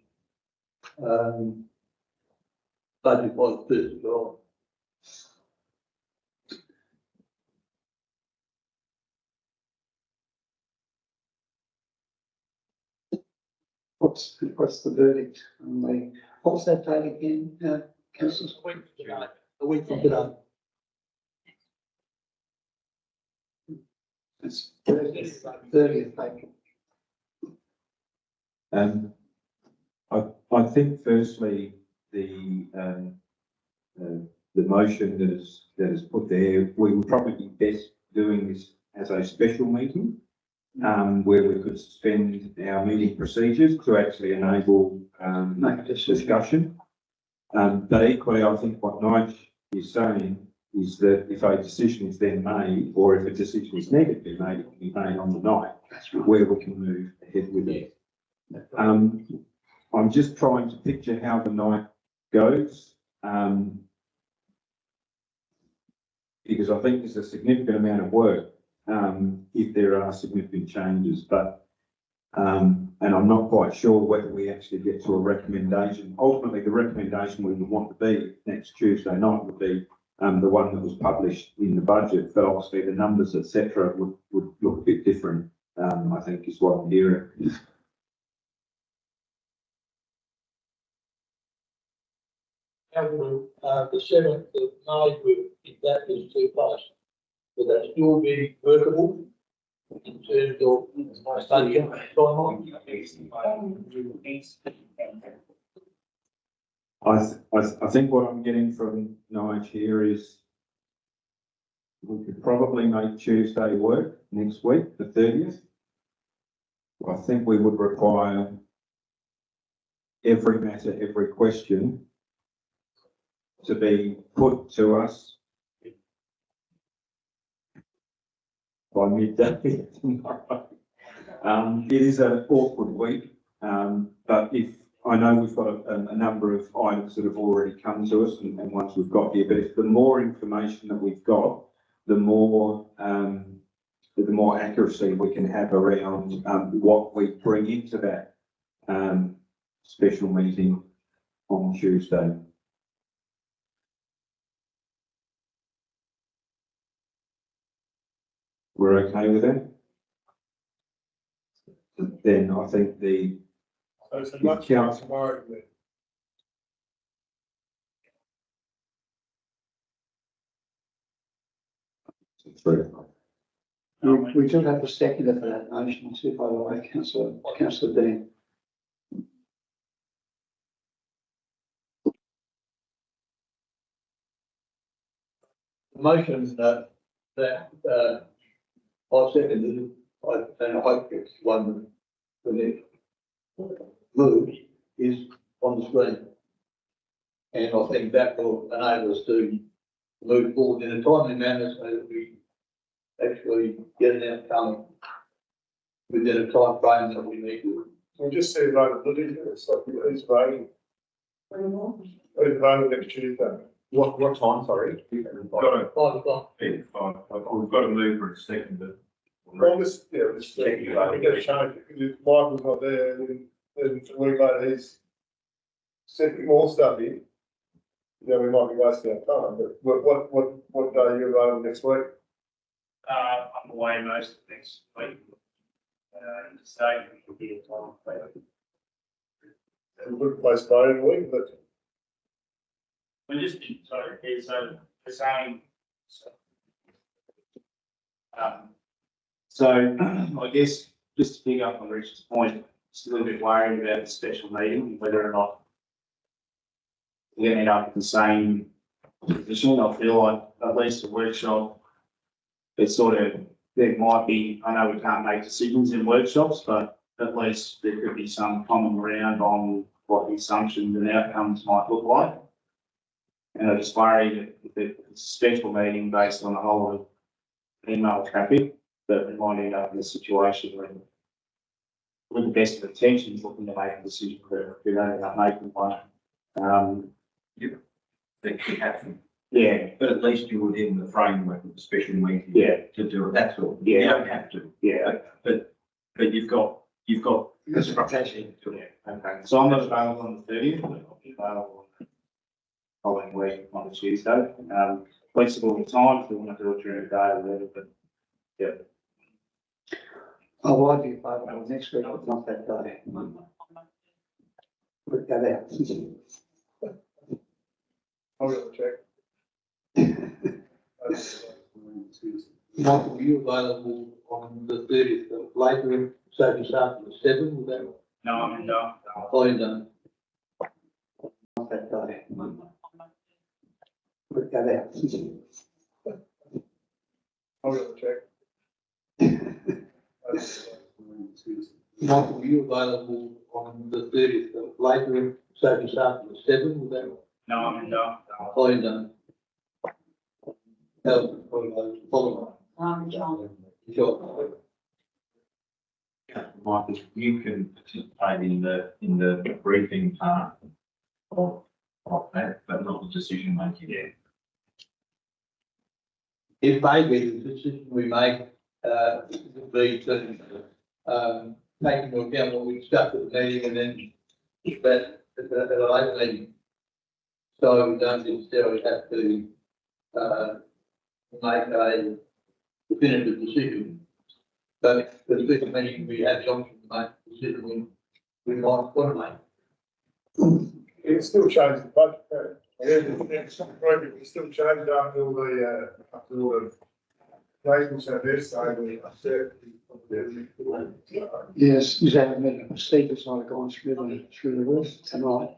budget by the 1st of July. What's the verdict? What was that date again, Councillor? A week from today. It's 30th April. I think firstly, the motion that is put there, we would probably be best doing this as a special meeting, where we could suspend our meeting procedures to actually enable discussion. But equally, I think what Nigel is saying is that if a decision is then made, or if a decision is needed to be made, it can be made on the night, where we can move ahead with it. I'm just trying to picture how the night goes. because I think there's a significant amount of work, if there are significant changes, but, and I'm not quite sure whether we actually get to a recommendation. Ultimately, the recommendation we would want to be next Tuesday night would be, the one that was published in the budget, but obviously the numbers, et cetera, would look a bit different, I think is what I'm hearing. The seventh of May, if that is too close, would that still be workable in terms of studying timeline? I think what I'm getting from Nige here is we could probably make Tuesday work next week, the 30th. I think we would require every matter, every question to be put to us by midday tomorrow. It is an awkward week, but if I know we've got a number of items that have already come to us and ones we've got here, but if the more information that we've got, the more accuracy we can have around what we bring into that special meeting on Tuesday. We're okay with that? Then I think the So it's a much council- tomorrow then. We do have a seconder for that motion, too, by the way, councillor Dean. Motion that, I seconded, and I hope it's one that it moves, is on the screen. And I think that will enable us to move forward in a timely manner so that we actually get an outcome within a time frame that we need to. We just see availability, it's like, who's voting? Who's voting next Tuesday? What time, sorry? We've got a 5 o'clock. We've got to move for a second, but. Well, this, yeah, this, we gotta change it, because if Michael's not there, then we later he's setting more stuff in. You know, we might be wasting our time, but what day are you available next week? I'm away most of next week. Interstate, will be a time. And we could postpone a week, but We're just, sorry, so the same. So I guess just to pick up on Richard's point, just a little bit worried about the special meeting, whether or not we're going to end up in the same position. I feel like at least a workshop, it's sort of, there might be, I know we can't make decisions in workshops, but at least there could be some common ground on what the assumptions and outcomes might look like. And I just worry that if it's a special meeting based on a whole lot of email traffic, that we might end up in a situation where, with the best of intentions, looking to make a decision, but we don't end up making one. That could happen. Yeah, But at least you're within the framework of the special meeting. Yeah. To do it, that's all. Yeah. You don't have to, yeah, but you've got the structure to it. yeah. Okay. So I'm not available on the 30th, but I'll be available on the following week on a Tuesday. Flexible with time, if we want to do it during the day or whatever, but yeah. Oh, I'd be available next week, but not that day. We'll go there. I'll go check. Michael, are you available on the 30th of later, so just after the 7th, would that? No, I'm in dark. Oh, you done. Not that day. We'll go there. I'll go check. Michael, are you available on the 30th of later, so just after the 7th, would that? No, I'm in dark. Oh, you done. Follow. Sure. Michael, you can participate in the briefing part of that, but not the decision making. Yeah. it may be the decision we make, would be to, take into account what we discussed at the meeting and then push that at a later meeting. So we don't necessarily have to, make a definitive decision. But for the special meeting, we have the option to make a decision we might want to make. You can still change the budget. It's not broken, you can still change it after all the nations have their say, the uncertainty of the. Yes, is that the procedures might have gone through the roof tonight.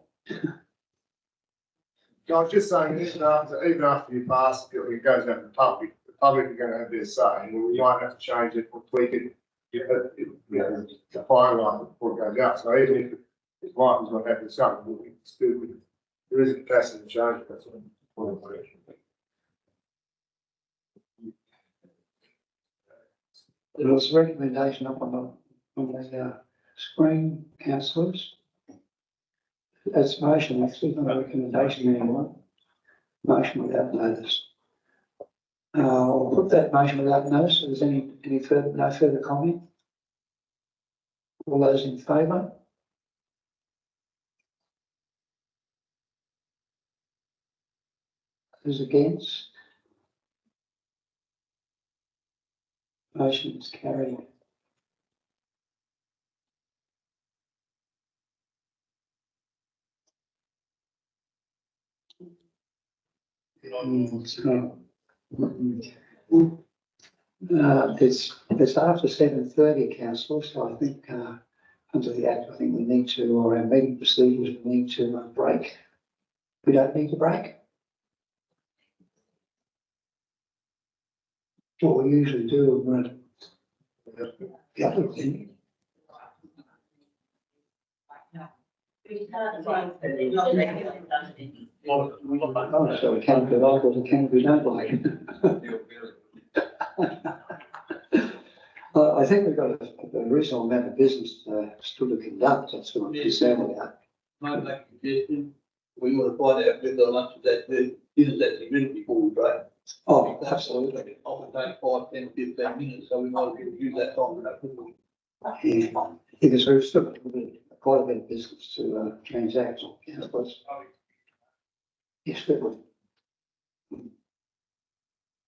I was just saying, even after you pass, it goes out to the public are gonna have their say, and we might have to change it or tweak it, to finalise it before it goes out, so even if Michael's not happy with something, we can still, there is a capacity to change it, that's what. There was a recommendation up on the screen, councillors. That's motion, actually, not a recommendation anymore. Motion without notice. I'll put that motion without notice. If there's any further, no further comment? All those in favour? Those against? Motion is carried. It's after 7:30, council, so I think, under the Act, I think we need to, or our meeting procedures, we need to break. We don't need to break. What we usually do, yeah, oh, so we can be like or we can be don't like. I think we've got a reasonable amount of business still to conduct. That's what I'm concerned about. May I make a suggestion? We want to find out whether lunch that is actually written before we break. Oh, absolutely. Often take 5, 10, 15 minutes, so we might as well use that time. Yeah, because we've still got quite a bit of business to transact. Yeah, yes, we would.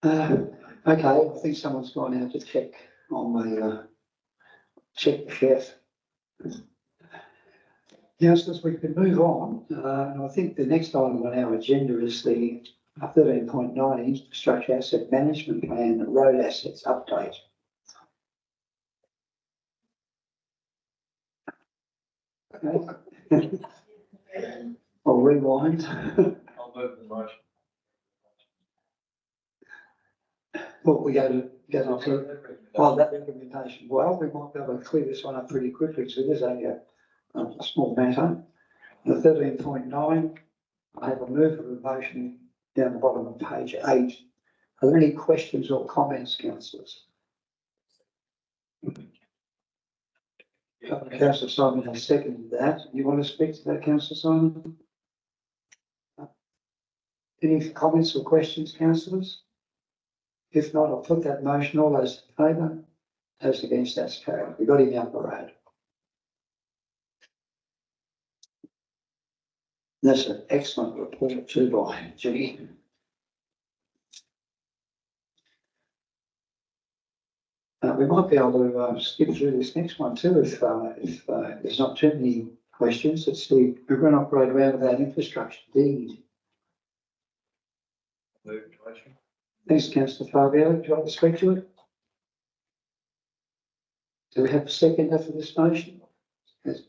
Okay, I think someone's gone out to check on my check the chef. Yes, as we can move on, and I think the next item on our agenda is the 13.9 infrastructure asset management plan, road assets update. Okay. I'll rewind. I'll move the motion. What we go to, well, that recommendation, well, we might be able to clear this one up pretty quickly, so there's a small matter. The 13.9, I have a move of a motion down the bottom of page 8. Are there any questions or comments, councillors? Councillor Simon has seconded that. You want to speak to that, Councillor Simon? Any comments or questions, councillors? If not, I'll put that motion. All those in favour? Those against, that's carried. We got him out the road. That's an excellent report too by Jenny. We might be able to skip through this next one too if there's not too many questions. It's the River Road roundabout infrastructure deed. Move the motion. Thanks, Councillor Fabio. Do you want to speak to it? Do we have a seconder for this motion? Yes.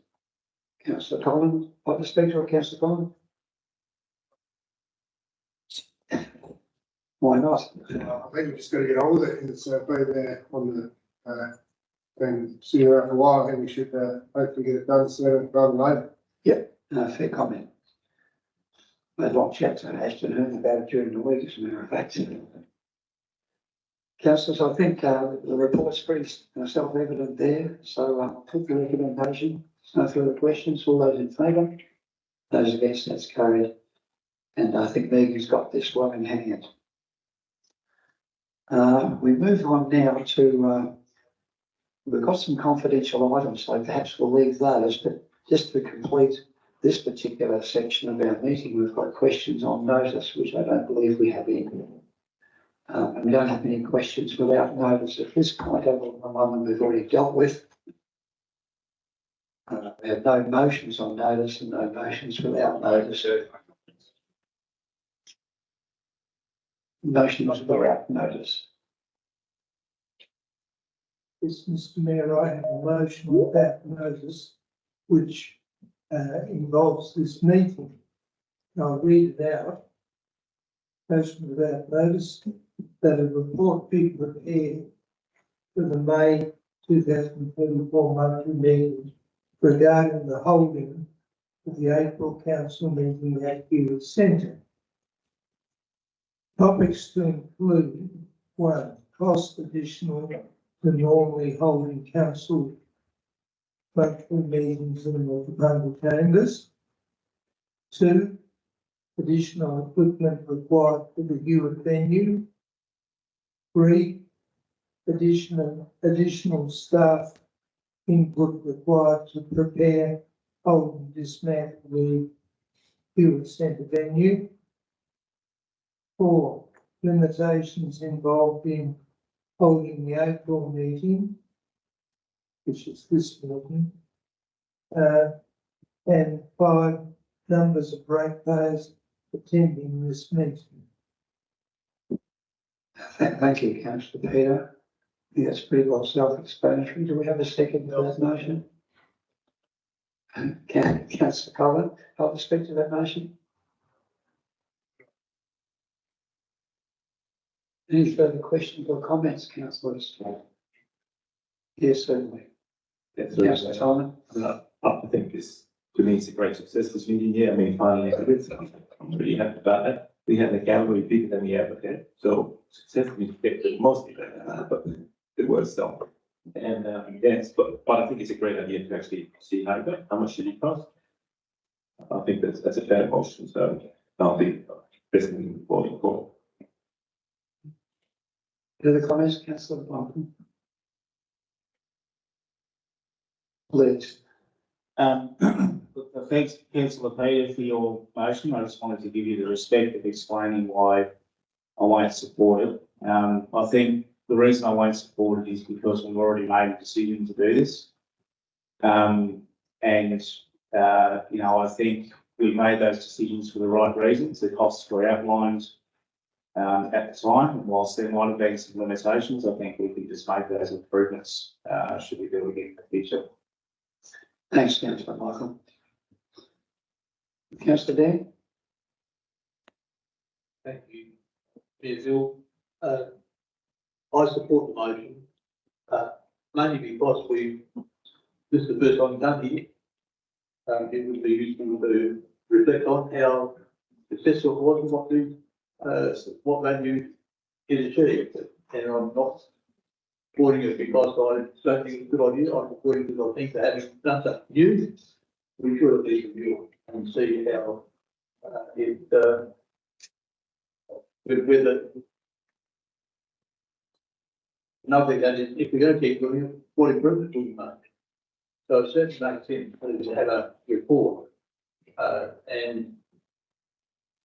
Councillor Collins, want to speak to it, Councillor Collins? Why not? I think we've just got to get on with it, it's been there on the, been sitting around for a while, I think we should hopefully get it done sooner rather than later. Yeah, fair comment. I had a long chat to Ashton Hearn about it during the week, as a matter of fact. Councillors, I think the report's pretty self-evident there, so I'll put the recommendation. No further questions. All those in favour? Those against, that's carried. And I think Megan's got this well in hand. We move on now to, we've got some confidential items, so perhaps we'll leave those, but just to complete this particular section of our meeting, we've got questions on notice, which I don't believe we have any. And we don't have any questions without notice at this point, other than the one that we've already dealt with. We have no motions on notice and no motions without notice. Motions without notice. Yes, Mr. Mayor, I have a motion without notice, which involves this meeting. I'll read it out. Motion without notice that a report be prepared for the May 2024 monthly meeting regarding the holding of the April council meeting at Hewitt Centre. Topics to include: 1, cost additional to normally holding council monthly meetings in the Waterpunga Chambers. 2, additional equipment required for the Hewitt venue. 3, additional staff input required to prepare, hold and dismantle the Hewitt Centre venue. 4, limitations involved in holding the April meeting, which is this meeting. And 5, numbers of ratepayers attending this meeting. Thank you, Councillor Peter. I think that's pretty well self-explanatory. Do we have a second to that motion? Councillor Collins, I'll speak to that motion. Any further questions or comments, councillors? Yes, certainly. Councillor Simon. I think this, to me, it's a great success this meeting here. I mean, finally, I'm really happy about that. We had a gallery bigger than we ever had, so success means mostly better, but it was so. And yes, but I think it's a great idea to actually see how much did it cost. I think that's a fair motion, so I'll be presenting voting for. Any other comments, Councillor Blanton? Please. Thanks, Councillor Peter, for your motion. I just wanted to give you the respect of explaining why I won't support it. I think the reason I won't support it is because we've already made a decision to do this. You know, I think we made those decisions for the right reasons. The costs were outlined at the time, and whilst there might have been some limitations, I think we can just make those improvements should we do it again in the future. Thanks, Councillor Michael. Councillor Dan? Thank you, Mayor Phil. I support the motion, mainly because this is the first time we've done here. It would be useful to reflect on how successful it was and what value is achieved. And I'm not supporting it because I don't think it's a good idea. I'm supporting it because I think that having done something new, we should at least review it and see how with it. Another thing that is, if we're going to keep doing it, what improvements will we make? So it certainly makes sense to have a report, and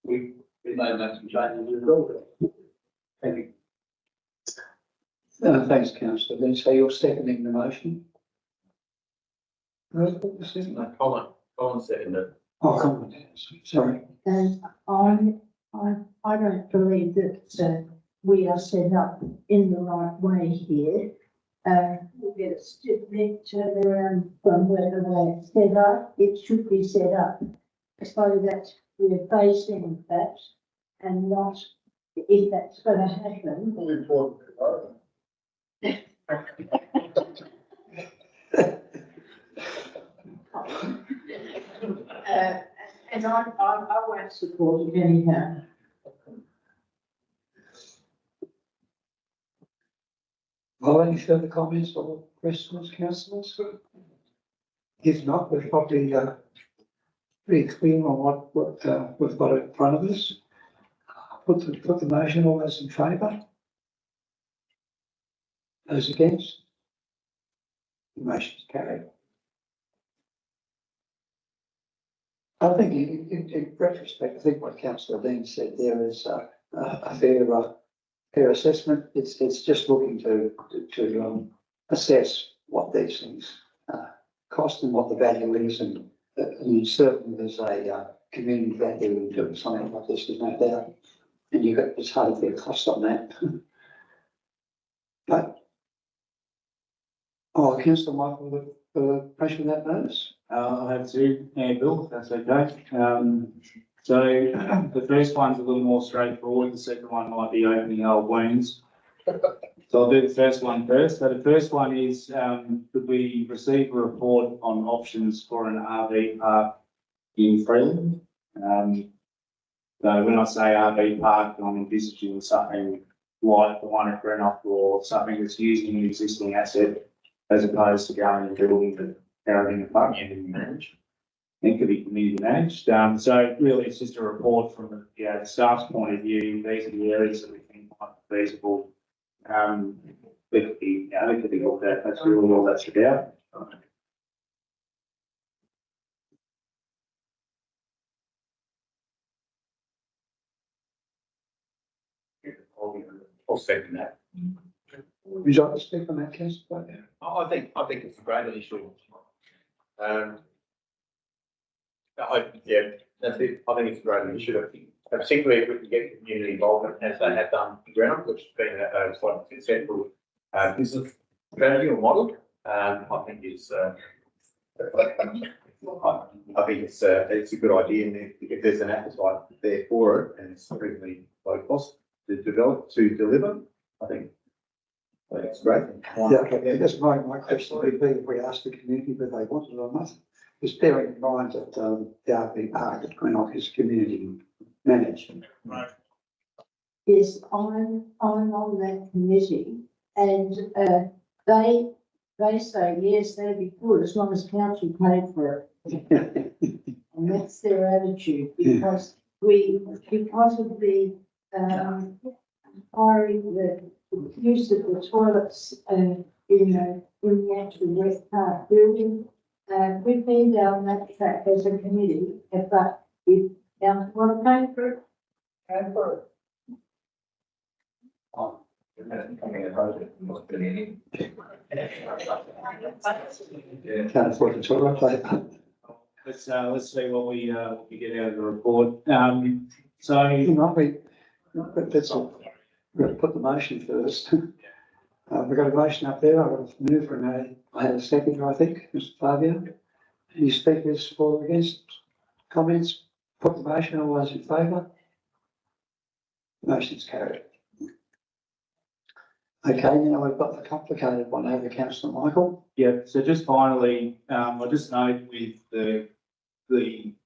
we may make some changes as well. Thank you. Thanks, Councillor. Then, so you're seconding the motion? Colin seconded. Oh, Colin, sorry. And I don't believe that we are set up in the right way here. We get a stiff neck turned around from where the way it's set up. It should be set up so that we're facing that and not if that's going to happen. And I won't support it anyhow. Well, any further comments or questions, councillors? If not, we're probably pretty clear on what we've got in front of us. Put the motion, all those in favour? Those against? The motion is carried. I think in retrospect, I think what councillor Dean said there is a fair assessment. It's just looking to assess what these things cost and what the value is, and certainly there's a community value in doing something like this, there's no doubt. And it's hard to get a cost on that. But, Councillor Michael, the pressure of that notice? I have two, Bill, if that's okay. So the first one's a little more straightforward, the second one might be opening old wounds. So I'll do the first one first. So the first one is, could we receive a report on options for an RV park in Freeland? So when I say RV park, I'm envisaging something like the one at Greenock, or something that's using an existing asset as opposed to going and building the carrying a park and managed. It could be community managed. So really it's just a report from the staff's point of view. These are the areas that we think might be feasible. They could be all that. That's really all that's about. I'll second that. Would you like to speak on that, councillor? I think it's a great initiative. That's it. I think it's a great initiative, particularly if we can get community involvement as they have done in Greenock, which has been a sort of successful business strategy or model. I think it's it's a good idea, and if there's an appetite there for it, and it's reasonably low cost to deliver, I think it's great. I guess my question would be if we asked the community whether they wanted it or not. Just bearing in mind that the RV park at Greenock is community managed. Right. Yes, I'm on that committee, and they say, yes, that'd be good as long as council paid for it. And that's their attitude, because because of the hiring the use of the toilets in the actual West Park building. We've been down that track as a committee, but if council want to pay for it, pay for it. Can't afford the toilet paper. Let's see what we get out of the report. So Let's put the motion first. We've got a motion up there. I've got a move from I had a second, I think, Mr. Fabio. Any speakers for or against? Comments? Put the motion. All those in favour? Motion's carried. Okay, now we've got the complicated one over, Councillor Michael. yeah, so just finally, I just note with the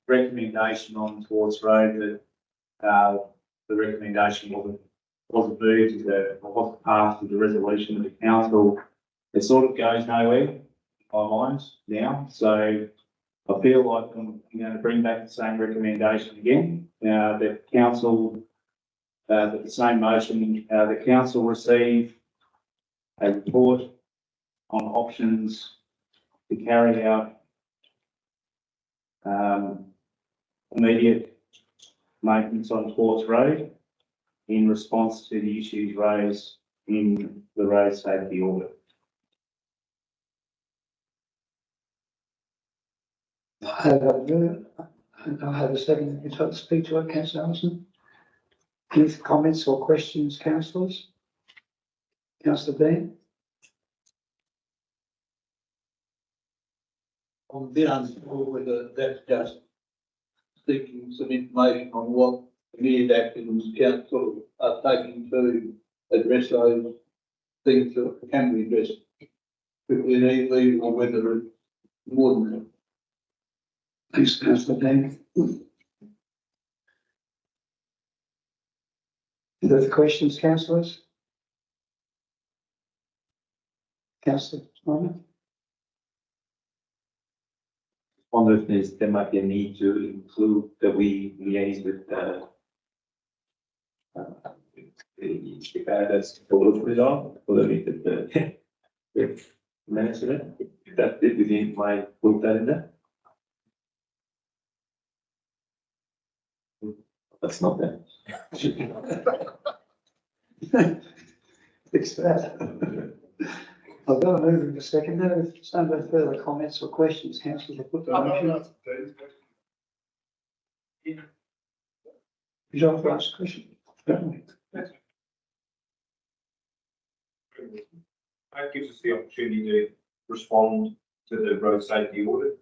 recommendation on Towards Road that the recommendation wasn't moved or wasn't passed with the resolution of the council. It sort of goes nowhere in my mind now. So I feel like I'm going to bring back the same recommendation again. The council, the same motion, the council receive a report on options to carry out immediate maintenance on Towards Road in response to the issues raised in the road safety audit. I have a second. Would you like to speak to it, Councillor Allison? Any comments or questions, councillors? Councillor Dean? I'm a bit unsure whether that's just seeking some information on what immediate actions council are taking to address those things that can be addressed quickly and easily, or whether it's more than that. Thanks, Councillor Dean. Further questions, councillors? Councillor Simon? Wonder if there might be a need to include that we liaise with If that's all put it on, we'll leave it, with minutes in it, if that did within my book that in there. That's not that. Fix that. I've got a move in a second. Now, if there's no further comments or questions, councillor, put the motion. Would you like to ask a question? Certainly. That gives us the opportunity to respond to the road safety audit.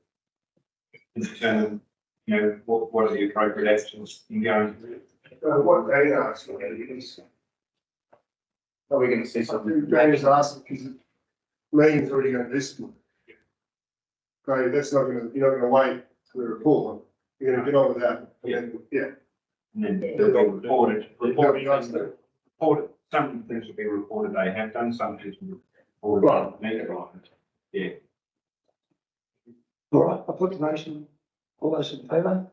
In determine, you know, what are the appropriate actions in going through. What they asked, is, Are we gonna say something? James asked, because Megan's already going to do some. Okay, that's not gonna, you're not gonna wait for the report, you're gonna get on with that, and then, yeah. And then they'll be reported, some things will be reported, they have done, some things will be reported. Right. Negative. Yeah. All right, I put the motion. All those in favour?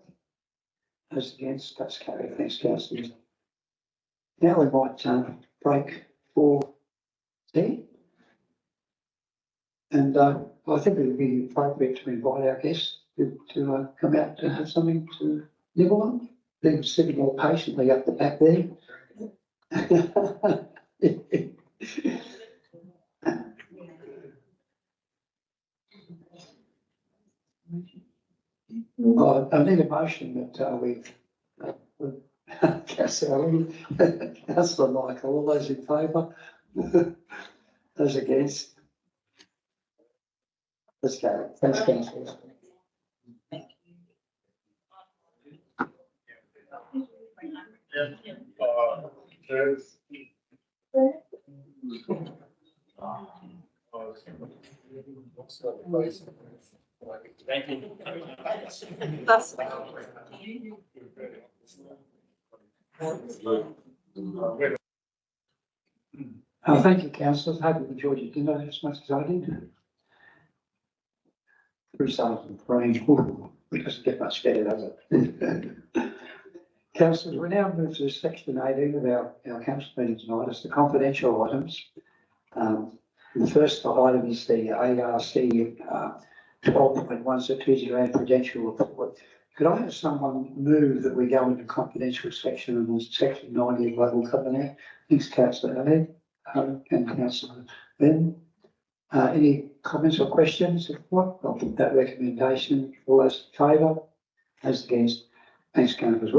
Those against, that's carried. Thanks, councillors. Now we might break for tea. And I think it would be appropriate to invite our guests to come out to have something to nibble on. They're sitting more patiently up the back there. I need a motion that we, Councillor Michael, all those in favour? Those against? Let's go. Thanks, councillors. Thank you. Thank you, councillors. Hope you enjoyed your dinner as much as I did. Through some rain, it doesn't get much better, does it? Councillors, we now move to section 18 of our council meeting tonight. It's the confidential items. The first item is the ARC 12.1 strategic and prudential report. Could I have someone move that we go into confidential section of section 90 of local government? Thanks, councillor Head and councillor Ben. Any comments or questions? If not, I'll put that recommendation. All those in favour? Those against? Thanks, councillors.